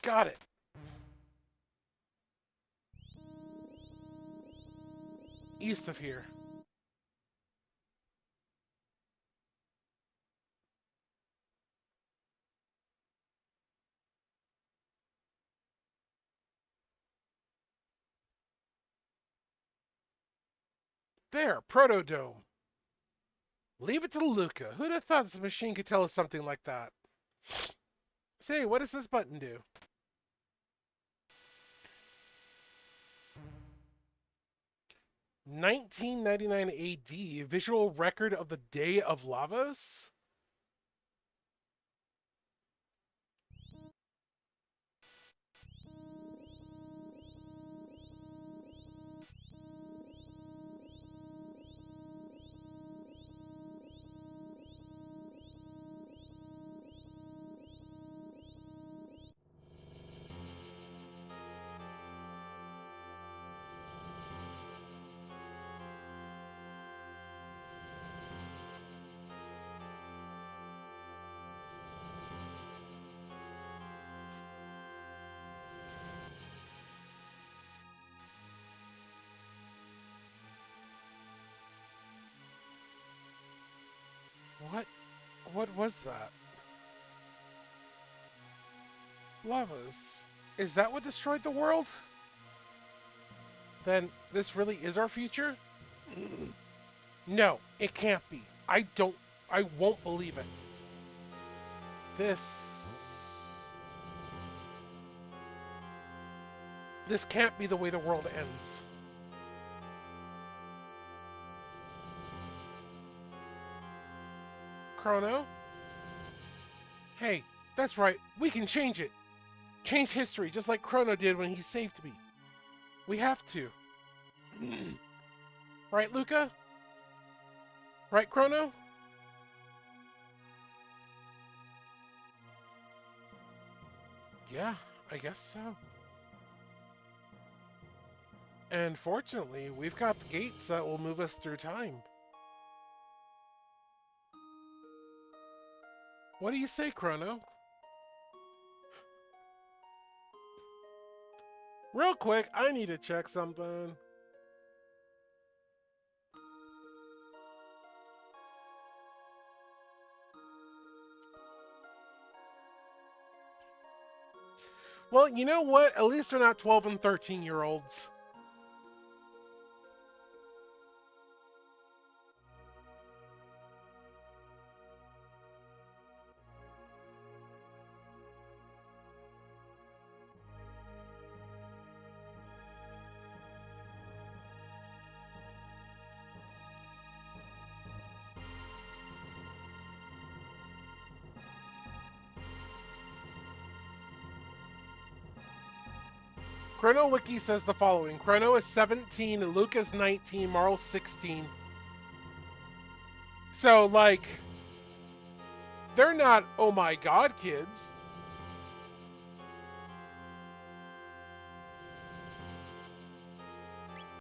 Got it. East of here. There, Protodome. Leave it to Luca. Who'd have thought this machine could tell us something like that? Say, what does this button do? (1999 AD) visual record of the Day of Lavos? What was that? Lavos. Is that what destroyed the world? Then this really is our future? No, it can't be. I won't believe it. This can't be the way the world ends. Chrono? Hey, that's right. We can change it. Change history just like Chrono did when he saved me. We have to. Right, Luca? Right, Chrono? Yeah, I guess so. And fortunately, we've got gates that will move us through time. What do you say, Chrono? Real quick, I need to check something. Well, you know what? At least they're not 12 and 13-year-olds. Chrono Wiki says the following. Chrono is 17, Luke is 19, Marl's 16. So, like, they're not, oh my god, kids.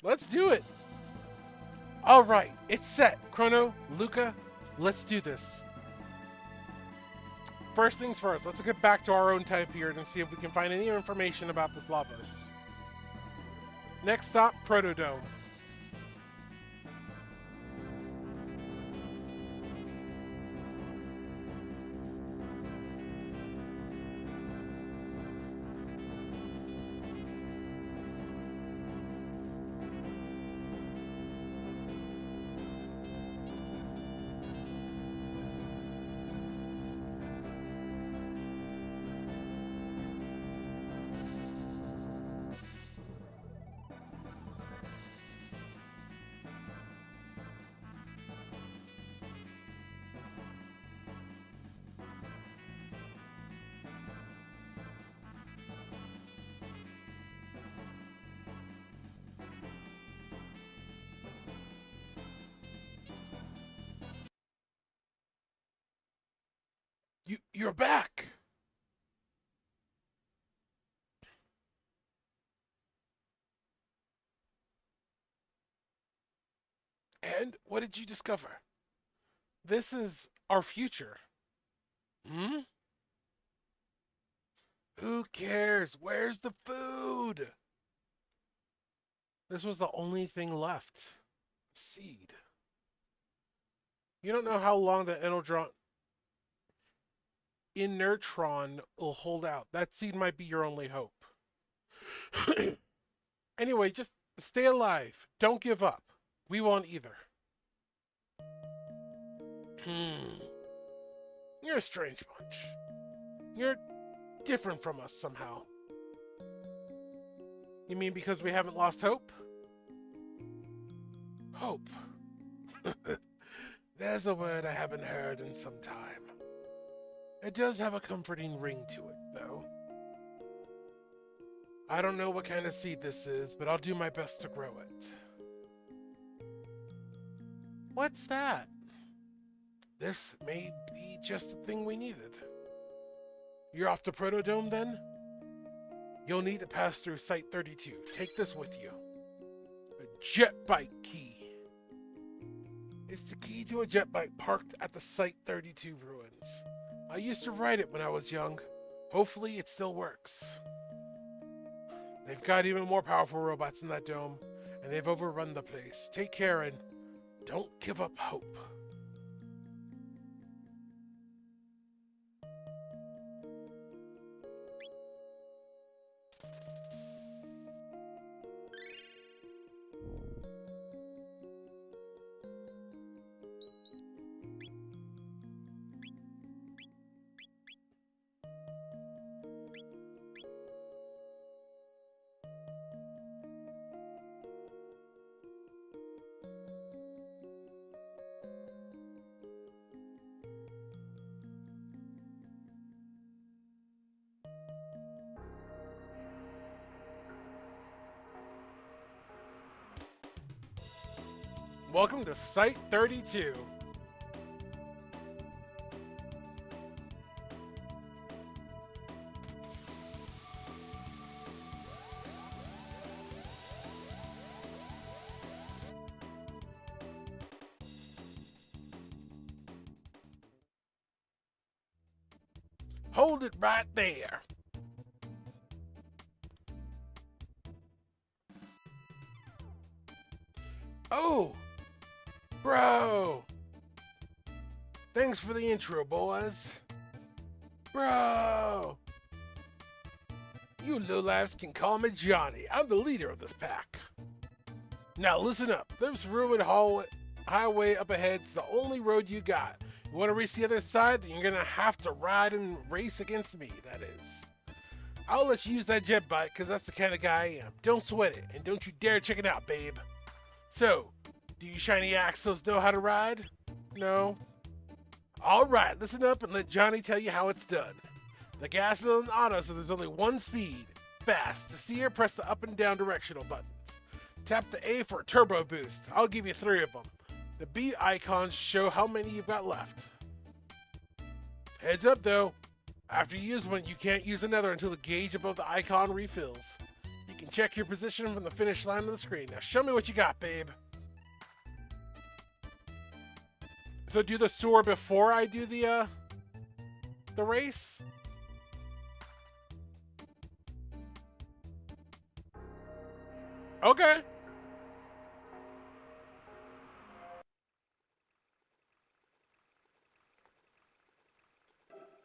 Let's do it. All right, it's set. Chrono, Luca, let's do this. First things first, let's get back to our own time period and see if we can find any information about this Lavos. Next stop, Protodome. You're back! And what did you discover? This is our future. Hmm? Who cares? Where's the food? This was the only thing left. Seed. You don't know how long the inertron will hold out. That seed might be your only hope. Anyway, just stay alive. Don't give up. We won't either. Hmm. You're a strange bunch. You're different from us somehow. You mean because we haven't lost hope? Hope. There's a word I haven't heard in some time. It does have a comforting ring to it, though. I don't know what kind of seed this is, but I'll do my best to grow it. What's that? This may be just the thing we needed. You're off to Protodome, then? You'll need to pass through Site 32. Take this with you. A jet bike key. It's the key to a jet bike parked at the Site 32 ruins. I used to ride it when I was young. Hopefully it still works. They've got even more powerful robots in that dome, and they've overrun the place. Take care and don't give up hope. Welcome to Site 32. Hold it right there. Oh, bro. Thanks for the intro, boys. Bro. You lowlifes can call me Johnny. I'm the leader of this pack. Now listen up. This ruined highway up ahead's the only road you got. You want to race the other side? Then you're going to have to ride and race against me, that is. I'll let you use that jet bike because that's the kind of guy I am. Don't sweat it, and don't you dare check it out, babe. So, do you shiny axles know how to ride? No? Alright, listen up and let Johnny tell you how it's done. The gas is on auto, so there's only one speed. Fast. To steer, press the up and down directional buttons. Tap the A for a turbo boost. I'll give you 3 of them. The B icons show how many you've got left. Heads up though, after you use one, you can't use another until the gauge above the icon refills. You can check your position from the finish line of the screen. Now show me what you got, babe. So do the soar before I do the race? Okay.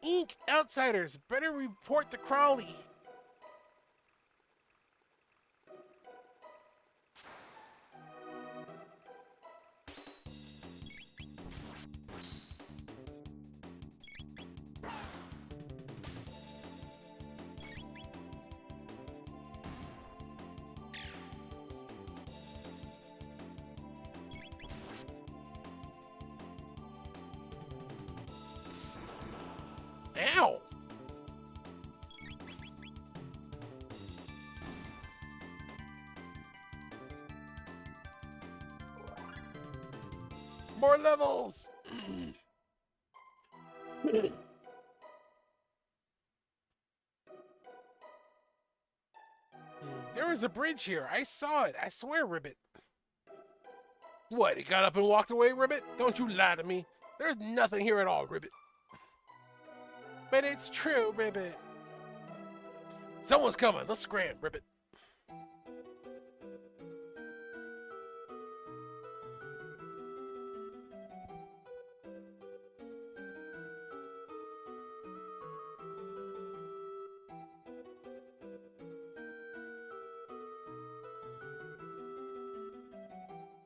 Ink, outsiders, better report to Crowley. Ow! More levels! There's a bridge here. I saw it. I swear, Ribbit. What, he got up and walked away, Ribbit? Don't you lie to me. There's nothing here at all, Ribbit. But it's true, Ribbit. Someone's coming. Let's scram, Ribbit.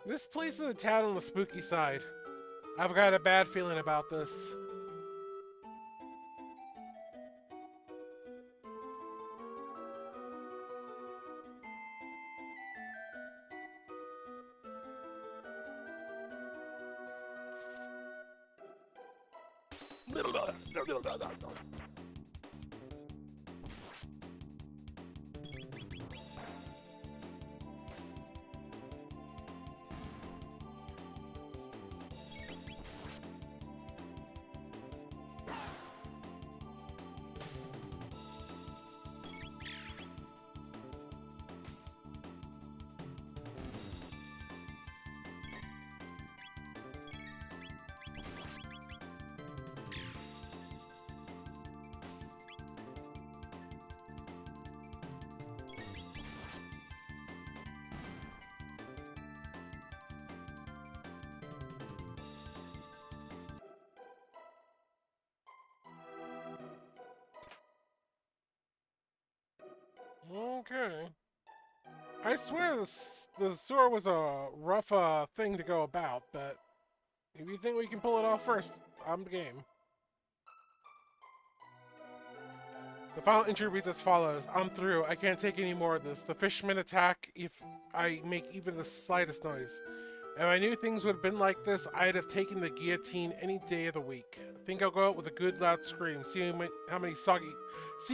This place is a town on the spooky side. I've got a bad feeling about this. Okay. I swear the sewer was a rough thing to go about, but if you think we can pull it off first, I'm game. The final entry reads as follows. I'm through. I can't take any more of this. The fishermen attack if I make even the slightest noise. If I knew things would have been like this, I'd have taken the guillotine any day of the week. I think I'll go out with a good loud scream. See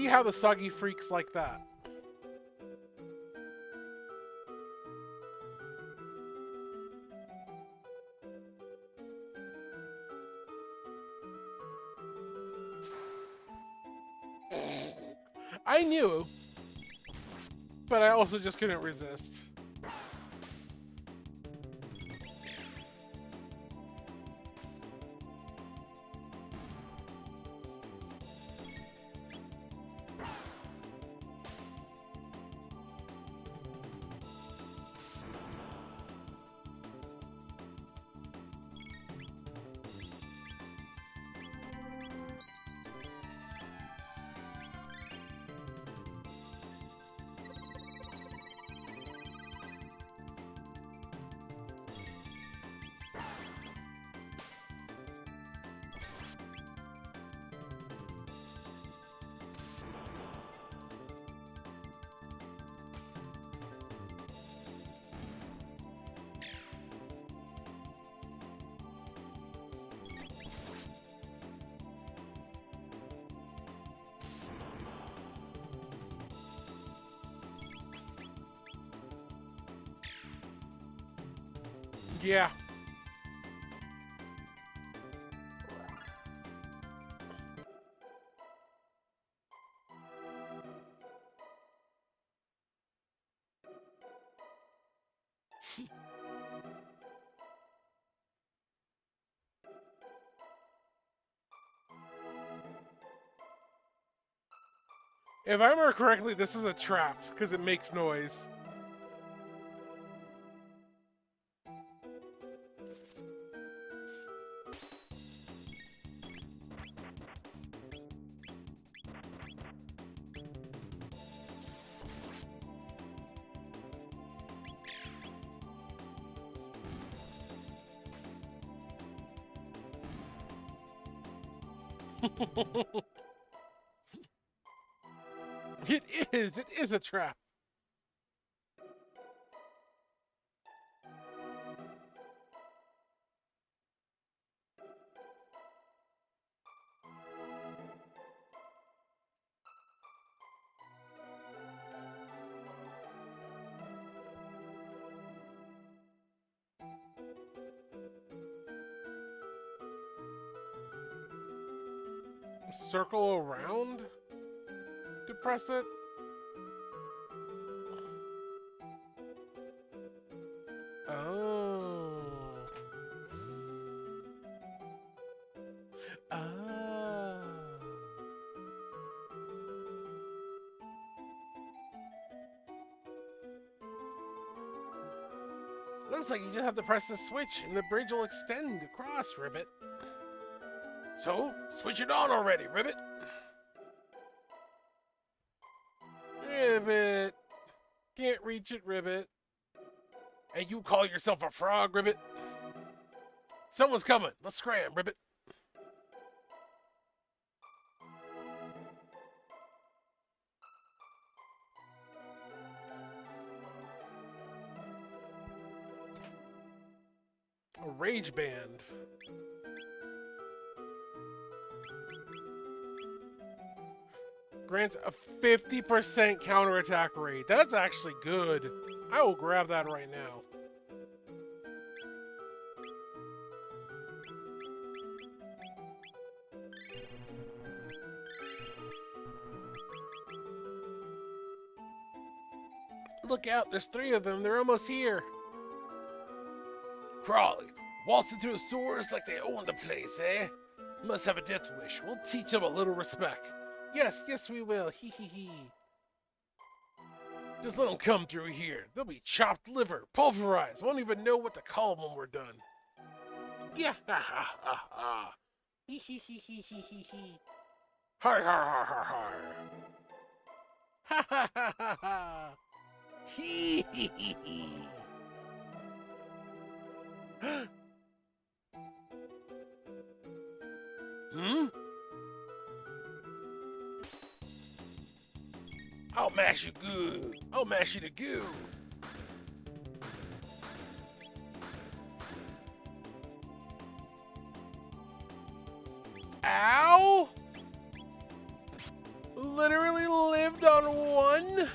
how the soggy freaks like that. I knew, but I also just couldn't resist. Yeah. If I remember correctly, this is a trap because it makes noise. It is a trap. Circle around to press it. Looks like you just have to press the switch and the bridge will extend across, Ribbit. So, switch it on already, Ribbit. Ribbit. Can't reach it, Ribbit. And you call yourself a frog, Ribbit? Someone's coming. Let's scram, Ribbit. A rage band. Grants a 50% counterattack rate. That's actually good. I will grab that right now. Look out, there's 3 of them. They're almost here. Crawley, waltz into the stores like they own the place, eh? Must have a death wish. We'll teach them a little respect. Yes, yes we will. Hee hee hee. Just let them come through here. They'll be chopped liver, pulverized. Won't even know what to call them when we're done. Yeah, ha ha ha ha. Hee hee hee hee hee hee hee. Har har har har har. Ha ha ha ha ha. Hee hee hee hee. Hmm? I'll mash you good. I'll mash you to goo. Ow! Literally lived on 1?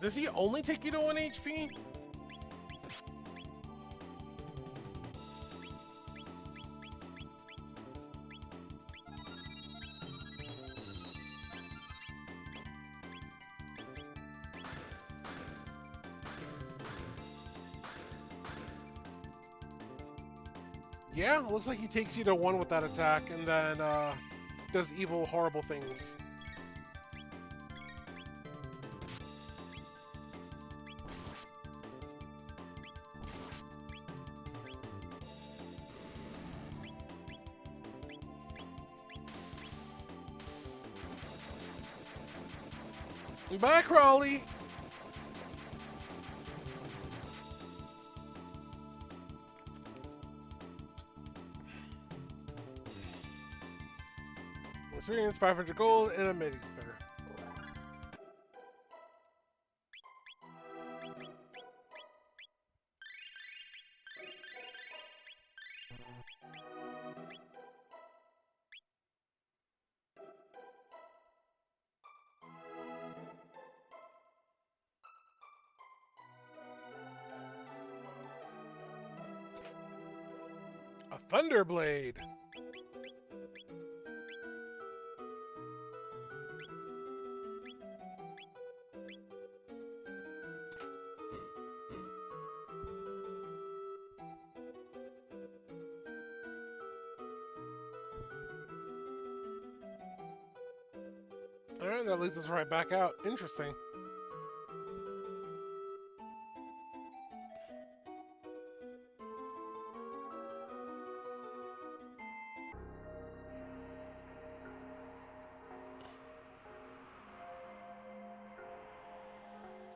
Does he only take you to 1 HP? Yeah, looks like he takes you to 1 with that attack and then does evil, horrible things. Bye, Crawley! Experience 500 gold and a meter. A Thunderblade! Alright, that leads us right back out. Interesting.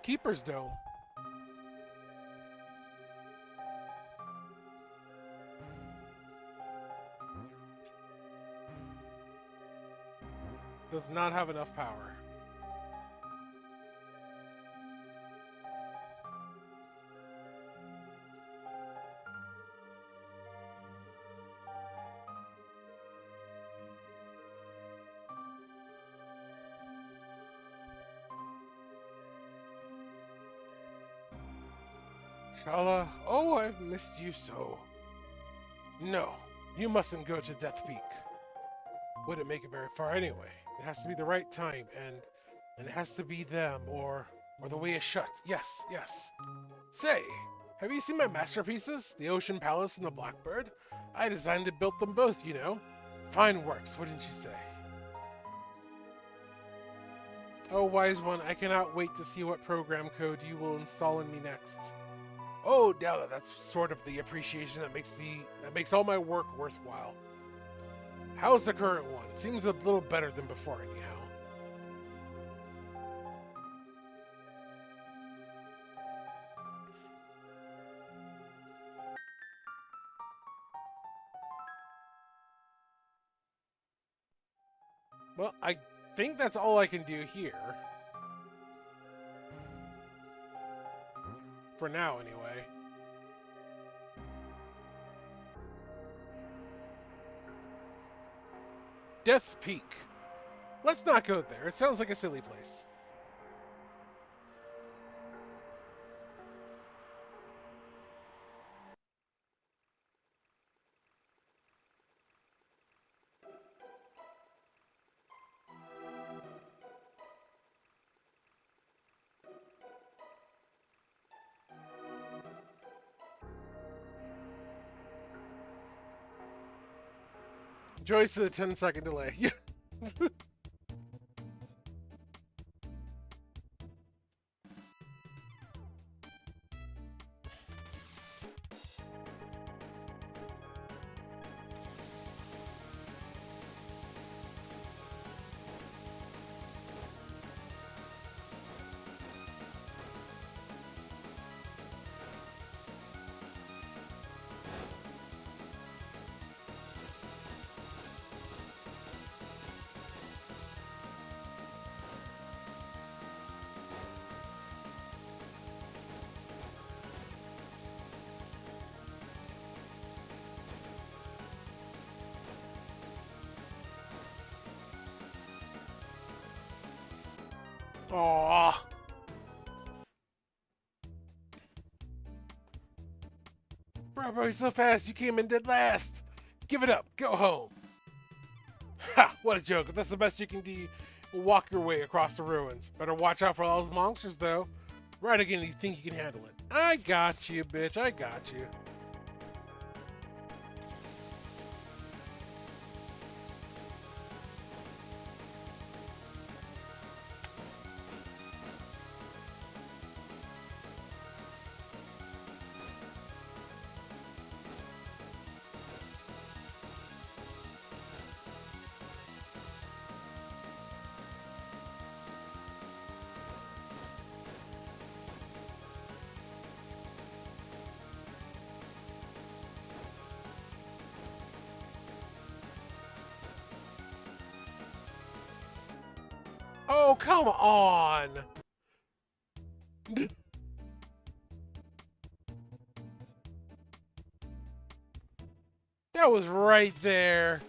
Keeper's Dome. Does not have enough power. fella. Oh, I've missed you so. No, you mustn't go to Death Peak. Wouldn't make it very far anyway. It has to be the right time, and it has to be them, or the way is shut. Yes, yes. Say, have you seen my masterpieces? The Ocean Palace and the Blackbird? I designed and built them both, you know. Fine works, wouldn't you say? Oh, wise one, I cannot wait to see what program code you will install in me next. Oh, now that's sort of the appreciation that makes all my work worthwhile. How's the current one? Seems a little better than before, anyhow. Well, I think that's all I can do here. For now, anyway. Death Peak. Let's not go there. It sounds like a silly place. Joyce to the 10-second delay. Aww. Bravo, so fast. You came in dead last. Give it up. Go home. Ha! What a joke. If that's the best you can do, walk your way across the ruins. Better watch out for all those monsters, though. Right again, you think you can handle it. I got you, bitch. I got you. Oh, come on! That was right there.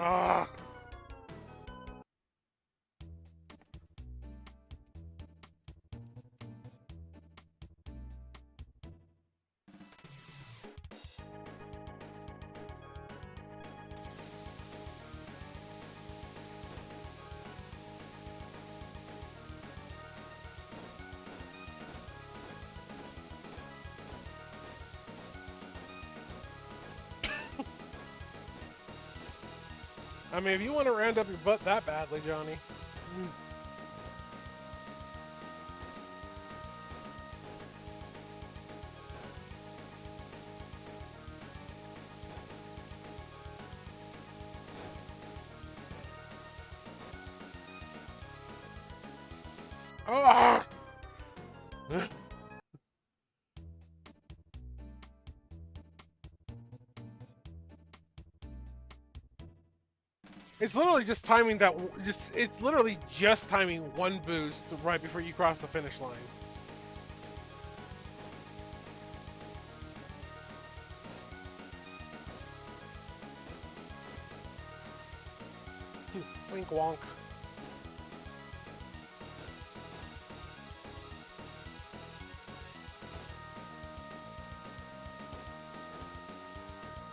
Ah. I mean, if you want to round up your butt that badly, Johnny. Ah! It's literally just timing that. It's literally just timing one boost right before you cross the finish line. Wink wonk.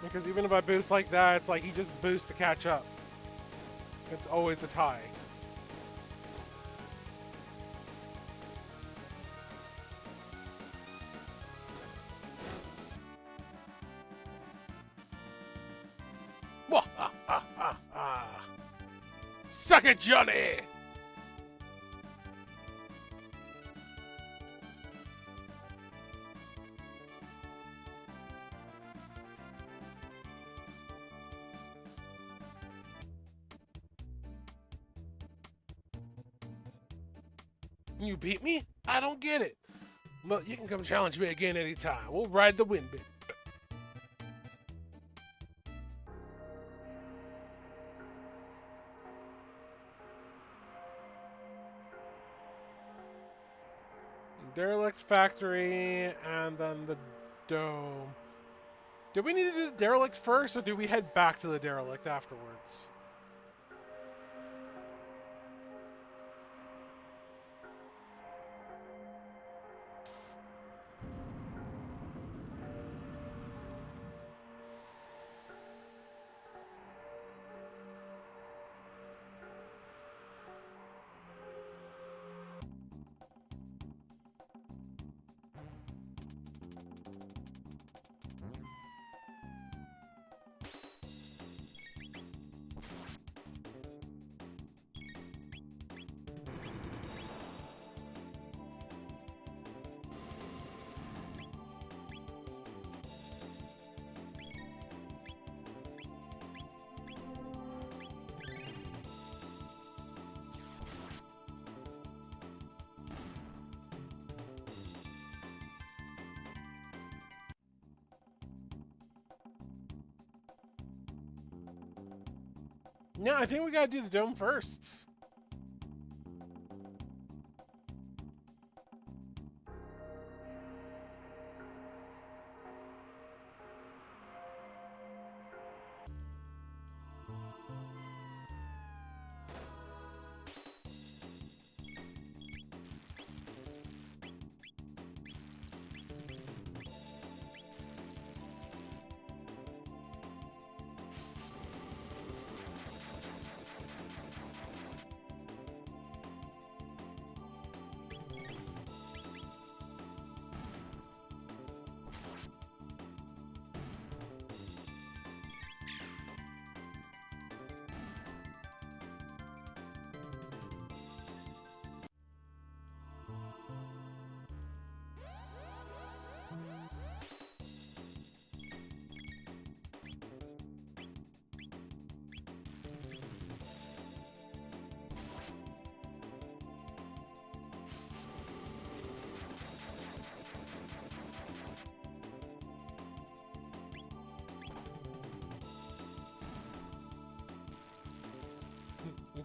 Because even if I boost like that, it's like he just boosts to catch up. It's always a tie. Suck it, Johnny! You beat me? I don't get it. Well, you can come challenge me again anytime. We'll ride the wind bit. Derelict Factory, and then the Dome. Do we need to do the Derelict first, or do we head back to the Derelict afterwards? No, I think we gotta do the Dome first.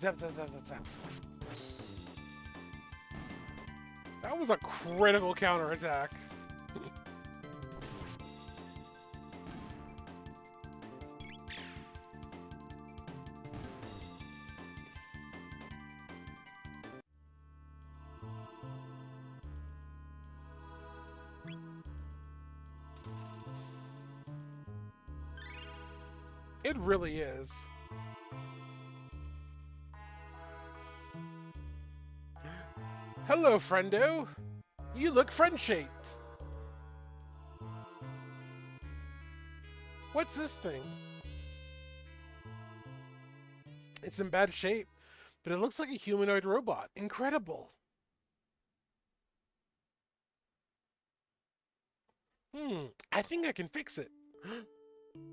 Zap, zap, zap, zap, zap. That was a critical counterattack. It really is. Hello, friendo. You look friend-shaped. What's this thing? It's in bad shape, but it looks like a humanoid robot. Incredible. I think I can fix it.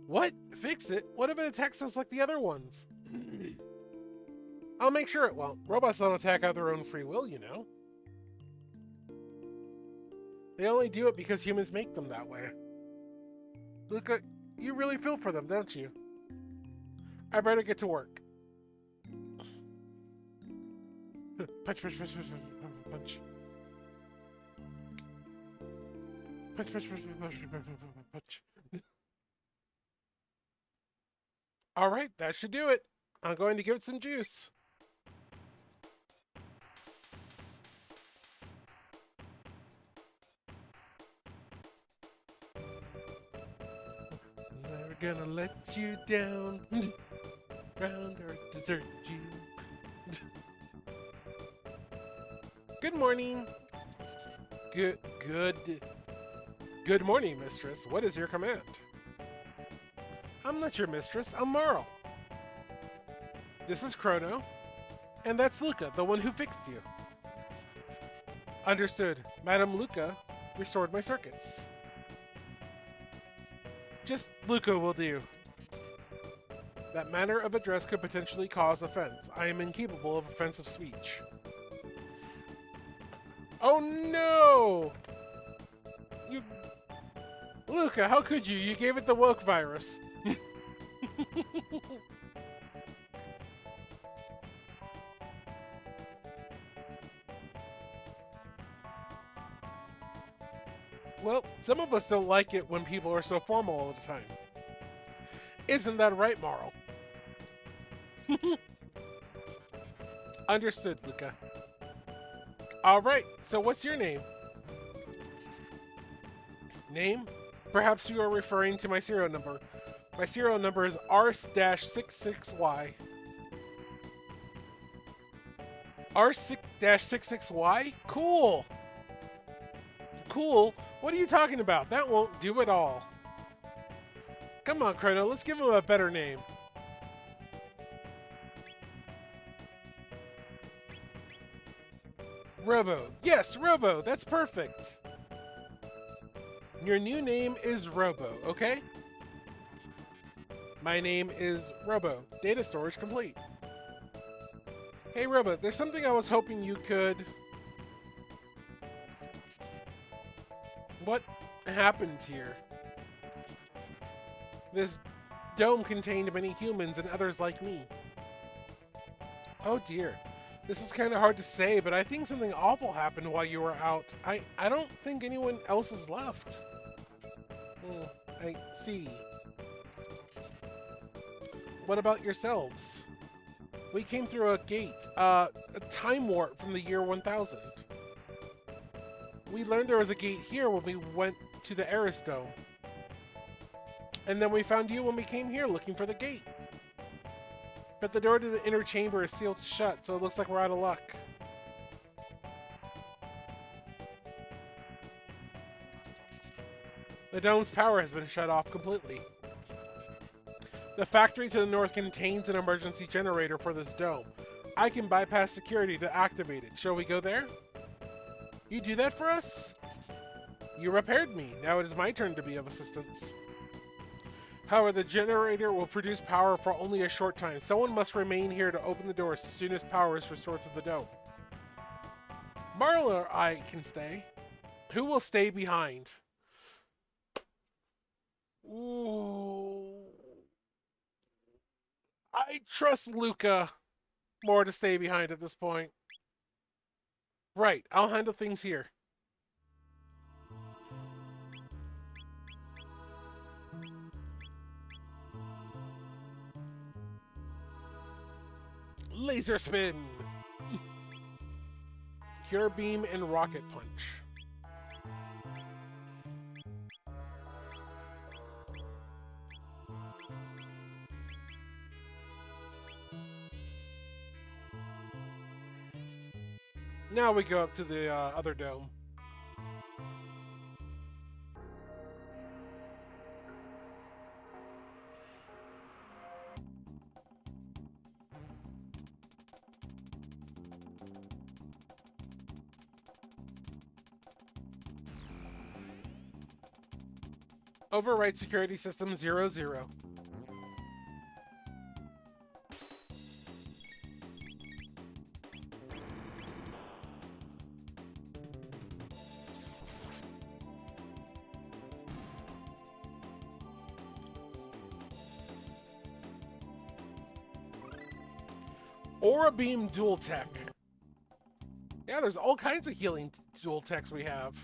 What? Fix it? What if it attacks us like the other ones? I'll make sure it won't. Robots don't attack out their own free will, you know. They only do it because humans make them that way. Luca, you really feel for them, don't you? I better get to work. Punch, punch, punch, punch, punch. Punch, punch, punch, punch, punch, punch. Alright, that should do it. I'm going to give it some juice. Never gonna let you down. Round or desert you. Good morning. Good morning, mistress. What is your command? I'm not your mistress. I'm Marl. This is Chrono. And that's Luca, the one who fixed you. Understood. Madam Luca restored my circuits. Just Luca will do. That manner of address could potentially cause offense. I am incapable of offensive speech. Oh no! You... Luca, how could you? You gave it the woke virus. Well, some of us don't like it when people are so formal all the time. Isn't that right, Marl? Understood, Luca. Alright, so what's your name? Name? Perhaps you are referring to my serial number. My serial number is R-66Y. R-66Y? Cool! Cool? What are you talking about? That won't do at all. Come on, Chrono, let's give him a better name. Robo. Yes, Robo. That's perfect. Your new name is Robo, okay? My name is Robo. Data storage complete. Hey, Robo, there's something I was hoping you could... What happened here? This dome contained many humans and others like me. Oh dear. This is kind of hard to say, but I think something awful happened while you were out. I don't think anyone else is left. I see. What about yourselves? We came through a gate, a time warp from the year 1000. We learned there was a gate here when we went to the Eris Dome. And then we found you when we came here looking for the gate. But the door to the inner chamber is sealed shut, so it looks like we're out of luck. The dome's power has been shut off completely. The factory to the north contains an emergency generator for this dome. I can bypass security to activate it. Shall we go there? You do that for us? You repaired me. Now it is my turn to be of assistance. However, the generator will produce power for only a short time. Someone must remain here to open the door as soon as power is restored to the dome. Marl or I can stay. Who will stay behind? Ooh. I trust Luca more to stay behind at this point. Right, I'll handle things here. Laser spin! Cure beam and rocket punch. Now we go up to the other dome. Overwrite security system 00. Aura Beam Dual Tech. Yeah, there's all kinds of healing dual techs we have.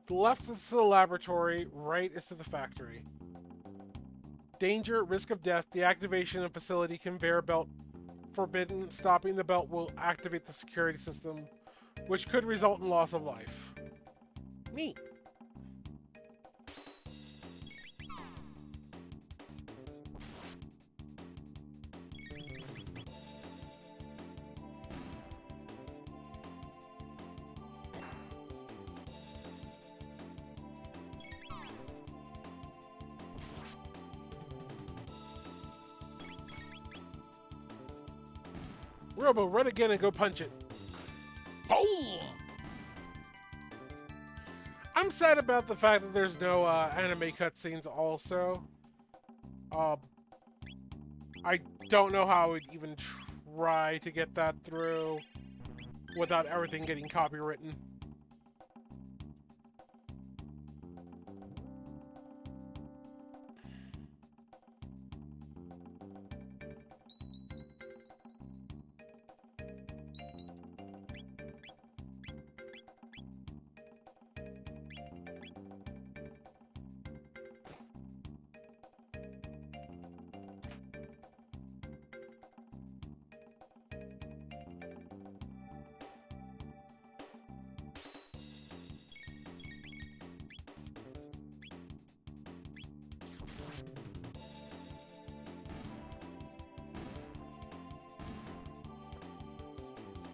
The left is to the laboratory, right is to the factory. Danger, risk of death, deactivation of facility, conveyor belt forbidden. Stopping the belt will activate the security system, which could result in loss of life. Neat. Robo, run again and go punch it. Oh! I'm sad about the fact that there's no anime cutscenes also. I don't know how I would even try to get that through without everything getting copywritten.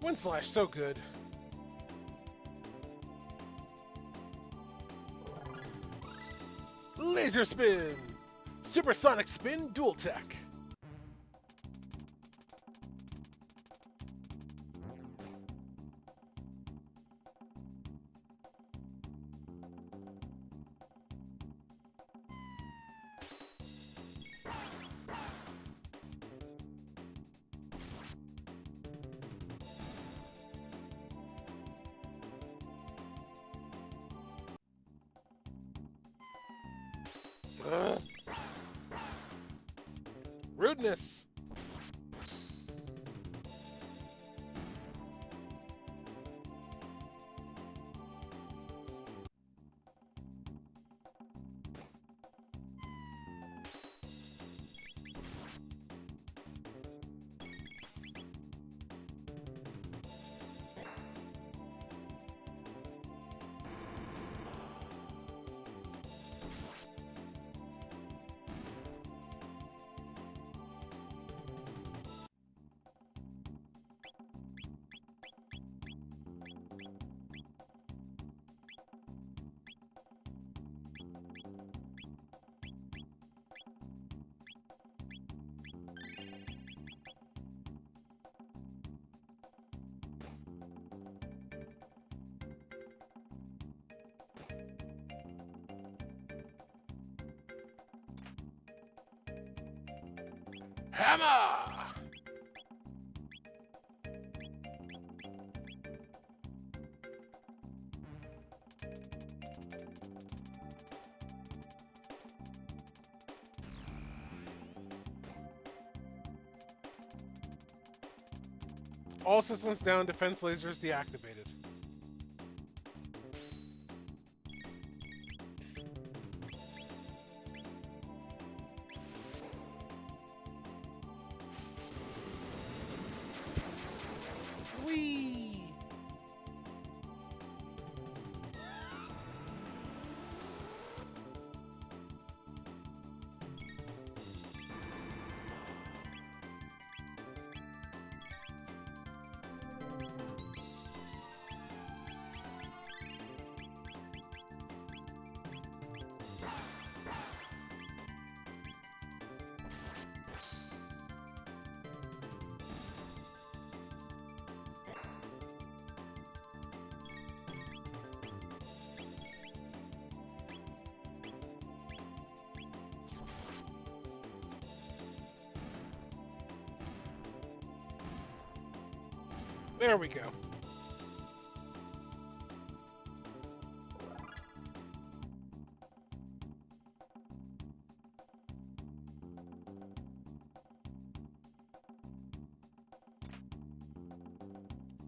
Wind Slash, so good. Laser Spin! Supersonic Spin Dual Tech. Rudeness. Hammer! All systems down, defense lasers deactivated. Whee! There we go.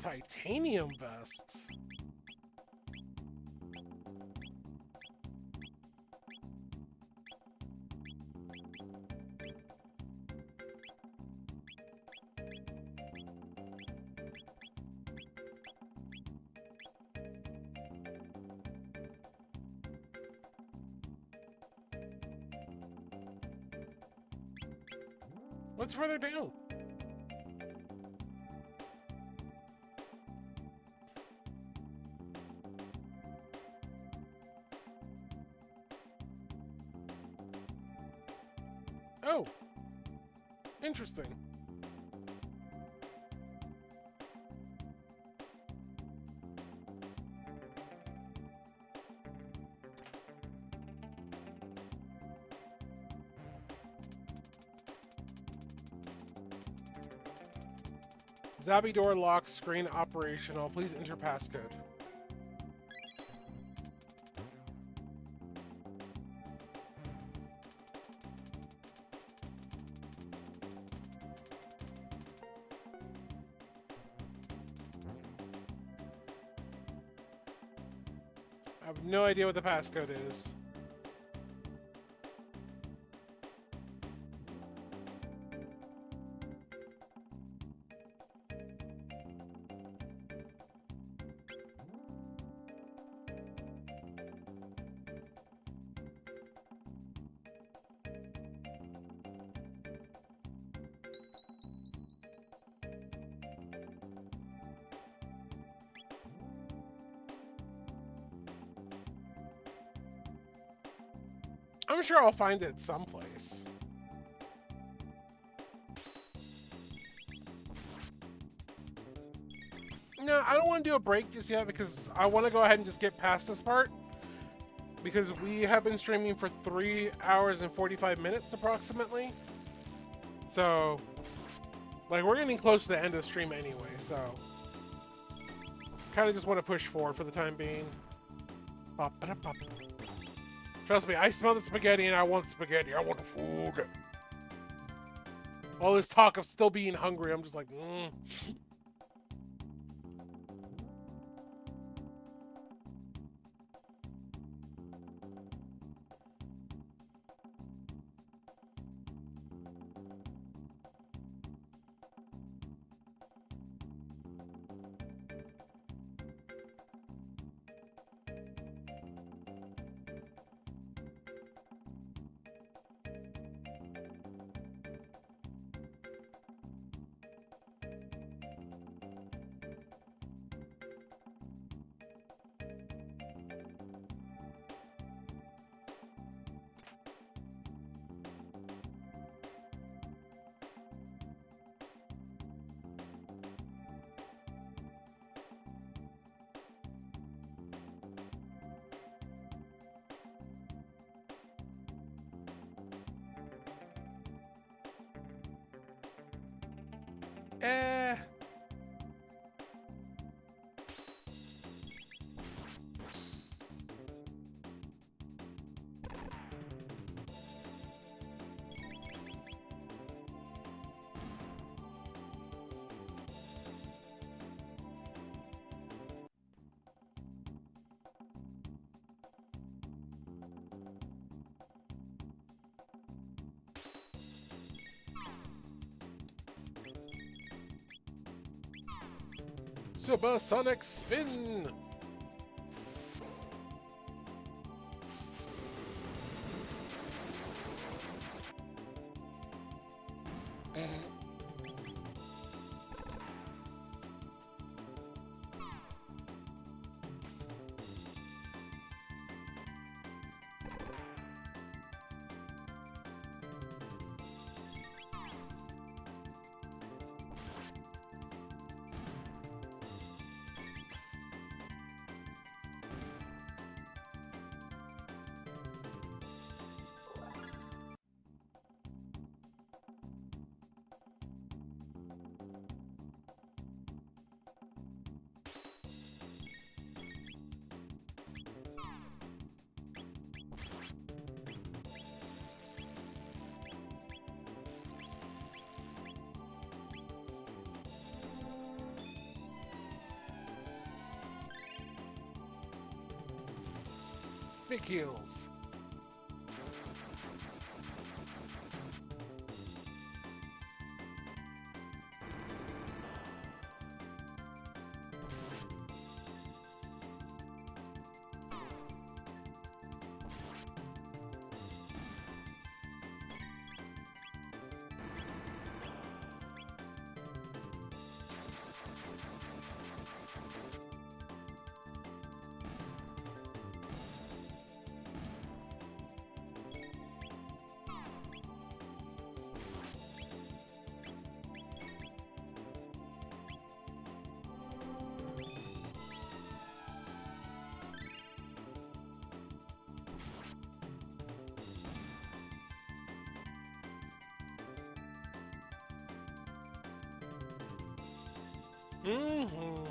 Titanium vests. What's further down? Oh, interesting. Zabi door lock screen operational. Please enter passcode. I have no idea what the passcode is. I'm sure I'll find it someplace. No, I don't want to do a break just yet because I want to go ahead and just get past this part. Because we have been streaming for 3 hours and 45 minutes approximately. So, like, we're getting close to the end of the stream anyway, so. Kind of just want to push forward for the time being. Trust me, I smell the spaghetti and I want spaghetti. I want the food. All this talk of still being hungry, I'm just like, eh. Supersonic spin! Big heels. Mm-hmm.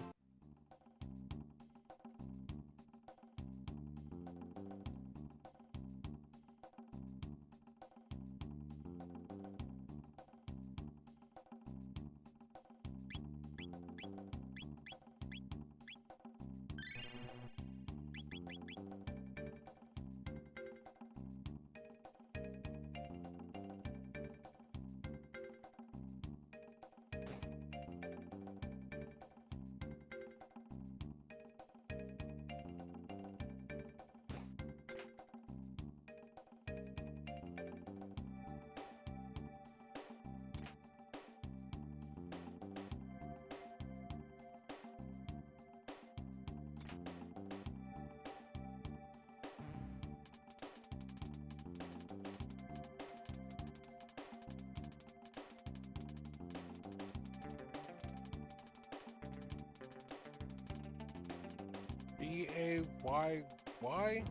B-A-Y-Y?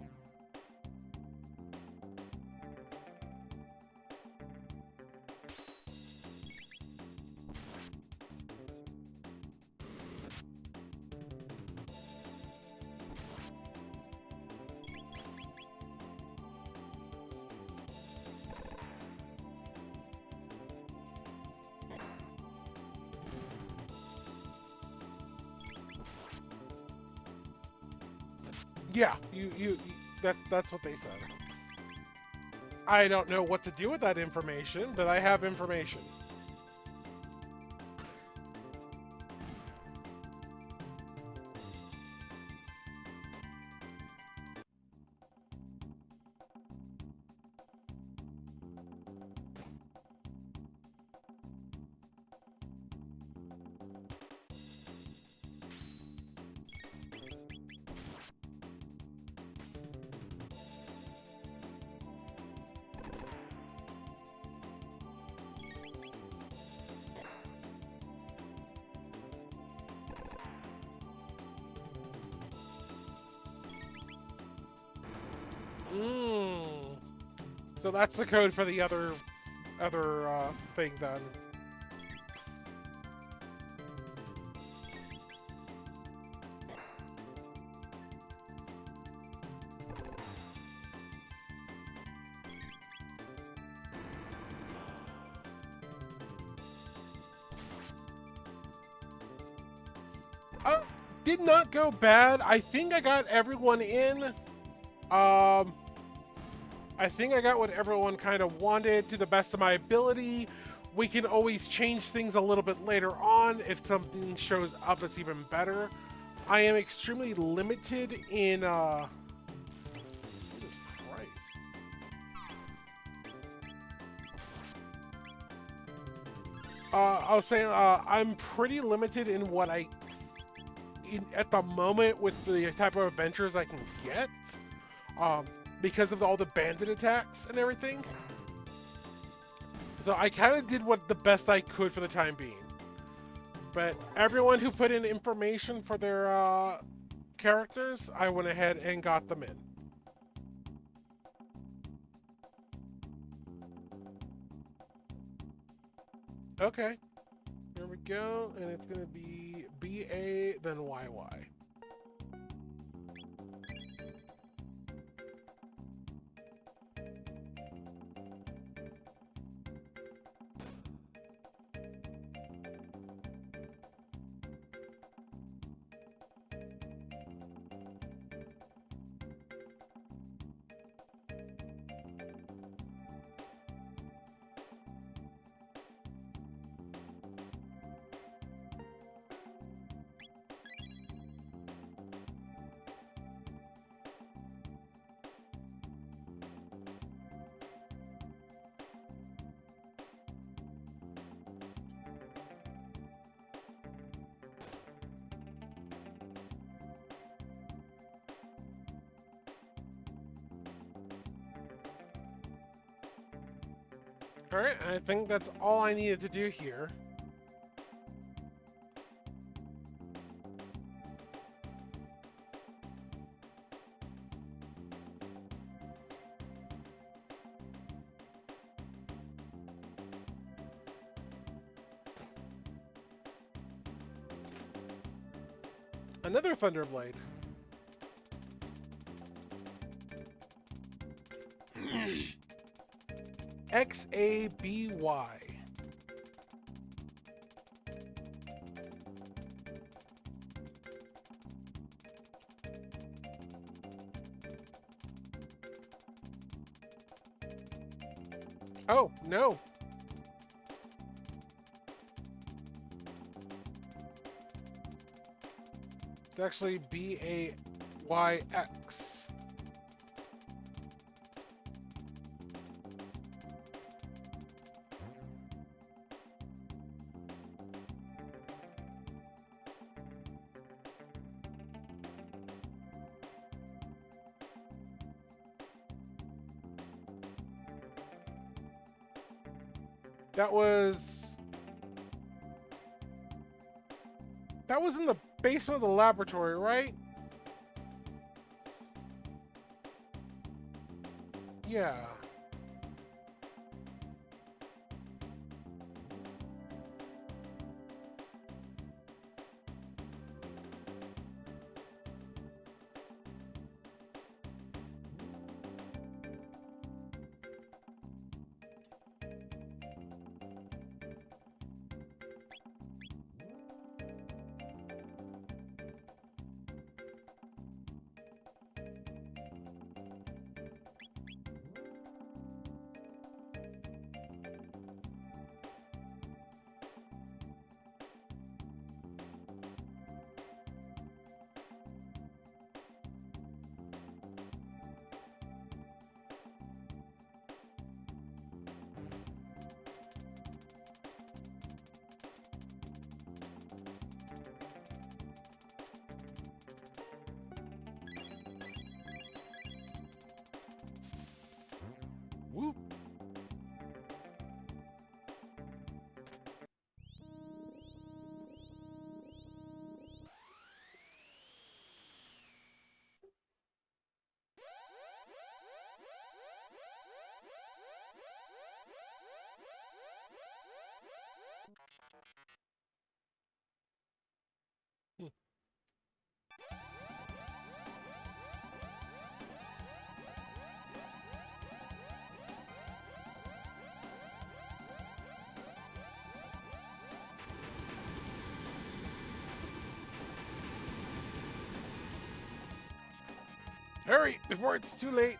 Yeah, that's what they said. I don't know what to do with that information, but I have information. Mm. So that's the code for the other thing then. Did not go bad. I think I got everyone in. I think I got what everyone kind of wanted to the best of my ability. We can always change things a little bit later on if something shows up that's even better. I am extremely limited in, Jesus Christ. I was saying, I'm pretty limited in what at the moment with the type of adventures I can get. Because of all the bandit attacks and everything. So I kind of did the best I could for the time being. But everyone who put in information for their characters, I went ahead and got them in. Okay. Here we go, and it's going to be BA, then YY. Alright, I think that's all I needed to do here. Another Thunderblade. XABY. Oh, no. It's actually BAYX. That was in the basement of the laboratory, right? Yeah. Whoop. Hmm. Hurry, before it's too late.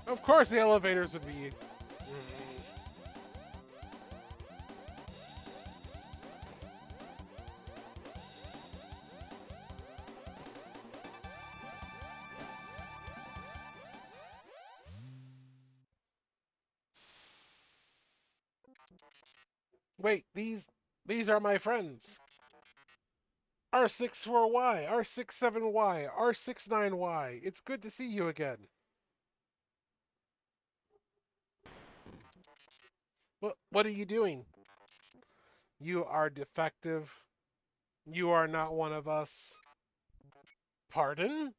Of course the elevators would be... Wait, these are my friends. R64Y, R67Y, R69Y. It's good to see you again. What are you doing? You are defective. You are not one of us. Pardon?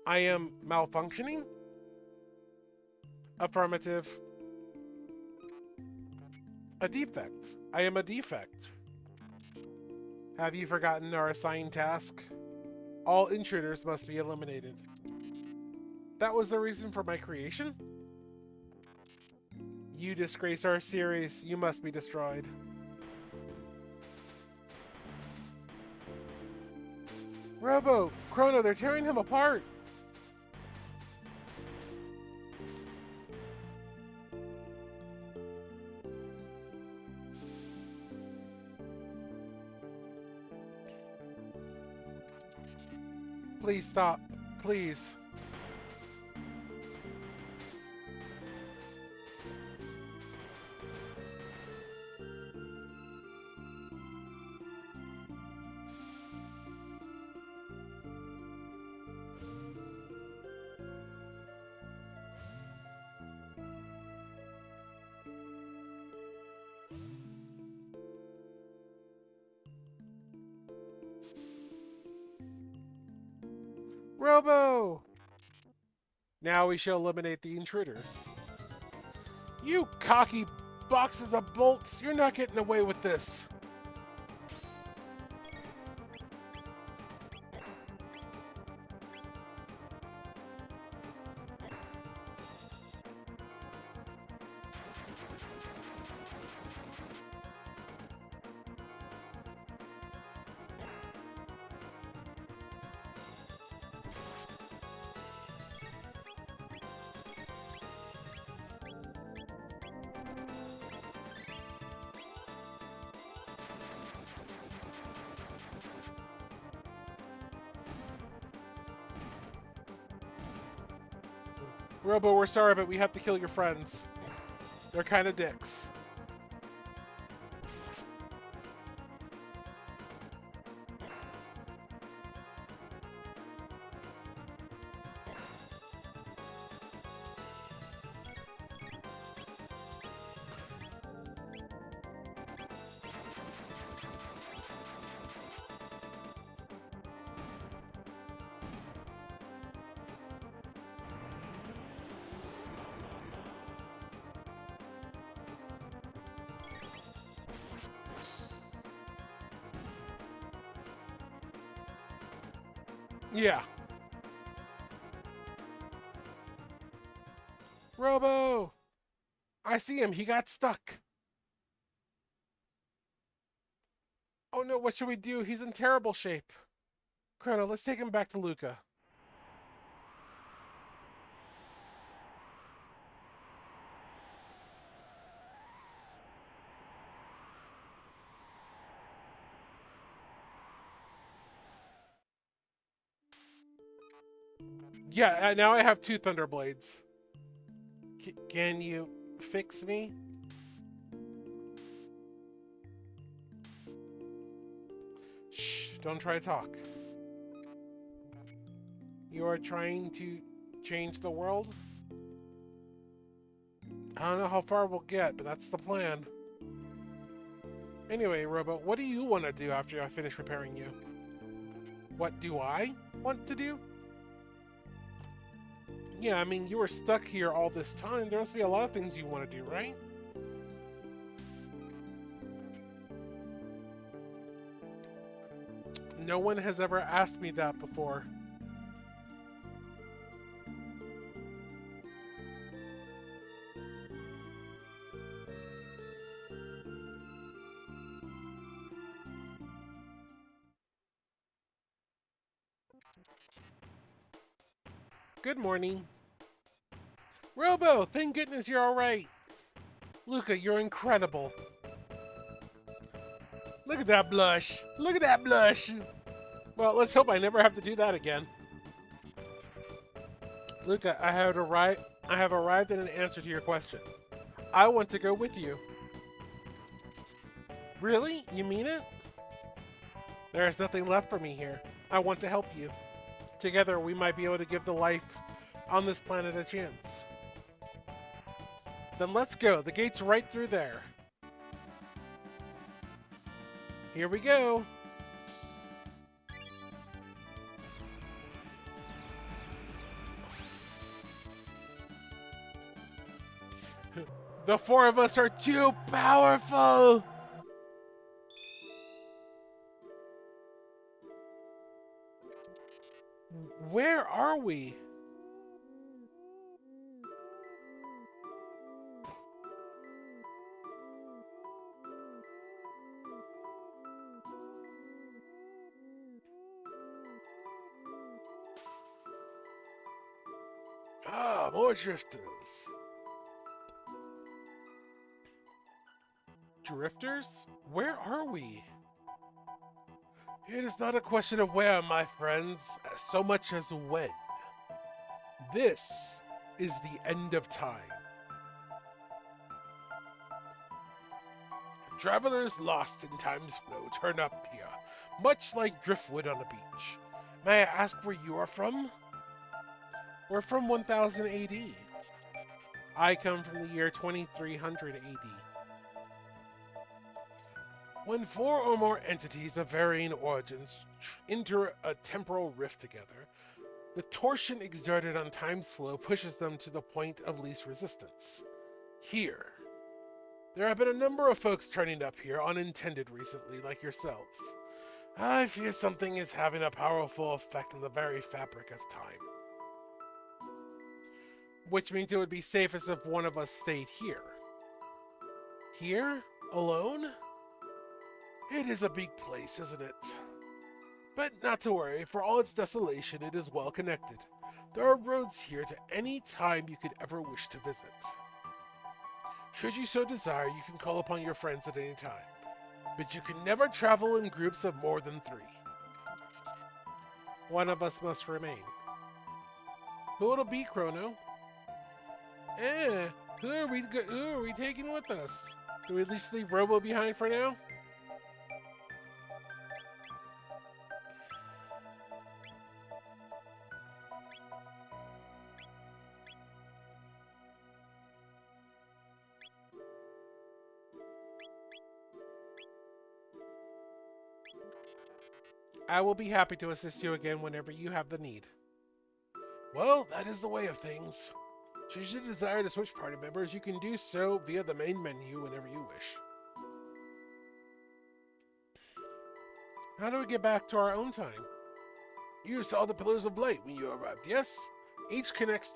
I am malfunctioning? Affirmative. A defect. I am a defect. Have you forgotten our assigned task? All intruders must be eliminated. That was the reason for my creation? You disgrace our series. You must be destroyed. Robo! Chrono, they're tearing him apart! Please stop. Please. Robo! Now we shall eliminate the intruders. You cocky boxes of bolts! You're not getting away with this! Robo, we're sorry, but we have to kill your friends. They're kind of dicks. Yeah. Robo! I see him. He got stuck. Oh no, what should we do? He's in terrible shape. Chrono, let's take him back to Luca. Yeah, now I have two Thunderblades. Can you fix me? Shh, don't try to talk. You are trying to change the world? I don't know how far we'll get, but that's the plan. Anyway, Robo, what do you want to do after I finish repairing you? What do I want to do? Yeah, I mean, you were stuck here all this time. There must be a lot of things you want to do, right? No one has ever asked me that before. Good morning. Robo, thank goodness you're alright. Luca, you're incredible. Look at that blush. Look at that blush. Well, let's hope I never have to do that again. Luca, I have arrived at an answer to your question. I want to go with you. Really? You mean it? There is nothing left for me here. I want to help you. Together, we might be able to give the life on this planet a chance. Then let's go. The gate's right through there. Here we go. The four of us are too powerful! Where are we? Ah, more drifters. Drifters? Where are we? It is not a question of where, my friends, so much as when. This is the end of time. Travelers lost in time's flow turn up here, much like driftwood on a beach. May I ask where you are from? We're from 1000 AD. I come from the year 2300 AD. When four or more entities of varying origins enter a temporal rift together, the torsion exerted on time's flow pushes them to the point of least resistance. Here. There have been a number of folks turning up here unintended recently, like yourselves. I fear something is having a powerful effect on the very fabric of time. Which means it would be safest if one of us stayed here. Here? Alone? It is a big place, isn't it? But not to worry, for all its desolation, it is well connected. There are roads here to any time you could ever wish to visit. Should you so desire, you can call upon your friends at any time. But you can never travel in groups of more than 3. One of us must remain. Who will it be, Chrono? Who are we taking with us? Do we at least leave Robo behind for now? I will be happy to assist you again whenever you have the need. Well, that is the way of things. Should you desire to switch party members, you can do so via the main menu whenever you wish. How do we get back to our own time? You saw the pillars of light when you arrived, yes? Each connects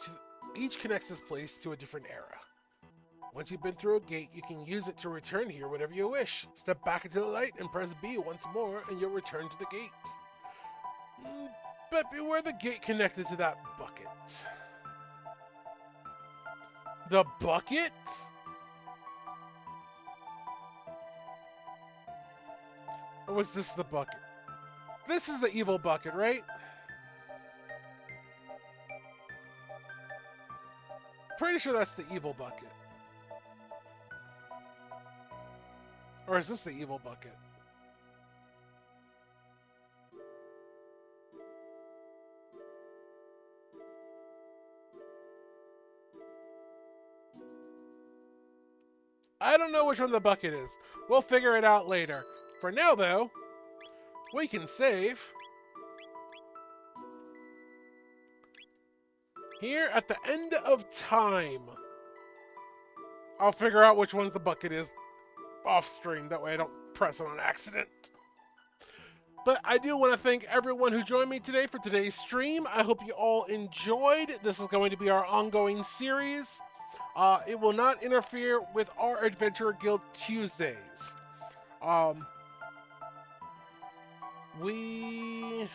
this place to a different era. Once you've been through a gate, you can use it to return here whenever you wish. Step back into the light and press B once more, and you'll return to the gate. But beware the gate connected to that bucket. The bucket? Or was this the bucket? This is the evil bucket, right? Pretty sure that's the evil bucket. Or is this the evil bucket? I don't know which one the bucket is. We'll figure it out later. For now, though, we can save. Here at the end of time. I'll figure out which one's the bucket is off stream. That way I don't press it on accident. But I do want to thank everyone who joined me today for today's stream. I hope you all enjoyed. This is going to be our ongoing series. It will not interfere with our Adventure Guild Tuesdays. We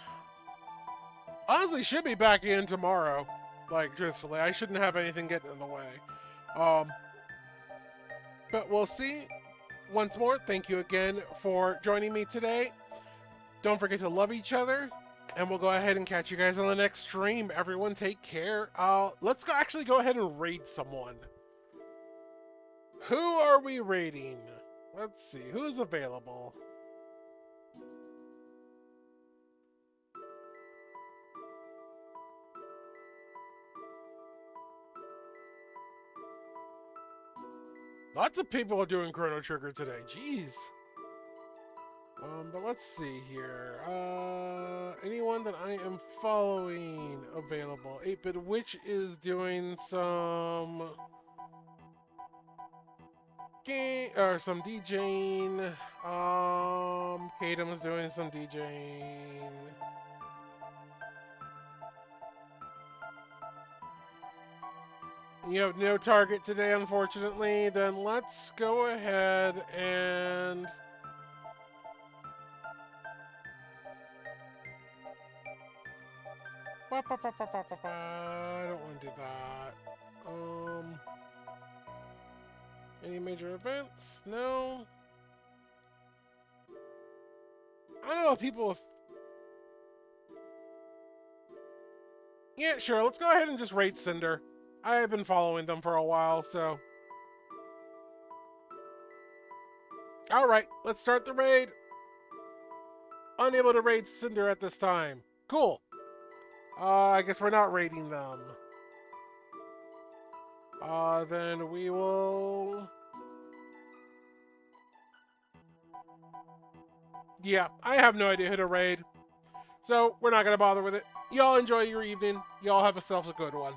honestly should be back in tomorrow. Like, truthfully, I shouldn't have anything getting in the way. But we'll see. Once more, thank you again for joining me today. Don't forget to love each other. And we'll go ahead and catch you guys on the next stream. Everyone take care. Let's actually go ahead and raid someone. Who are we raiding? Let's see. Who's available? Lots of people are doing Chrono Trigger today. Jeez. But let's see here. Anyone that I am following available. 8-Bit Witch is doing some some DJing. Kadam is doing some DJing. You have no target today, unfortunately. Then let's go ahead and I don't want to do that. Any major events? No. I don't know if people Yeah, sure. Let's go ahead and just raid Cinder. I've been following them for a while, so... Alright, let's start the raid. Unable to raid Cinder at this time. Cool. I guess we're not raiding them. Then we will... Yeah, I have no idea who to raid. So, we're not going to bother with it. Y'all enjoy your evening. Y'all have yourselves a good one.